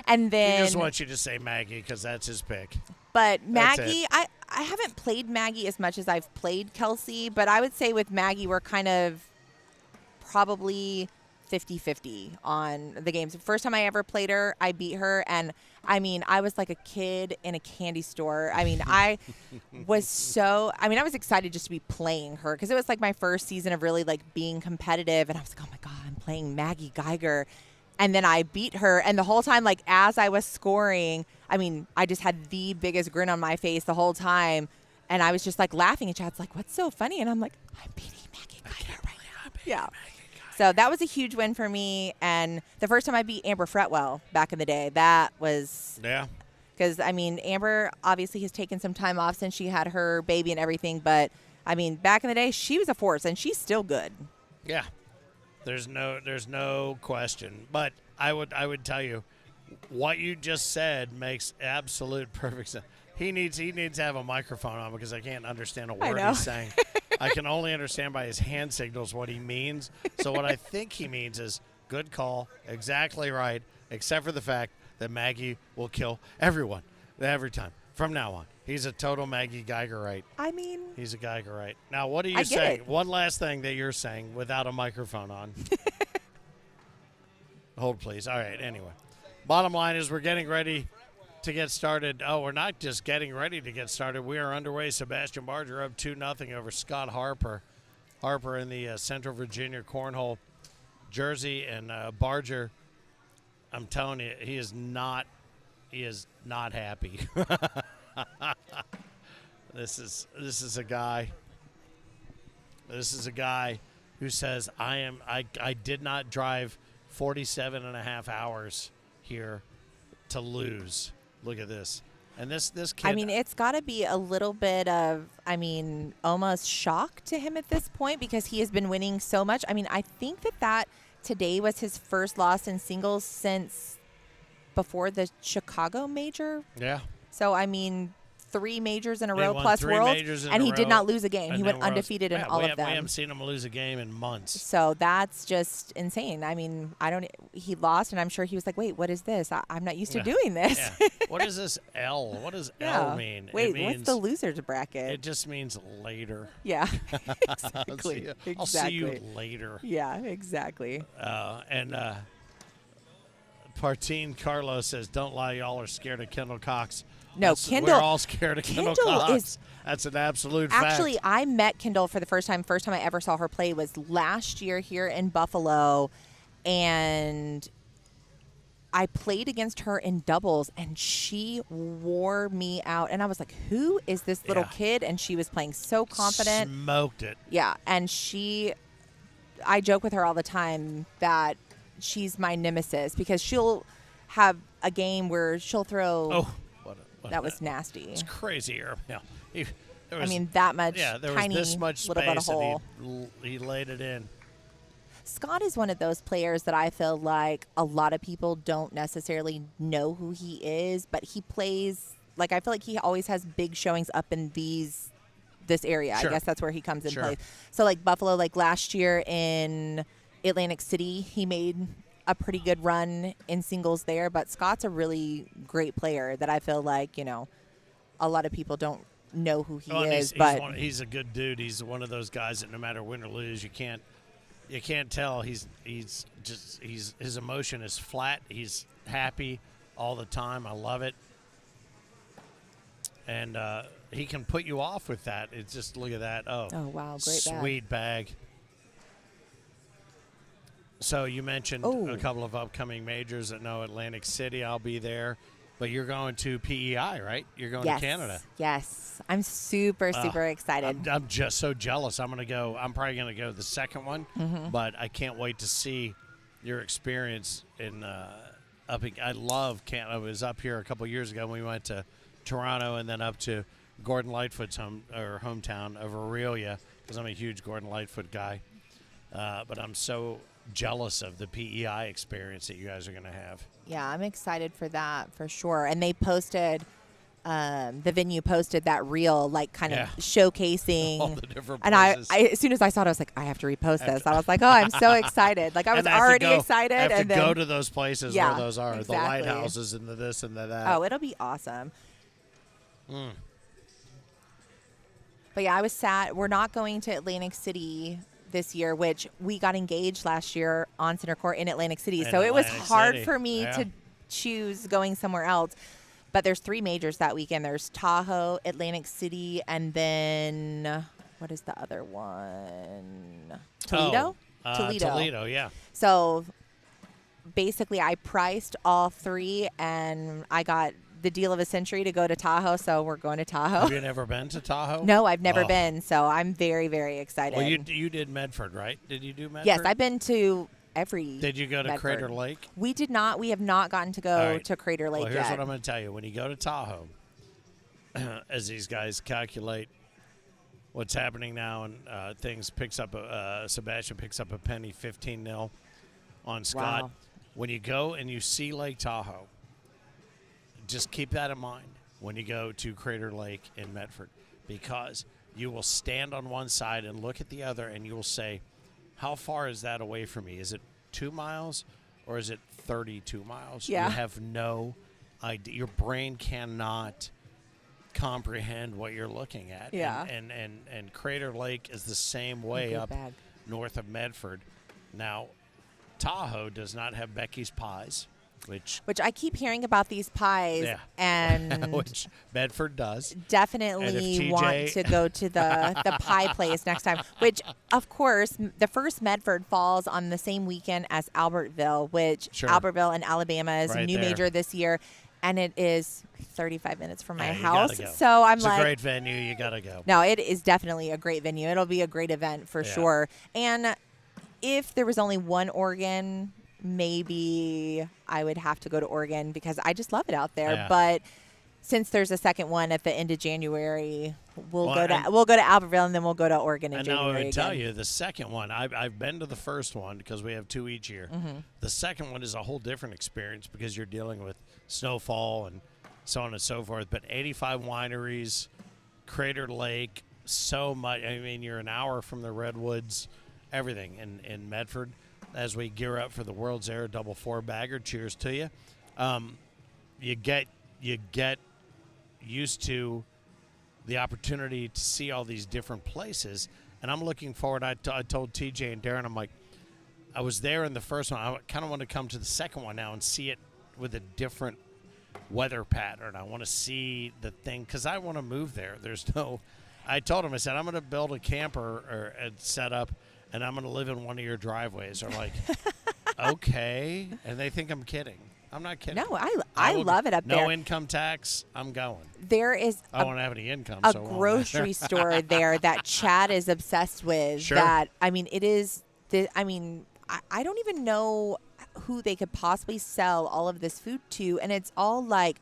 And then He just wants you to say Maggie because that's his pick. But That's Maggie, it. I haven't played Maggie as much as I've played Kelsey, but I would say with Maggie we're kind of probably 50-50 on the games. The first time I ever played her, I beat her, and I mean, I was like a kid in a candy store. I mean, I was excited just to be playing her because it was like my first season of really like being competitive, and I was like, oh my God, I'm playing Maggie Geiger. And then I beat her, and the whole time, like, as I was scoring, I mean, I just had the biggest grin on my face the whole time, and I was just, like, laughing, and Chad's like, what's so funny? And I'm like, I'm beating Maggie Geiger right now. Yeah. So that was a huge win for me, and the first time I beat Amber Fretwell back in the day, that was... Yeah. Because, I mean, Amber obviously has taken some time off since she had her baby and everything, but, I mean, back in the day, she was a force, and she's still good. Yeah. There's no question. But I would tell you what you just said makes absolute perfect sense. He needs to have a microphone on because I can't understand a word he's saying. I can only understand by his hand signals what he means. So what I think he means is good call, exactly right, except for the fact that Maggie will kill everyone every time from now on. He's a total Maggie Geigerite. I mean, he's a Geigerite. Now, what are you saying? One last thing that you're saying without a microphone on. Hold, please. All right, anyway. Bottom line is we're getting ready to get started. Oh, we're not just getting ready to get started. We are underway. Sebastian Barger up 2-0 over Scott Harper. Harper in the Central Virginia Cornhole jersey, and Barger, I'm telling you, he is not happy. This is a guy who says I did not drive 47 and a half hours here to lose. Look at this. And this kid, I mean, it's got to be a little bit of, almost shock to him at this point because he has been winning so much. I mean, I think that today was his first loss in singles since before the Chicago Major. Yeah. So, 3 majors in a row plus Worlds, and he did not lose a game. He went undefeated in all of them. We haven't seen him lose a game in months. So that's just insane. He lost, and I'm sure he was like, wait, what is this? I'm not used to doing this. Yeah. What is this L? What does L mean? Wait, what's the loser's bracket? It just means later. Yeah, exactly. I'll see you later. Yeah, exactly. And Partine Carlos says, don't lie, y'all are scared of Kendall Cox. No, Kendall. We're all scared of Kendall Cox. That's an absolute fact. Actually, I met Kendall for the first time. First time I ever saw her play was last year here in Buffalo, and I played against her in doubles, and she wore me out. And I was like, who is this little kid? And she was playing so confident. Smoked it. Yeah, and I joke with her all the time that she's my nemesis because she'll have a game where she'll throw. Oh. That was nasty. It's crazy. Yeah. That much. Yeah, there tiny, was this much little space, bit of hole. and he laid it in. Scott is one of those players that I feel like a lot of people don't necessarily know who he is, but he plays like I feel like he always has big showings up in this area. Sure. I guess that's where he comes in Sure. plays. So like Buffalo, like last year in Atlantic City, he made a pretty good run in singles there, but Scott's a really great player that I feel like, a lot of people don't know who he is. He's a good dude. He's one of those guys that no matter win or lose, you can't tell. His emotion is flat. He's happy all the time. I love it. And he can put you off with that. It's just, look at that. Oh wow, great bag. Sweet bag. So you mentioned a couple of upcoming majors. No, Atlantic City, I'll be there. But you're going to PEI, right? You're going to Canada. Yes. I'm super excited. I'm just so jealous. I'm probably going to go the second one. Mm-hmm. But I can't wait to see your experience in I love Canada. I was up here a couple of years ago when we went to Toronto and then up to Gordon Lightfoot's hometown of Aurelia because I'm a huge Gordon Lightfoot guy. But I'm so jealous of the PEI experience that you guys are going to have. Yeah, I'm excited for that for sure. And they posted, the venue posted that reel, like kind of showcasing all the different and places. I as soon as I saw it, I was like, I have to repost this. I was like, oh, I'm so excited. Like I was already excited. I have and to then go to those places where those are, exactly. the lighthouses and the this and the that. Oh, it'll be awesome. But yeah, I was sad. We're not going to Atlantic City this year, which we got engaged last year on center court in Atlantic City. So it was hard for me to choose going somewhere else. But there's 3 majors that weekend. There's Tahoe, Atlantic City, and then what is the other one? Toledo? Toledo, yeah. So basically I priced all 3 and I got the deal of a century to go to Tahoe, so we're going to Tahoe. Have you never been to Tahoe? No, I've never been, so I'm very, very excited. Well, you did Medford, right? Did you do Medford? Yes, I've been to every Did you go to Medford. Crater Lake? We did not. We have not gotten to go to Crater Lake well, here's yet. what I'm going to tell you. When you go to Tahoe, as these guys calculate what's happening now and Sebastian picks up a penny 15-0 on Scott. Wow. when you go and you see Lake Tahoe, just keep that in mind when you go to Crater Lake in Medford, because you will stand on one side and look at the other, and you will say, how far is that away from me? Is it 2 miles or is it 32 miles? Yeah. You have no idea. Your brain cannot comprehend what you're looking at. Yeah. And Crater Lake is the same way up north of Medford. Now, Tahoe does not have Becky's Pies, which I keep hearing about these pies, and which Medford does. Definitely want to go to the pie place next time. Which, of course, the first Medford falls on the same weekend as Albertville, which Albertville in Alabama is a new major this year, and it is 35 minutes from my house. So I'm it's like, a great venue. You gotta go. No, it is definitely a great venue. It'll be a great event for sure. And if there was only one Oregon, maybe I would have to go to Oregon because I just love it out there. Yeah. But since there's a second one at the end of January, we'll go to Albertville, and then we'll go to Oregon in January. And now I would tell again. you, the second one, I've been to the first one because we have 2 each year. Mm-hmm. The second one is a whole different experience because you're dealing with snowfall and so on and so forth. But 85 wineries, Crater Lake, so much. I mean, you're an hour from the Redwoods, everything in Medford. As we gear up for the World's Air Double 4-bagger, cheers to you. You get used to the opportunity to see all these different places, and I'm looking forward. I told TJ and Darren, I'm like, I was there in the first one. I kind of want to come to the second one now and see it with a different weather pattern. I want to see the thing because I want to move there. I told him, I said, I'm going to build a camper or a setup, and I'm going to live in one of your driveways. They're like, okay. And they think I'm kidding. I'm not kidding. No, I love it up there. No income tax. I'm going. There is I won't have any income. A so grocery store there that Chad is obsessed with. Sure. That, I mean, it is, I don't even know who they could possibly sell all of this food to. And it's all like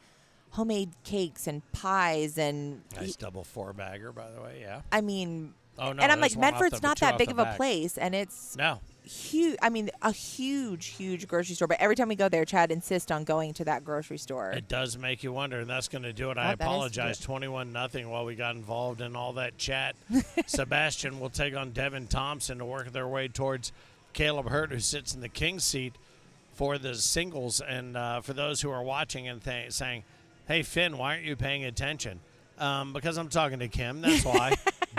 homemade cakes and pies and. Nice double 4-bagger, by the way. Yeah. I mean. Oh, no, and I'm like, one Medford's not that big of a back. place, and it's No. huge. I mean, a huge grocery store. But every time we go there, Chad insists on going to that grocery store. It does make you wonder, and that's going to do it. I apologize, 21-0 while we got involved in all that chat. Sebastian will take on Devin Thompson to work their way towards Kaleb Hurt, who sits in the king seat for the singles. And for those who are watching and saying, hey, Finn, why aren't you paying attention? Because I'm talking to Kim. That's why.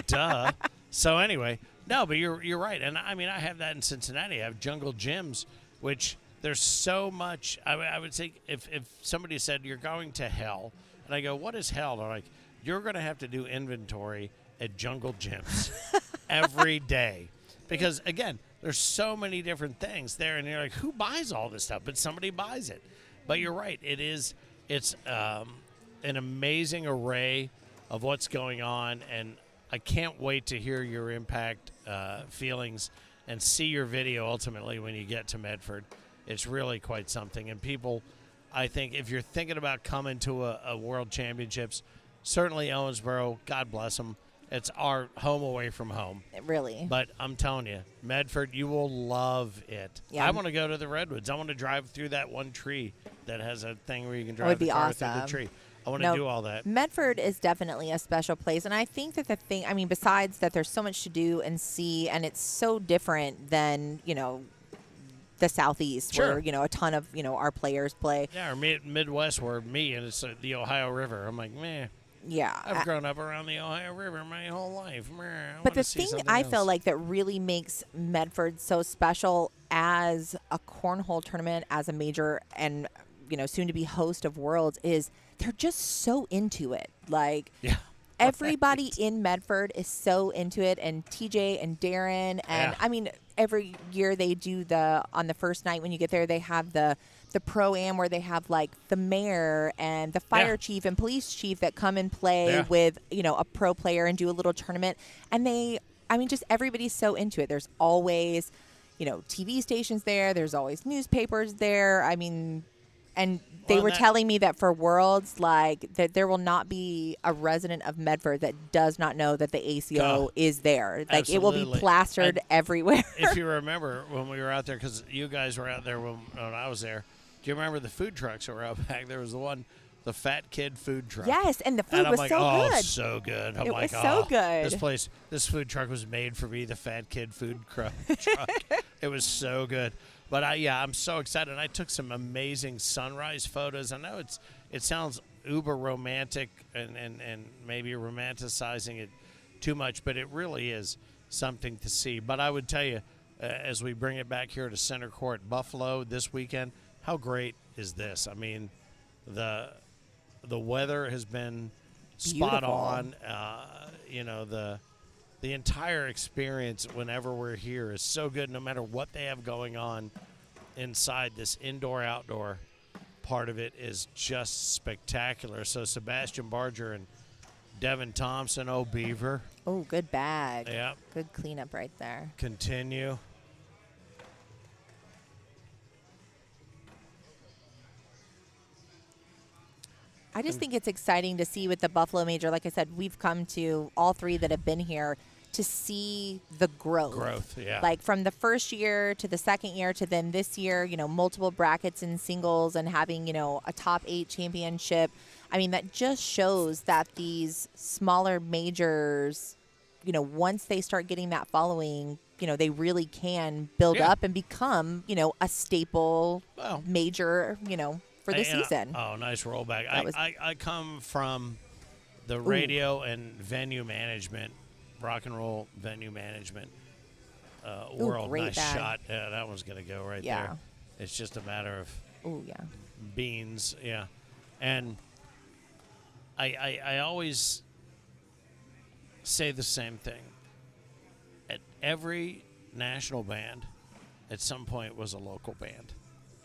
Duh. So anyway, no, but you're right. And I mean, I have that in Cincinnati. I have Jungle Gyms, which there's so much. I would say if somebody said you're going to hell, and I go, what is hell? They're like, you're going to have to do inventory at Jungle Gyms every day. Because, again, there's so many different things there. And you're like, who buys all this stuff? But somebody buys it. But you're right. It's an amazing array of what's going on, and I can't wait to hear your impact feelings and see your video ultimately when you get to Medford. It's really quite something. And people, I think if you're thinking about coming to a World Championships, certainly Owensboro, God bless them. It's our home away from home. Really. But I'm telling you, Medford, you will love it. Yeah. I want to go to the Redwoods. I want to drive through that one tree that has a thing where you can That drive would the be car awesome. through the tree. I want to do all that. Medford is definitely a special place. And I think that besides that there's so much to do and see, and it's so different than, the Southeast where, a ton of, our players play. Yeah, or Midwest where me, and it's the Ohio River. I'm like, meh. Yeah. I've grown up around the Ohio River my whole life. But the thing I feel like that really makes Medford so special as a cornhole tournament, as a major, and, soon to be host of Worlds is they're just so into it. Like, everybody in Medford is so into it, and TJ and Darren, and I mean, every year they do on the first night when you get there, they have the pro-am where they have like the mayor and the fire chief and police chief that come and play with, a pro player and do a little tournament. And just everybody's so into it. There's always, TV stations there. There's always newspapers there. I mean, And they Well, were that- telling me that for Worlds, like that there will not be a resident of Medford that does not know that the ACO Oh, is there. Like it will be absolutely. plastered everywhere. If you remember when we were out there, because you guys were out there when I was there, do you remember the food trucks that were out back? There was the Fat Kid food truck. Yes, and the food And I'm was like, so oh, good. so good. I'm It like, was so oh, good. this food truck was made for me, the Fat Kid food truck. It was so good. But I'm so excited. I took some amazing sunrise photos. I know it sounds uber romantic and maybe romanticizing it too much, but it really is something to see. But I would tell you, as we bring it back here to Center Court, Buffalo this weekend, how great is this? I mean, the weather has been spot Beautiful. on. The entire experience whenever we're here is so good, no matter what they have going on inside. This indoor-outdoor part of it is just spectacular. So Sebastian Barger and Devin Thompson, Beaver. Oh, good bag. Yeah. Good cleanup right there. Continue. I just think it's exciting to see with the Buffalo Major. Like I said, we've come to all three that have been here to see the growth. Yeah. Like from the first year to the second year to then this year, multiple brackets in singles and having, a top 8 championship. I mean, that just shows that these smaller majors, once they start getting that following, they really can build Yeah. up and become, a staple Well, major, for the season. Nice rollback. That was- I come from the radio and venue management, rock and roll venue management world. great Nice bag. shot. Yeah, that one's going to go right Yeah. there. It's just a matter of Oh, yeah. beans. Yeah. And I always say the same thing. At every national band, at some point, was a local band.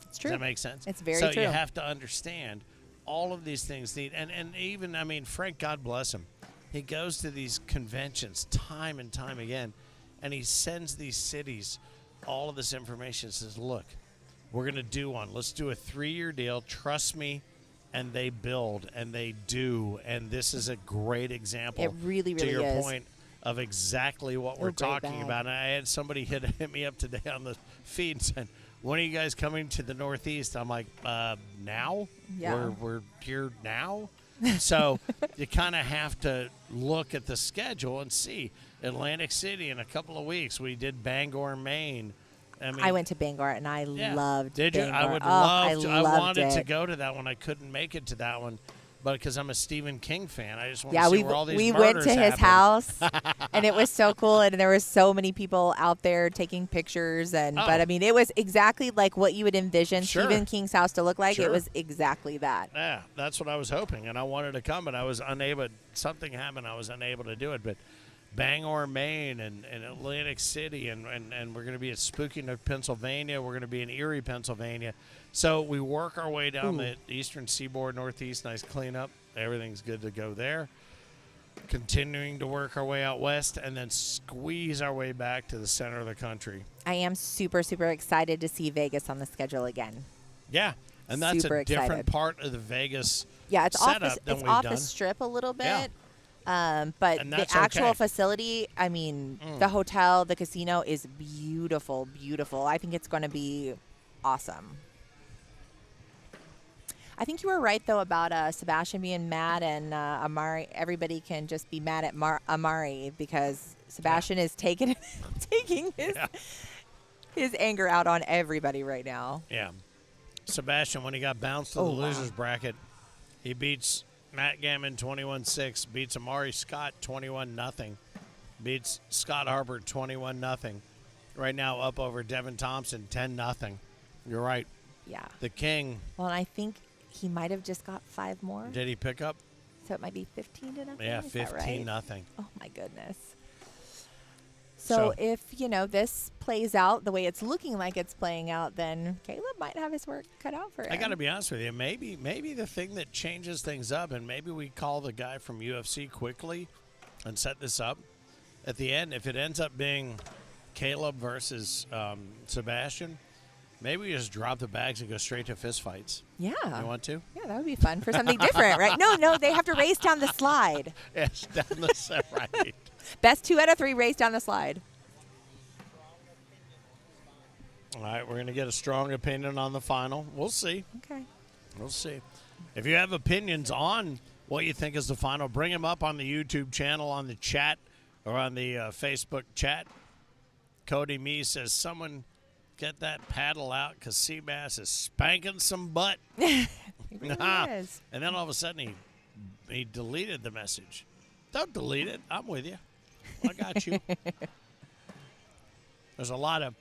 It's true. Does that make sense? It's very so true. you have to understand all of these things need, and even, I mean, Frank, God bless him, he goes to these conventions time and time again, and he sends these cities all of this information, says, look, we're going to do one. Let's do a 3-year deal. Trust me. And they build, and they do, and this is a great example. It really, to really your is. point of exactly what we're great talking bag. about. And I had somebody hit me up today on the feed and said, when are you guys coming to the Northeast? I'm like, now? Yeah. We're here now? So you kind of have to look at the schedule and see. Atlantic City in a couple of weeks. We did Bangor, Maine. I went to Bangor and I loved Did you? Bangor. I would Oh, love to. I loved wanted to it. go to that one. I couldn't make it to that one, but because I'm a Stephen King fan, I just want Yeah, to see we where all these we went murders to his happen. house, and it was so cool. And there were so many people out there taking pictures. And but I mean, it was exactly like what you would envision Sure. Stephen King's house to look like. Sure. It was exactly that. Yeah, that's what I was hoping, and I wanted to come, but I was unable. Something happened. I was unable to do it, but. Bangor, Maine, and Atlantic City, and we're going to be at Spokane, Pennsylvania. We're going to be in Erie, Pennsylvania. So we work our way down the eastern seaboard, northeast, nice cleanup. Everything's good to go there. Continuing to work our way out west, and then squeeze our way back to the center of the country. I am super, super excited to see Vegas on the schedule again. Yeah, and that's Super a different excited. part of the Vegas Yeah, it's off setup the, than it's we've off done. the strip a little bit. Yeah. But And the that's actual okay. facility, I mean, the hotel, the casino is beautiful, beautiful. I think it's going to be awesome. I think you were right, though, about Sebastian being mad and Amari. Everybody can just be mad at Amari because Sebastian is taking his anger out on everybody right now. Yeah. Sebastian, when he got bounced to Oh, the wow. losers bracket, he beats Matt Gammon 21-6, beats Amari Scott 21-0, beats Scott Harper 21-0. Right now up over Devin Thompson 10-0. You're right. Yeah. The King, Well, and I think he might have just got 5 more. did he pick up? So it might be 15-0. Yeah, Is that 15-0. right? Oh, my goodness. So if, this plays out the way it's looking like it's playing out, then Kaleb might have his work cut out for him. I got to be honest with you. Maybe the thing that changes things up, and maybe we call the guy from UFC quickly and set this up at the end. If it ends up being Kaleb versus Sebastian, Maybe we just drop the bags and go straight to fist fights. Yeah. You want to? Yeah, that would be fun for something different, right? No, they have to race down the slide. Yes, down the side, right. Best 2 out of 3 race down the slide. All right, we're going to get a strong opinion on the final. We'll see. Okay. We'll see. If you have opinions on what you think is the final, bring them up on the YouTube channel, on the chat, or on the Facebook chat. Cody Me says, someone get that paddle out because Seabass is spanking some butt. It really is. And then all of a sudden he deleted the message. Don't delete it. I'm with you. I got you. There's a lot of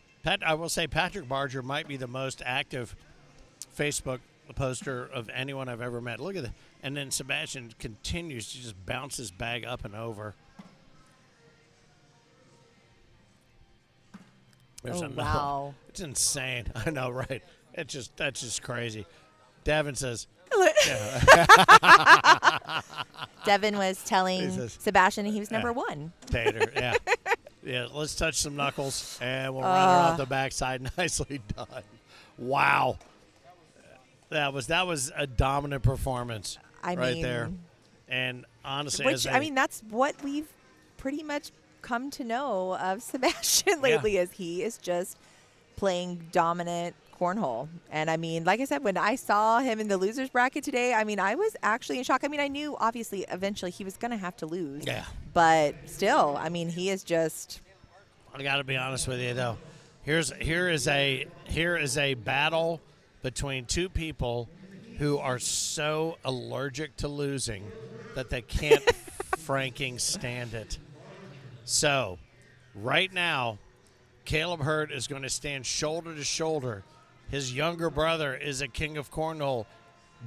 I will say Patrick Barger might be the most active Facebook poster of anyone I've ever met. Look at that. And then Sebastian continues to just bounce his bag up and over. There's wow. It's insane. I know, right? That's just crazy. Devin says. Devin was telling Sebastian he was number 1. Tater, yeah. Yeah, let's touch some knuckles, and we'll run it off the backside. Nicely done. Wow. That was a dominant performance there. And honestly, that's what we've pretty much come to know of Sebastian lately is he is just playing dominant cornhole. And I mean, like I said, when I saw him in the losers bracket today, I mean, I was actually in shock. I mean, I knew obviously eventually he was going to have to lose. Yeah. But still, I mean, he is just. I got to be honest with you though. Here is a battle between two people who are so allergic to losing that they can't franking stand it. So, right now, Kaleb Hurt is going to stand shoulder to shoulder. His younger brother is a King of Cornhole.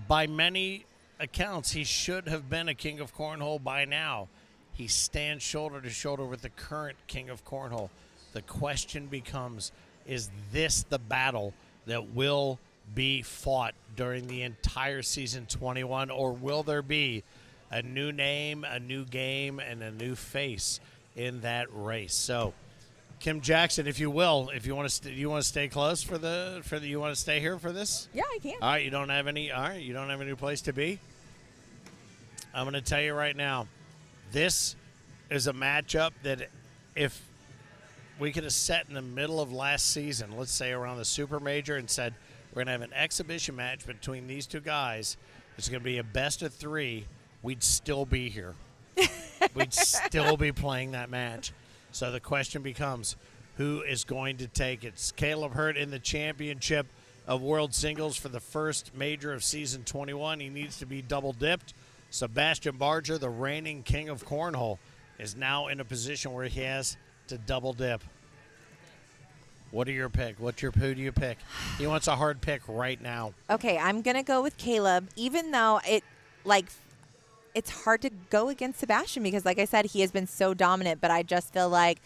By many accounts, he should have been a King of Cornhole by now. He stands shoulder to shoulder with the current King of Cornhole. The question becomes, is this the battle that will be fought during the entire season 21, or will there be a new name, a new game, and a new face in that race? So, Kim Jackson, if you will, if you want to, you want to stay close for the you want to stay here for this? Yeah, I can. All right, you don't have any place to be. I'm going to tell you right now, this is a matchup that if we could have set in the middle of last season, let's say around the Super Major, and said we're going to have an exhibition match between these two guys, it's going to be a best of 3, we'd still be here. We'd still be playing that match. So the question becomes, who is going to take it? It's Kaleb Hurt in the championship of World Singles for the first major of season 21. He needs to be double-dipped. Sebastian Barger, the reigning King of Cornhole, is now in a position where he has to double-dip. What are your pick? Who do you pick? He wants a hard pick right now. Okay, I'm going to go with Kaleb, even though it's hard to go against Sebastian because, like I said, he has been so dominant, but I just feel like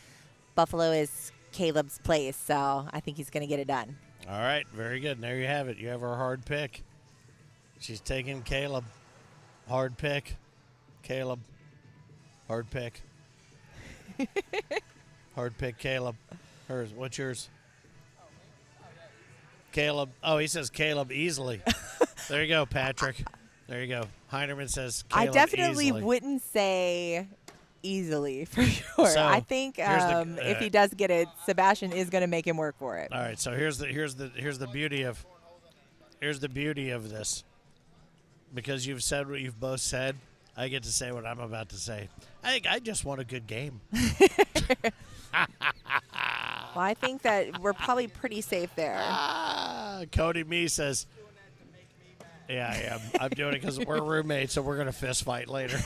Buffalo is Caleb's place, so I think he's going to get it done. All right, very good. And there you have it. You have her hard pick. She's taking Kaleb. Hard pick. Kaleb. Hard pick. Hard pick, Kaleb. Hers. What's yours? Kaleb. Oh, he says Kaleb easily. There you go, Patrick. There you go. Heinerman says Kaleb I definitely easily. wouldn't say easily for sure. So, I think if he does get it, Sebastian is going to make him work for it. All right. So here's the beauty of this. Because you've said what you've both said, I get to say what I'm about to say. I think I just want a good game. Well, I think that we're probably pretty safe there. Cody Me says, yeah, I am. I'm doing it because we're roommates, so we're going to fist fight later.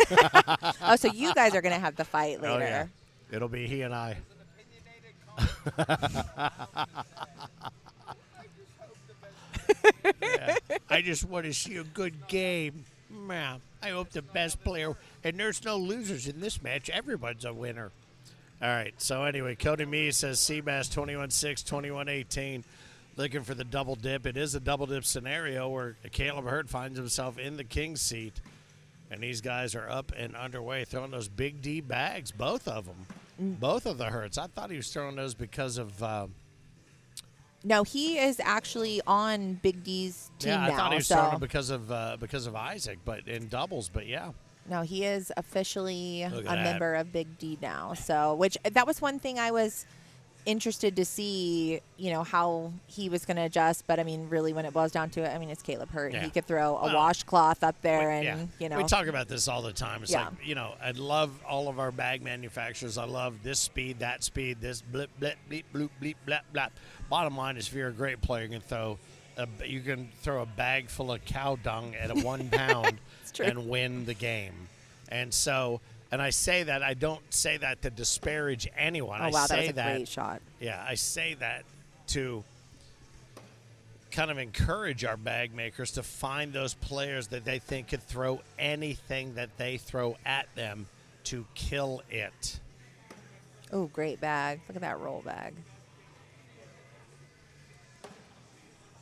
Oh, so you guys are going to have the fight later. Oh, yeah. It'll be he and I. Yeah. I just want to see a good game. Man, I hope the best player, and there's no losers in this match. Everyone's a winner. All right, so anyway, Cody Me says Seabass 21-6, 21-18, looking for the double dip. It is a double dip scenario where Kaleb Hurt finds himself in the king's seat, and these guys are up and underway, throwing those big D bags, both of them, both of the Hurts. I thought he was throwing those because of No, he is actually on Big D's team Yeah, now. I thought he was so. throwing him because of Isaac, but in doubles. But yeah, No, he is officially Look a at that. member of Big D now. So, which that was one thing I was interested to see, how he was going to adjust. But I mean, really, when it boils down to it, I mean, it's Kaleb hurt. Yeah. He could throw a Well, washcloth up there, yeah. and We talk about this all the time. It's Yeah. like, I love all of our bag manufacturers. I love this speed, that speed, this blip, blip, bleep, bloop, bleep, blap, blap. Bottom line is, if you're a great player, you can throw a bag full of cow dung at a 1 pound true. and win the game. And so, and I say that, I don't say that to disparage anyone. Oh I wow, that say was a great shot. Yeah, I say that to kind of encourage our bag makers to find those players that they think could throw anything that they throw at them to kill it. Oh, great bag! Look at that roll bag.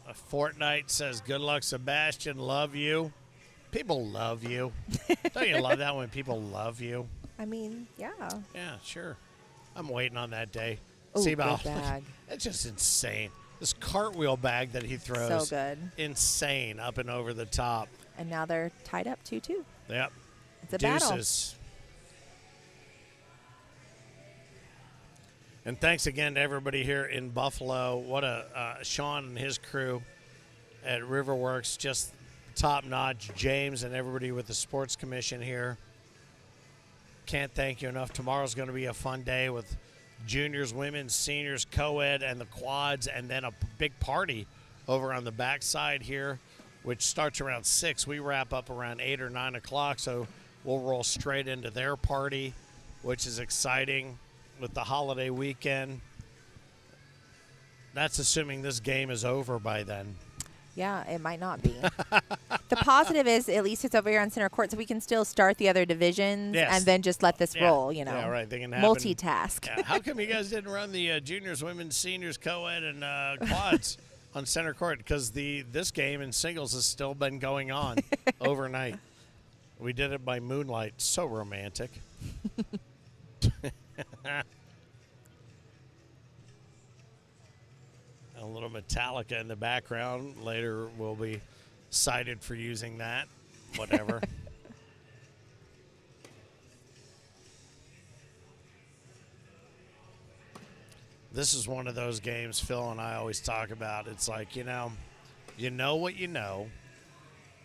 A Fortnite says, "Good luck, Sebastian. Love you." People love you. Don't you love that when people love you? I mean, yeah. Yeah, sure. I'm waiting on that day. Ooh, See good about bag. It's just insane. This cartwheel bag that he throws. So good. Insane, up and over the top. And now they're tied up 2-2. Yep. It's a battle. Deuces. And thanks again to everybody here in Buffalo. What a Sean and his crew at Riverworks, just top notch. James and everybody with the Sports Commission here. Can't thank you enough. Tomorrow's going to be a fun day with juniors, women's, seniors, co-ed, and the quads, and then a big party over on the backside here, which starts around 6. We wrap up around 8 or 9 o'clock, so we'll roll straight into their party, which is exciting with the holiday weekend. That's assuming this game is over by then. Yeah, it might not be. The positive is at least it's over here on center court, so we can still start the other divisions Yes. and then just let this roll, Yeah, right. They can multitask. Yeah. How come you guys didn't run the juniors, women's, seniors, co-ed, and quads on center court? Because this game in singles has still been going on overnight. We did it by moonlight. So romantic. A little Metallica in the background. Later we'll be cited for using that. Whatever. This is one of those games Phil and I always talk about. It's like, you know what you know,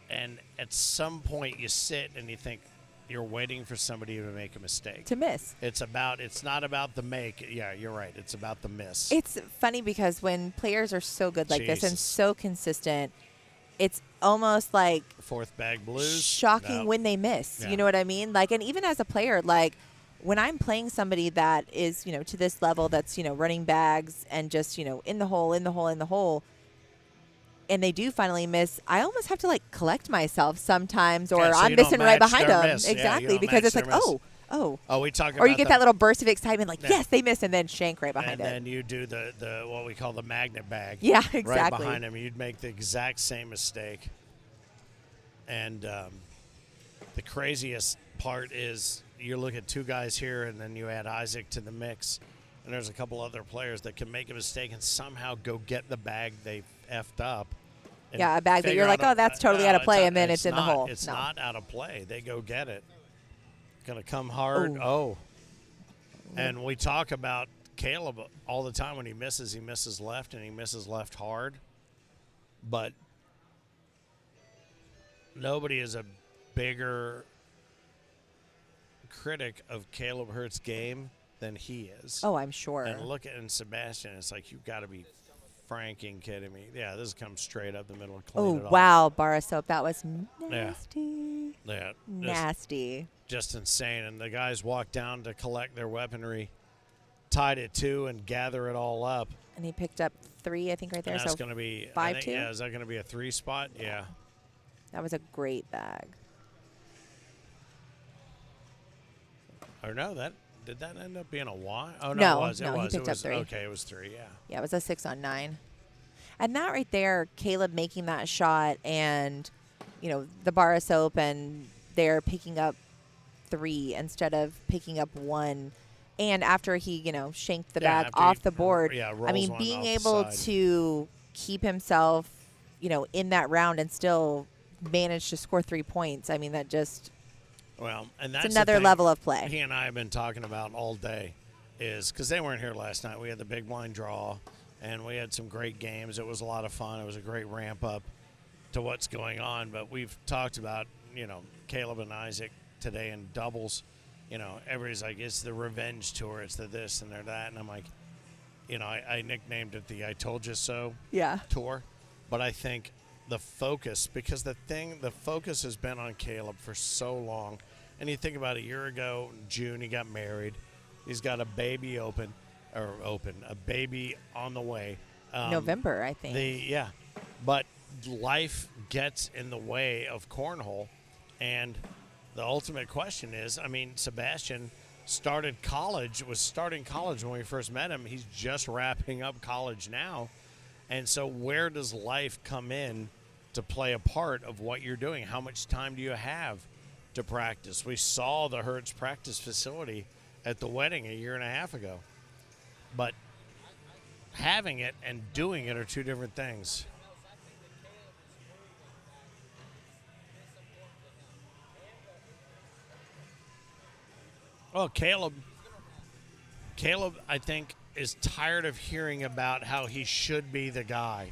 and at some point you sit and you think you're waiting for somebody to make a mistake. To miss. It's not about the make. Yeah, you're right. It's about the miss. It's funny because when players are so good like this and Jesus. so consistent, it's almost like Fourth bag blues. shocking No. when they miss. Yeah. You know what I mean? Like, and even as a player, like when I'm playing somebody that is, to this level that's, running bags and just, in the hole, and they do finally miss, I almost have to like collect myself sometimes, or Yeah, so I'm you don't missing right match behind their them. miss. Yeah, you Exactly, don't because match it's like, their miss. oh. Oh, we talk about Or you get the- that little burst of excitement, like, Yeah. yes, they missed, and then shank right behind and it. then you do the what we call the magnet bag. Yeah, Right exactly. behind him, you'd make the exact same mistake. And the craziest part is you look at two guys here, and then you add Isaac to the mix, and there's a couple other players that can make a mistake and somehow go get the bag they effed up. and Yeah, a bag that figure you're like, out oh, that's totally out of play, and then it's in the hole. It's No. not out of play. They go get it. Gonna come hard. Oh. And we talk about Kaleb all the time. When he misses left, and he misses left hard. But nobody is a bigger critic of Kaleb Hurt's game than he is. Oh, I'm sure. And look at Sebastian. It's like, you've got to be franking kidding me. Yeah, this comes straight up the middle and clean it Oh, off. wow, bar of soap. That was nasty. Yeah, Nasty. just insane. And the guys walked down to collect their weaponry, tied it 2, and gather it all up. And he picked up 3, I think, right there. And that's So going to be 5-2? Yeah, is that going to be a 3 spot? Yeah. that was a great bag. Or no, did that end up being a Y? Oh no, No, it was. no, It he was. picked It up was 3. Okay, it was 3. Yeah. Yeah, it was a 6 on 9. And that right there, Kaleb making that shot, and the bar of soap, and they're picking up 3 instead of picking up 1. And after he, shanked the Yeah, bag after off he the board, rolls I mean, one being off the able side. to keep himself, in that round and still manage to score 3 points, I mean, that just Well, and that's it's the another thing level of play. He and I have been talking about all day is because they weren't here last night. We had the big blind draw, and we had some great games. It was a lot of fun. It was a great ramp up to what's going on. But we've talked about, Kaleb and Isaac today in doubles. Everybody's like, it's the revenge tour. It's the this and they're that. And I'm like, I nicknamed it the I told you so Yeah. tour. But I think the focus, because the focus has been on Kaleb for so long. And you think about a year ago, in June, he got married. He's got a baby a baby on the way. November, I think. But life gets in the way of cornhole. And the ultimate question is, Sebastian was starting college when we first met him. He's just wrapping up college now. And so where does life come in to play a part of what you're doing? How much time do you have to practice? We saw the Hertz practice facility at the wedding a year and a half ago. But having it and doing it are two different things. Well, Kaleb, I think, is tired of hearing about how he should be the guy.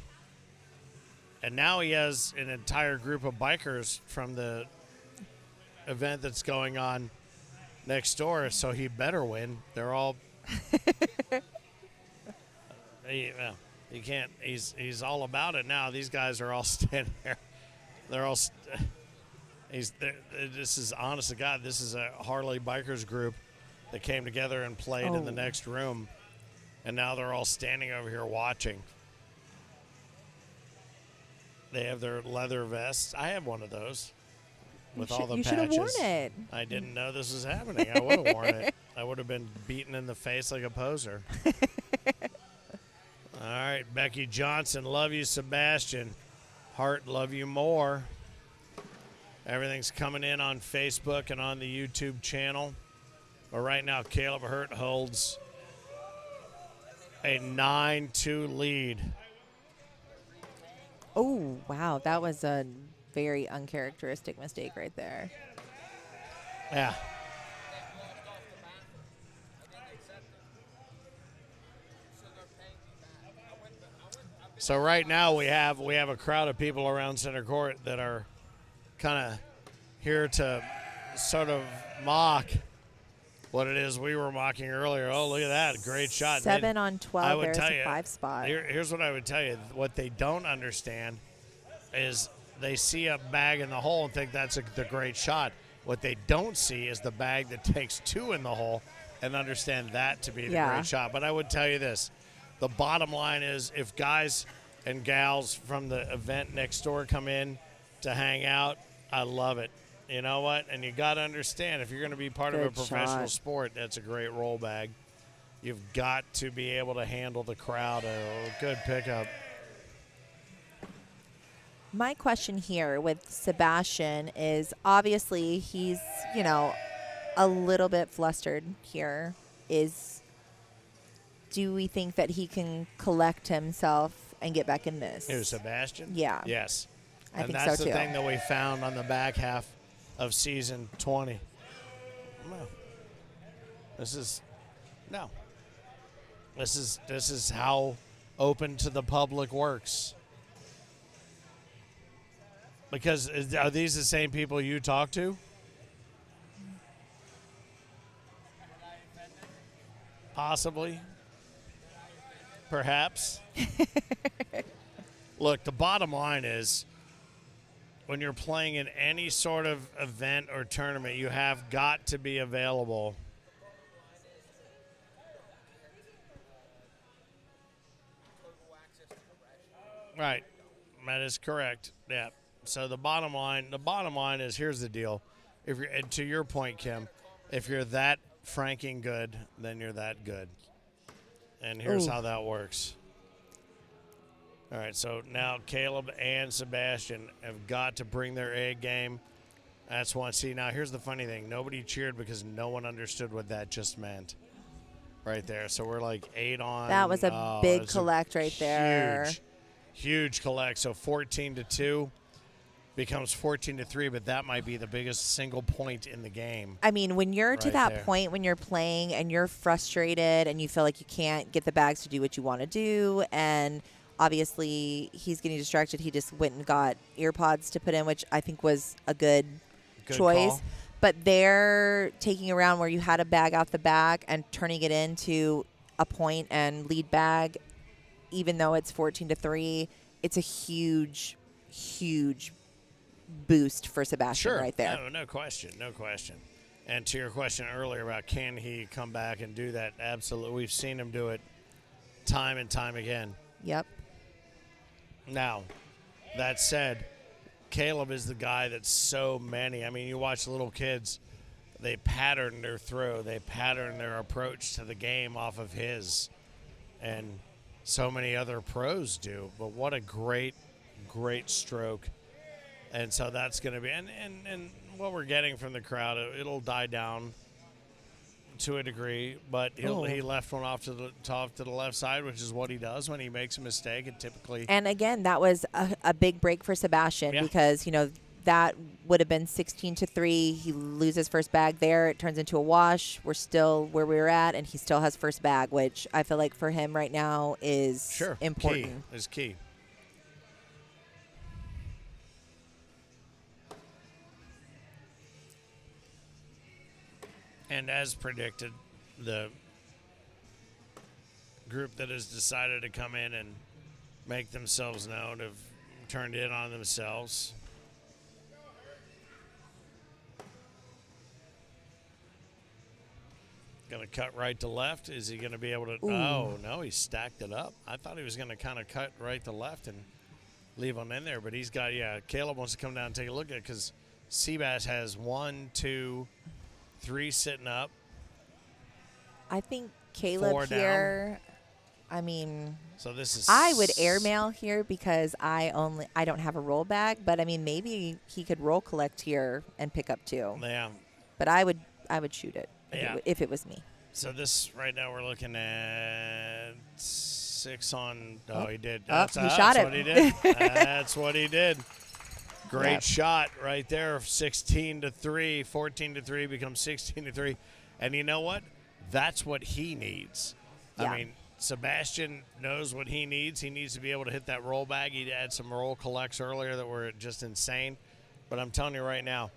And now he has an entire group of bikers from the event that's going on next door, so he better win. They're all he can't. He's all about it now. These guys are all standing there. They're all. This is honest to God. This is a Harley bikers group that came together and played in the next room, and now they're all standing over here watching. They have their leather vests. I have one of those with all the patches. You should have worn it. I didn't know this was happening. I would have worn it. I would have been beaten in the face like a poser. All right, Becky Johnson, love you, Sebastian. Hart, love you more. Everything's coming in on Facebook and on the YouTube channel. But right now, Kaleb Hurt holds a 9-2 lead. Oh, wow. That was a very uncharacteristic mistake right there. Yeah. So right now we have a crowd of people around center court that are kind of here to sort of mock what it is we were mocking earlier. Oh, look at that. Great shot. 7 on 12. I would There's tell a you, 5 spot. Here's what I would tell you. What they don't understand is they see a bag in the hole and think that's the great shot. What they don't see is the bag that takes 2 in the hole and understand that to be the great shot. But I would tell you this. The bottom line is if guys and gals from the event next door come in to hang out, I love it. You know what? And you got to understand, if you're going to be part of a professional sport, that's a great roll bag. You've got to be able to handle the crowd. Good pickup. My question here with Sebastian is obviously he's, a little bit flustered here. Do we think that he can collect himself and get back in this? Who, Sebastian? Yeah. Yes. I think so, too. And that's the thing that we found on the back half of season 20. No. This is how open to the public works. Because are these the same people you talk to? Possibly. Perhaps. Look, the bottom line is when you're playing in any sort of event or tournament, you have got to be available. Right. That is correct. Yeah. So the bottom line is, here's the deal. If you're, and to your point, Kim, if you're that franking good, then you're that good. And here's how that works. All right, so now Kaleb and Sebastian have got to bring their A game. That's one. See, now here's the funny thing. Nobody cheered because no one understood what that just meant. right there. So we're like 8 on. That was a big it's collect right there. Huge collect. So 14-2 becomes 14-3, but that might be the biggest single point in the game. I mean, when you're to Right that there. point, when you're playing and you're frustrated and you feel like you can't get the bags to do what you want to do, and obviously he's getting distracted. He just went and got ear pods to put in, which I think was a good choice. Call. But they're taking a round where you had a bag out the back and turning it into a point and lead bag, even though it's 14-3. It's a huge, huge boost for Sebastian right there. No question. And to your question earlier about can he come back and do that, absolutely. We've seen him do it time and time again. Yep. Now, that said, Kaleb is the guy that's so many. I mean, you watch little kids, they pattern their throw, they pattern their approach to the game off of his. And so many other pros do. But what a great, great stroke. And so that's going to be, and what we're getting from the crowd, it'll die down to a degree, but he left one off to the left side, which is what he does when he makes a mistake. And typically, and again, that was a big break for Sebastian because that would have been 16-3. He loses first bag there. It turns into a wash. We're still where we were at, and he still has first bag, which I feel like for him right now is important. Is key. And as predicted, the group that has decided to come in and make themselves known have turned in on themselves. Going to cut right to left. Is he going to be able to? Oh, no, he stacked it up. I thought he was going to kind of cut right to left and leave him in there. But he's got, Kaleb wants to come down and take a look at it because Seabass has 1, 2, 3 sitting up. I think Kaleb here, down. I mean, so this is. I would airmail here because I don't have a roll bag, but I mean maybe he could roll collect here and pick up 2. Yeah. But I would shoot it if it was me. So this right now we're looking at 6 on. Oh, he did. He That's shot it. What he did. That's what he did. Great shot right there. 16-3, 14-3 becomes 16-3, and you know what? That's what he needs. Yeah. I mean, Sebastian knows what he needs. He needs to be able to hit that roll bag. He had some roll collects earlier that were just insane. But I'm telling you right now,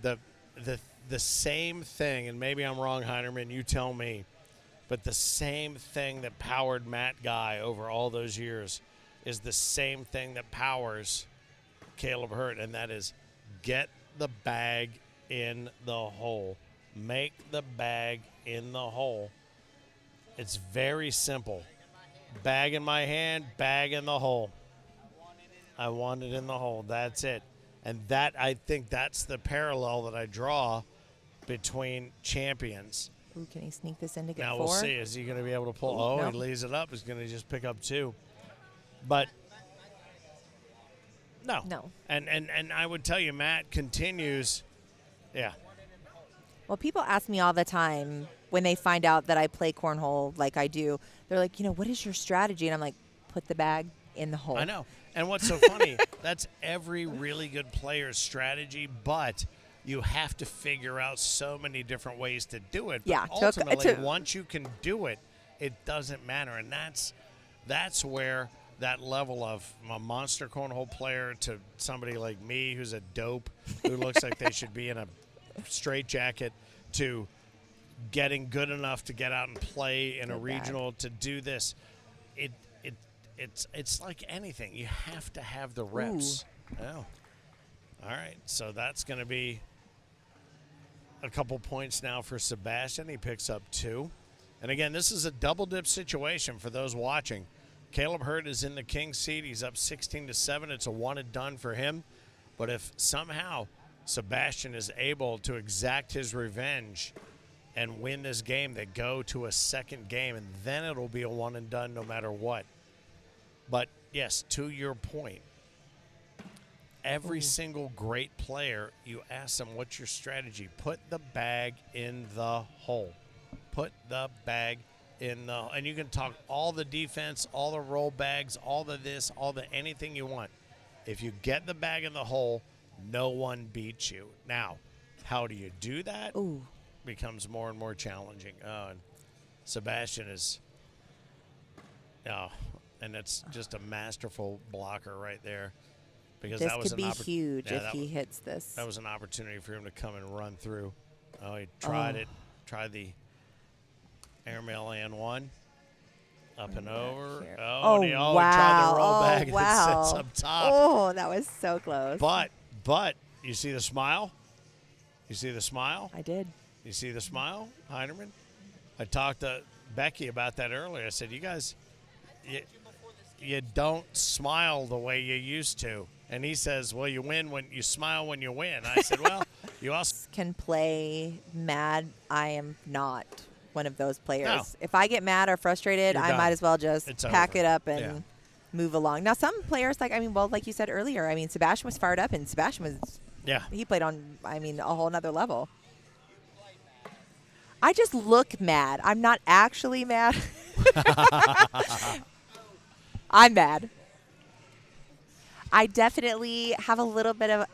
the same thing, and maybe I'm wrong, Heinerman, you tell me, but the same thing that powered Matt Guy over all those years is the same thing that powers Kaleb Hurt, and that is get the bag in the hole. Make the bag in the hole. It's very simple. Bag in my hand, bag in the hole. I want it in the hole. That's it. And that, I think that's the parallel that I draw between champions. Ooh, can he sneak this in to get 4? Now we'll see. Is he going to be able to pull? No. He leaves it up. He's going to just pick up 2. But no. And I would tell you, Matt continues. Yeah. Well, people ask me all the time when they find out that I play cornhole like I do. They're like, what is your strategy? And I'm like, put the bag in the hole. I know. And what's so funny, that's every really good player's strategy, but you have to figure out so many different ways to do it. But Yeah, ultimately, once you can do it, it doesn't matter. And that's where that level of a monster cornhole player to somebody like me who's a dope who looks like they should be in a straitjacket to getting good enough to get out and play in a regional to do this. It's like anything. You have to have the reps. Oh. All right. So that's going to be a couple points now for Sebastian. He picks up 2. And again, this is a double dip situation for those watching. Kaleb Hurt is in the king seat. He's up 16-7. It's a one and done for him. But if somehow Sebastian is able to exact his revenge and win this game, they go to a second game, and then it'll be a one and done no matter what. But, yes, to your point, every single great player, you ask them, what's your strategy? Put the bag in the hole. Put the bag and you can talk all the defense, all the roll bags, all the this, all the anything you want. If you get the bag in the hole, no one beats you. Now, how do you do that? Ooh. Becomes more and more challenging. And Sebastian is, and it's just a masterful blocker right there, because This that was could be huge if he hits this. That was an opportunity for him to come and run through. Oh, he tried it. Tried the airmail and one. Up and over. Here. Oh, and he wow. tried the roll back and wow. sits up top. Oh, that was so close. But you see the smile? You see the smile? I did. You see the smile, Heinerman? I talked to Becky about that earlier. I said, you guys, you don't smile the way you used to. And he says, well, you win when you smile when you win. I said, well, you also can play mad. I am not one of those players. No. If I get mad or frustrated, You're I done. might as well just It's pack over. it up and move along. Now, some players, like you said earlier, Sebastian was fired up, and Sebastian was, he played on, a whole nother level. I just look mad. I'm not actually mad. I'm mad. I definitely have a little bit of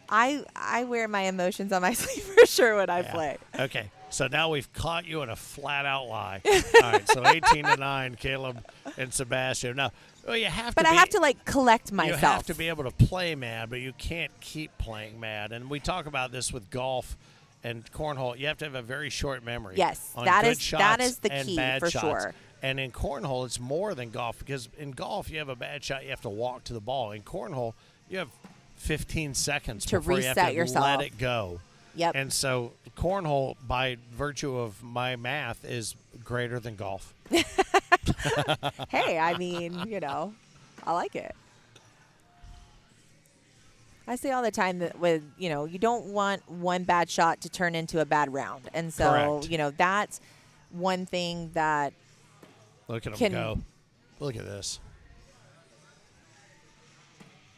I wear my emotions on my sleeve for sure when I play. Okay, so now we've caught you in a flat-out lie. All right, so 18-9, Kaleb and Sebastian. Now, well, you have to. But I have to collect myself. You have to be able to play mad, but you can't keep playing mad. And we talk about this with golf and cornhole. You have to have a very short memory. Yes, on that good is shots the and key bad for shots. sure. And in cornhole, it's more than golf, because in golf you have a bad shot, you have to walk to the ball. In cornhole, you have 15 seconds to before reset you have to yourself. let it go. Yep. And so cornhole, by virtue of my math, is greater than golf. Hey, I like it. I say all the time that you don't want one bad shot to turn into a bad round. And so, Correct. That's one thing that Look at him go. Look at this.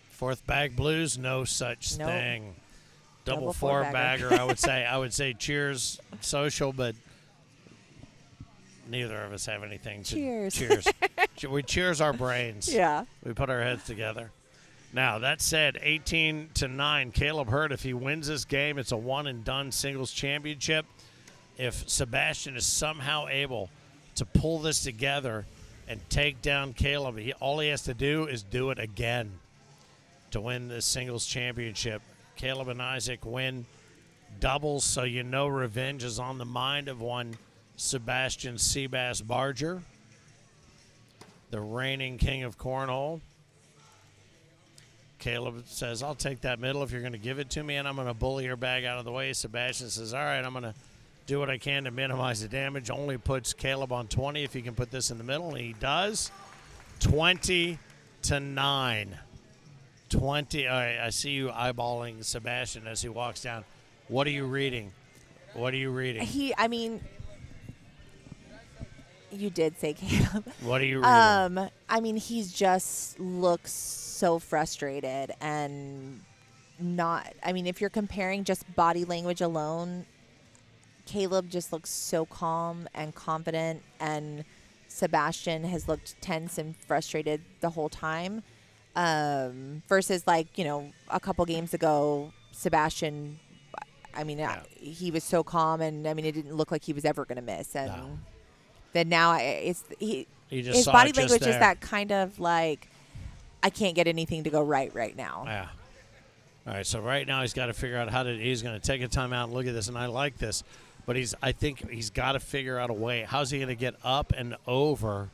Fourth bag blues, no such thing. Double four bagger, I would say cheers social, but neither of us have anything to cheers. We cheers our brains. Yeah. We put our heads together. Now, that said, 18-9, Kaleb Hurd, if he wins this game, it's a one-and-done singles championship. If Sebastian is somehow able to pull this together and take down Kaleb, all he has to do is do it again to win this singles championship. Kaleb and Isaac win doubles, so revenge is on the mind of one Sebastian Seabass Barger, the reigning king of cornhole. Kaleb says, I'll take that middle if you're going to give it to me, and I'm going to bully your bag out of the way. Sebastian says, all right, I'm going to do what I can to minimize the damage. Only puts Kaleb on 20 if he can put this in the middle, and he does. 20-9. 20. All right, I see you eyeballing Sebastian as he walks down. What are you reading? You did say Kaleb. What are you reading? He's just looks so frustrated and not. If you're comparing just body language alone, Kaleb just looks so calm and confident, and Sebastian has looked tense and frustrated the whole time. Versus a couple games ago, Sebastian, he was so calm, and it didn't look like he was ever going to miss. And then now his body language is that kind of like, I can't get anything to go right now. Yeah. All right, so right now he's got to figure out he's going to take a timeout and look at this, and I like this. But I think he's got to figure out a way. How's he going to get up and over?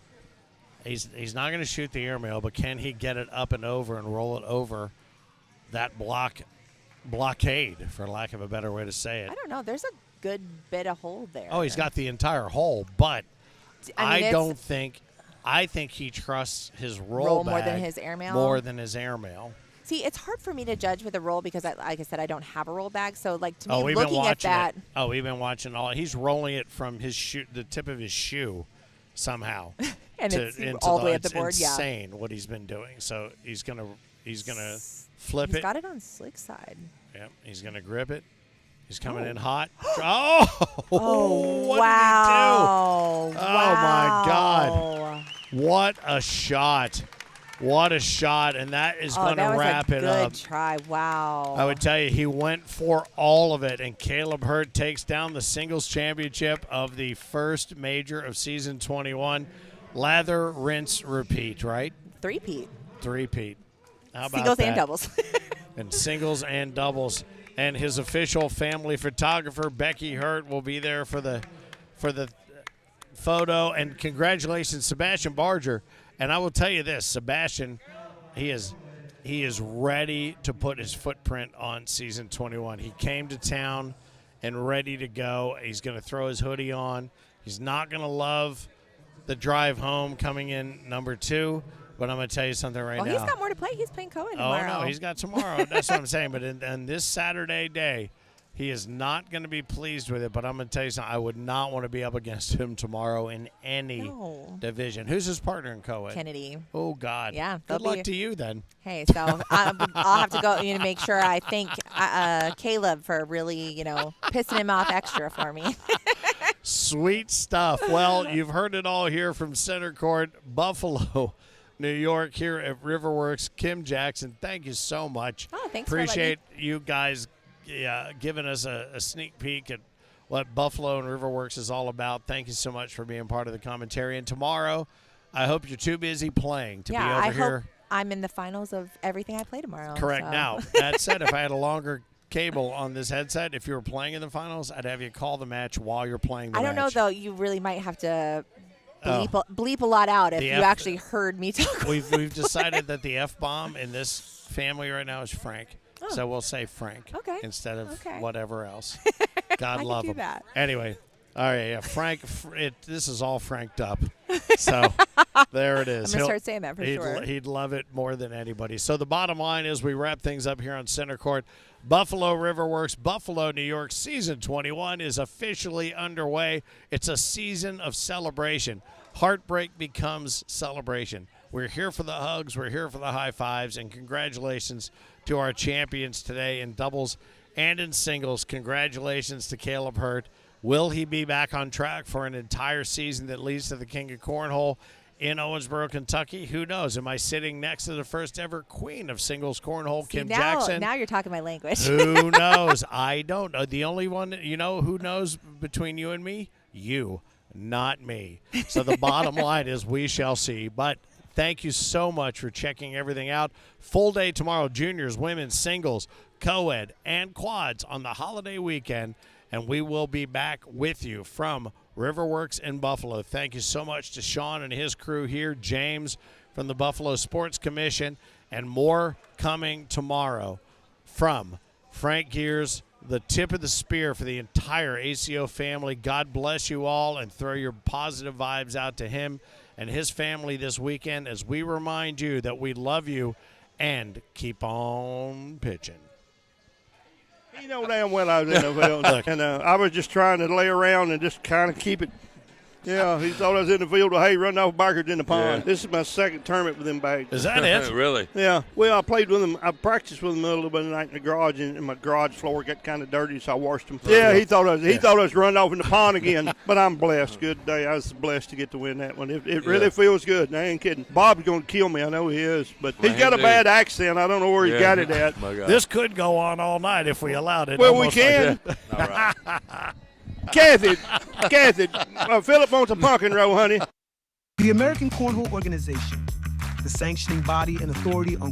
He's not going to shoot the airmail, but can he get it up and over and roll it over that blockade, for lack of a better way to say it? I don't know. There's a good bit of hole there. Oh, he's got the entire hole, but I think he trusts his roll bag more than his airmail. More than his airmail. See, it's hard for me to judge with a roll because, like I said, I don't have a roll bag. So, to me, we've looking been watching at that. Oh, we've been watching all. He's rolling it from his shoe, the tip of his shoe, somehow, and it's all the way up the board. It's insane what he's been doing. So he's gonna flip it. He's got it on slick side. Yep, he's gonna grip it. He's coming in hot. Oh, what wow. did he do? Oh, my God. What a shot. What a shot. And that is going to wrap it up. Good try. Wow. I would tell you, he went for all of it. And Kaleb Hurt takes down the singles championship of the first major of season 21. Lather, rinse, repeat, right? Three-peat. Three-peat. How about Singles that? and doubles. And singles and doubles. And his official family photographer, Becky Hurt, will be there for the photo. And congratulations, Sebastian Barger. And I will tell you this, Sebastian, he is ready to put his footprint on season 21. He came to town and ready to go. He's going to throw his hoodie on. He's not going to love the drive home coming in number 2. But I'm going to tell you something right now. He's got more to play. He's playing Cohen tomorrow. Oh, no, he's got tomorrow. That's what I'm saying. But on this Saturday day, he is not going to be pleased with it. But I'm going to tell you something. I would not want to be up against him tomorrow in any division. Who's his partner in Cohen? Kennedy. Oh, God. Yeah. Good luck to you then. Hey, so I'll have to go make sure I thank Kaleb for really, pissing him off extra for me. Sweet stuff. Well, you've heard it all here from Center Court, Buffalo, New York, here at Riverworks. Kim Jackson, thank you so much. Oh, thanks. Appreciate you guys giving us a sneak peek at what Buffalo and Riverworks is all about. Thank you so much for being part of the commentary. And tomorrow, I hope you're too busy playing to be over I here. hope I'm in the finals of everything I play tomorrow. Correct. So. Now, that said, if I had a longer cable on this headset, if you were playing in the finals, I'd have you call the match while you're playing the match. I don't know, though. You really might have to bleep a lot out if you actually heard me talk. We've decided that the F-bomb in this family right now is Frank. Oh. So we'll say Frank instead of whatever else. God love him. That. Anyway, all right, yeah, Frank, this is all franked up. So there it is. I'm going to start saying that for sure. He'd love it more than anybody. So the bottom line is we wrap things up here on Center Court. Buffalo Riverworks, Buffalo, New York, Season 21 is officially underway. It's a season of celebration. Heartbreak becomes celebration. We're here for the hugs. We're here for the high fives. And congratulations to our champions today in doubles and in singles. Congratulations to Kaleb Hurt. Will he be back on track for an entire season that leads to the King of Cornhole in Owensboro, Kentucky? Who knows? Am I sitting next to the first ever queen of singles cornhole, Kim Jackson? Now you're talking my language. Who knows? I don't know. The only one, who knows between you and me? You, not me. So the bottom line is we shall see. But thank you so much for checking everything out. Full day tomorrow, juniors, women's, singles, co-ed, and quads on the holiday weekend. And we will be back with you from Riverworks in Buffalo. Thank you so much to Sean and his crew here, James from the Buffalo Sports Commission, and more coming tomorrow from Frank Gears, the tip of the spear for the entire ACO family. God bless you all, and throw your positive vibes out to him and his family this weekend as we remind you that we love you and keep on pitching. You know damn well I was in the field, and I was just trying to lay around and just kind of keep it. Yeah, he thought I was in the field. Hey, running off Barker's in the pond. Yeah. This is my second tournament with them bags. Is that it? Really? Yeah. Well, I played with them. I practiced with them a little bit of the night in the garage, and my garage floor got kind of dirty, so I washed them. Yeah, he thought I was running off in the pond again. But I'm blessed. Good day. I was blessed to get to win that one. It really feels good. I ain't kidding. Bob's going to kill me. I know he is. But he's got a bad accent. I don't know where he got it at. This could go on all night if we allowed it. Well, we can. All right. Kathy, Phillip wants a pumpkin roll, honey. The American Cornhole Organization, the sanctioning body and authority on